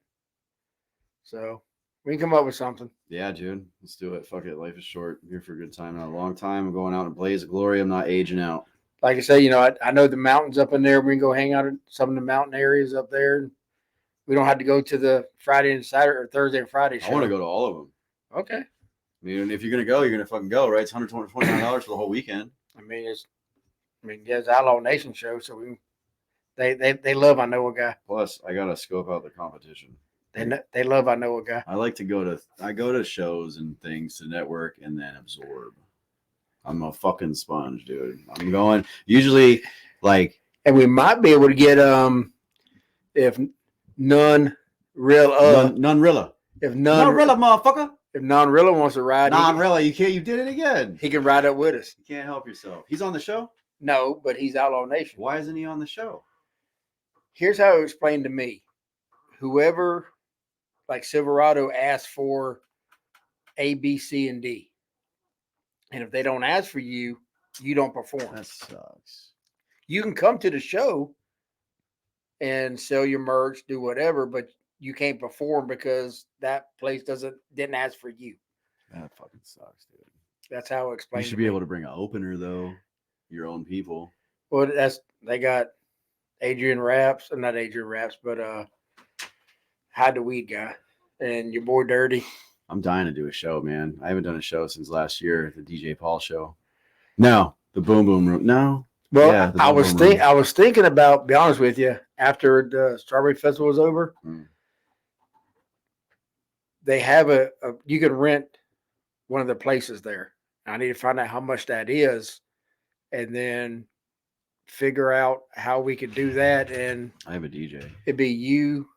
So we can come up with something. Yeah, dude. Let's do it. Fuck it. Life is short. I'm here for a good time. Not a long time. I'm going out in a blaze of glory. I'm not aging out. Like I say, you know, I know the mountains up in there. We can go hang out in some of the mountain areas up there. We don't have to go to the Friday and Saturday or Thursday and Friday show. I want to go to all of them. Okay. I mean, if you're going to go, you're going to fucking go, right? It's $129 for the whole weekend. It's Outlaw Nation show, so they love I know a guy. Plus, I got to scope out the competition. They love I know a guy. I like to go to shows and things to network and then absorb. I'm a fucking sponge, dude. I'm going usually like, And we might be able to get if none real none-rilla. if none Non-rilla, motherfucker. if non-rilla wants to ride, Non-rilla, you can't. You did it again. he can ride up with us. You can't help yourself. He's on the show. No, but he's Outlaw Nation. Why isn't he on the show? Here's how it was explained to me. Whoever, like Silverado, asks for A, B, C, and D. And if they don't ask for you, you don't perform. That sucks. You can come to the show and sell your merch, do whatever, but you can't perform because that place didn't ask for you. That fucking sucks, dude. That's how it You explained. should be able to bring an opener though. Your own people. Well, they got Adrian Raps, not Adrian Raps, but Hide the Weed guy and your boy Dirty. I'm dying to do a show, man. I haven't done a show since last year, the DJ Paul show. No, the Boom Boom Room. No. Well, Yeah, the I Boom was Boom Room. I was thinking about, be honest with you, after the Strawberry Festival was over, they have you can rent one of the places there. I need to find out how much that is, and then figure out how we could do that. And I have a DJ. it'd be you,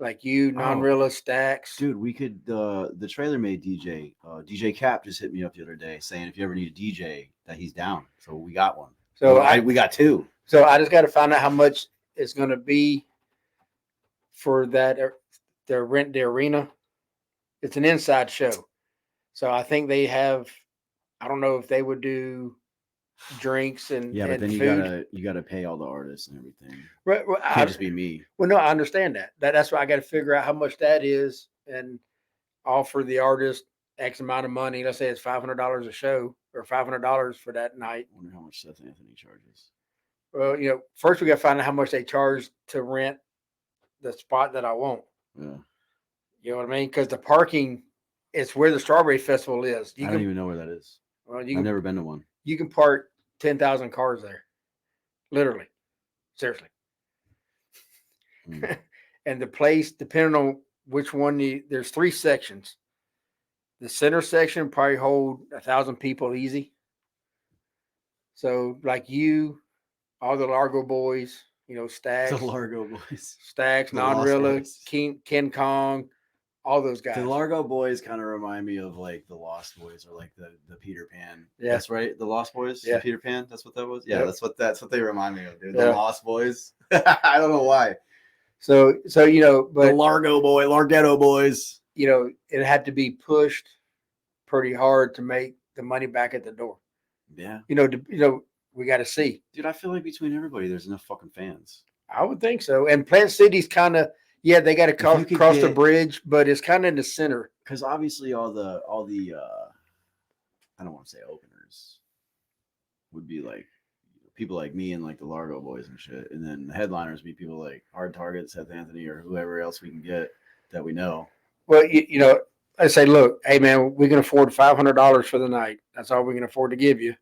non-rilla Stacks. Dude, we could the trailer made DJ. DJ Cap just hit me up the other day saying if you ever need a DJ that he's down. So we got one. So we got two. So I just got to find out how much it's going to be for that. Their rent the arena. It's an inside show, so I think they have. I don't know if they would do drinks and Yeah, but and then food. you gotta pay all the artists and everything. Right, well, Can't just be me. well, no, I understand that. That's why I got to figure out how much that is and offer the artist X amount of money. Let's say it's $500 a show or $500 for that night. I wonder how much Seth Anthony charges. Well, first we got to find out how much they charge to rent the spot that I want. Yeah. You know what I mean? Because the parking, it's where the Strawberry Festival is. I don't even know where that is. Well, I've never been to one. you can park 10,000 cars there, literally, seriously. Mm. And the place, depending on which one, there's 3 sections. The center section probably hold 1,000 people easy. So like you, all the Largo boys, Stacks, The Largo Boys. Stacks, the Lost Non-Rilla, Boys. Ken Kong, all those guys. The Largo Boys kind of remind me of like the Lost Boys or like the Peter Pan. Yeah. That's right. The Lost Boys. Yeah. The Peter Pan. That's what that was. Yeah, Yep. that's what they remind me of, dude. Yeah. The Lost Boys. I don't know why. So The but Larghetto Boys. it had to be pushed pretty hard to make the money back at the door. Yeah, We got to see. dude. I feel like between everybody, there's enough fucking fans. I would think so. And Plant City's kind of, they got to If you could cross the get- bridge, but it's kind of in the center. Because obviously, all the I don't want to say openers would be like people like me and like the Largo Boys and shit, and then the headliners be people like Hard Target, Seth Anthony, or whoever else we can get that we know. Well, I say, look, hey man, we can afford $500 for the night. That's all we can afford to give you.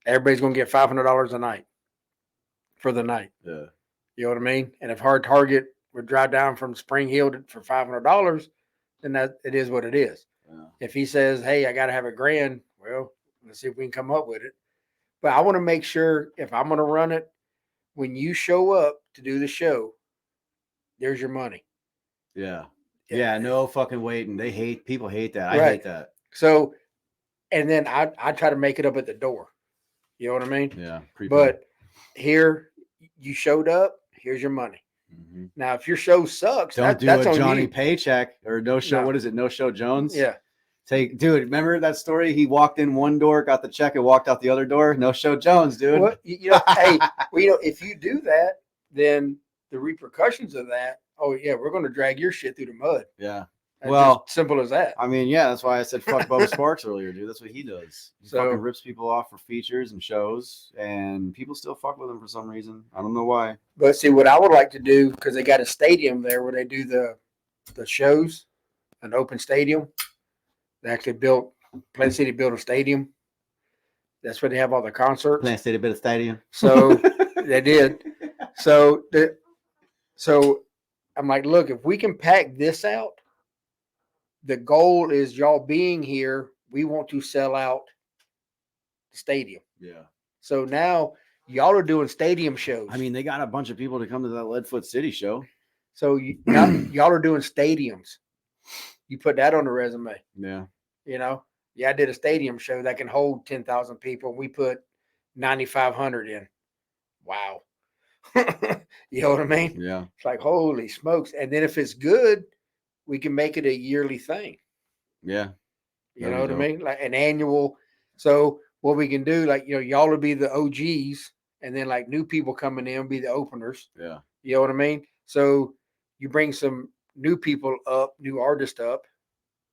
Everybody's going to get $500 a night for the night. Yeah. You know what I mean? And if Hard Target would drive down from Spring Hill for $500, then it is what it is. Yeah. If he says, hey, I got to have $1,000, well, let's see if we can come up with it. But I want to make sure if I'm going to run it, when you show up to do the show, there's your money. Yeah. Yeah, no fucking waiting. People hate that. I Right. hate that. So, and then I try to make it up at the door. You know what I mean? Yeah. But here, you showed up. Here's your money. mm-hmm. Now, if your show sucks, Don't do that's a on Johnny you. Paycheck or no show. No. What is it? No show Jones. Yeah. Dude, remember that story? He walked in one door, got the check, and walked out the other door. No show Jones, dude. Well, hey, if you do that, then the repercussions of that. Oh yeah, we're going to drag your shit through the mud. Yeah. That's Well, just simple as that. I mean, yeah, that's why I said fuck Bubba Sparks earlier, dude. That's what he does. He So- fucking rips people off for features and shows, and people still fuck with him for some reason. I don't know why. But see, what I would like to do, because they got a stadium there where they do the shows, an open stadium. They actually Plant City built a stadium. That's where they have all the concerts. Plant State a bit of stadium. So they did. So I'm like, look, if we can pack this out, the goal is y'all being here. We want to sell out the stadium. Yeah. So now y'all are doing stadium shows. I mean, they got a bunch of people to come to that Leadfoot City show. So now y'all are doing stadiums. You put that on the resume. Yeah. You know, yeah, I did a stadium show that can hold 10,000 people. We put 9,500 in. Wow. You know what I mean? Yeah. It's like, holy smokes. And then if it's good, we can make it a yearly thing. Yeah. You know what I mean? Like an annual. So what we can do, like, you know, y'all will be the OGs, and then like new people coming in will be the openers. Yeah. You know what I mean? So you bring some new people up, new artists up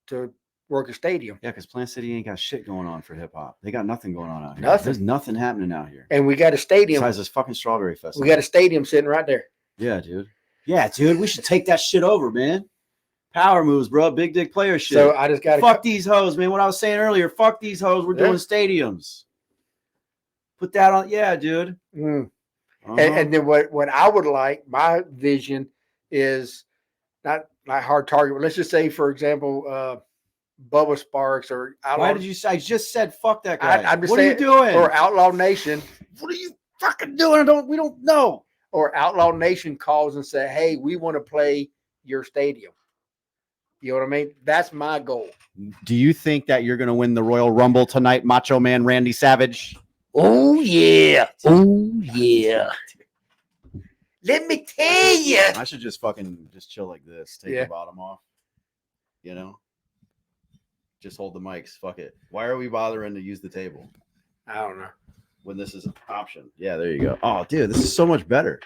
to work a stadium. Yeah, because Plant City ain't got shit going on for hip hop. They got nothing going on out here. Nothing. There's nothing happening out here. And we got a stadium. Besides this fucking Strawberry Festival. We got a stadium sitting right there. Yeah, dude. Yeah, dude. We should take that shit over, man. Power moves, bro. Big dick player shit. So I just got fuck these hoes, man. What I was saying earlier. Fuck these hoes. We're doing stadiums. Put that on. Yeah, dude. Mm. And then what I would like, my vision is not hard target, but let's just say, for example, Bubba Sparks or Outlaw. Why did you say? I just said fuck that guy. I'm just what saying, are you doing? Or Outlaw Nation. What are you fucking doing? We don't know. Or Outlaw Nation calls and say, hey, we want to play your stadium. You know what I mean? That's my goal. Do you think that you're going to win the Royal Rumble tonight, Macho Man Randy Savage? Oh yeah. Oh yeah. Let me tell you. I should just fucking just chill like this. Take the bottom off. You know? Just hold the mics. Fuck it. Why are we bothering to use the table? I don't know. When this is an option. Yeah, there you go. Oh, dude, this is so much better.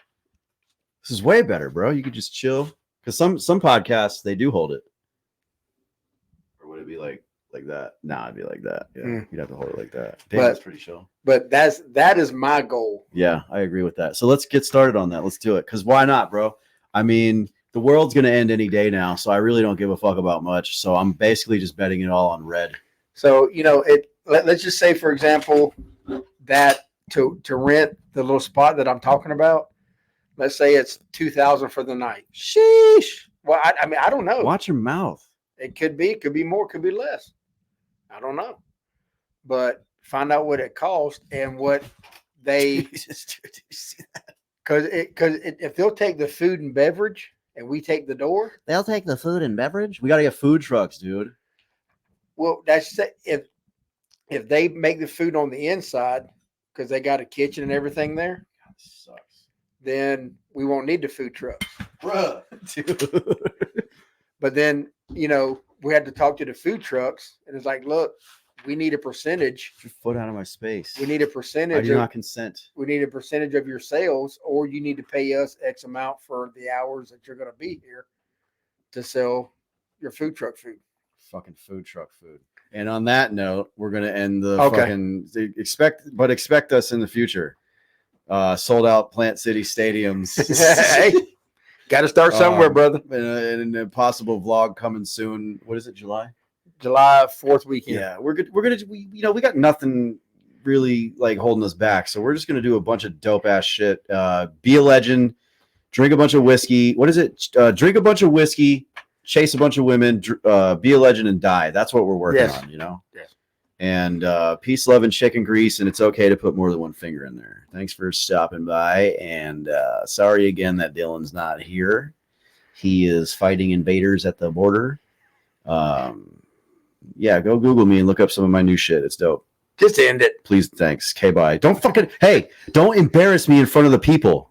This is way better, bro. You could just chill. Because some podcasts, they do hold it. Or would it be like that? Nah, it'd be like that. Yeah, you'd have to hold it like that. Damn, that's pretty chill. But that is my goal. Yeah, I agree with that. So let's get started on that. Let's do it. Because why not, bro? I mean, the world's going to end any day now, so I really don't give a fuck about much. So I'm basically just betting it all on red. So, you know, let's just say, for example, that to rent the little spot that I'm talking about, let's say it's $2,000 for the night. Sheesh. Well, I mean, I don't know. Watch your mouth. It could be more, could be less. I don't know. But find out what it costs and what they because if they'll take the food and beverage and we take the door, They'll take the food and beverage. We got to get food trucks, dude. well, that's if they make the food on the inside because they got a kitchen and everything there, God, this sucks. then we won't need the food trucks. Bruh, dude. But then, you know, we had to talk to the food trucks and it's like, look, we need a percentage. Get your foot out of my space. We need a I percentage. do not consent. We need a percentage of your sales, or you need to pay us X amount for the hours that you're going to be here to sell your food truck food. Fucking food truck food. And on that note, we're gonna end the Okay. fucking expect us in the future. Sold out Plant City stadiums. Hey, got to start somewhere, brother. And a possible vlog coming soon. What is it? July 4th weekend. Yeah, we're good. We got nothing really like holding us back, so we're just gonna do a bunch of dope ass shit. Be a legend, drink a bunch of whiskey. What is it? Drink a bunch of whiskey, chase a bunch of women, be a legend, and die. That's what we're working on, you know. Yes. And peace, love, and chicken grease, and it's okay to put more than one finger in there. Thanks for stopping by, and sorry again that Dylan's not here. He is fighting invaders at the border. Yeah, go Google me and look up some of my new shit. It's dope. Just end it. Please, thanks. Okay, bye. Don't embarrass me in front of the people.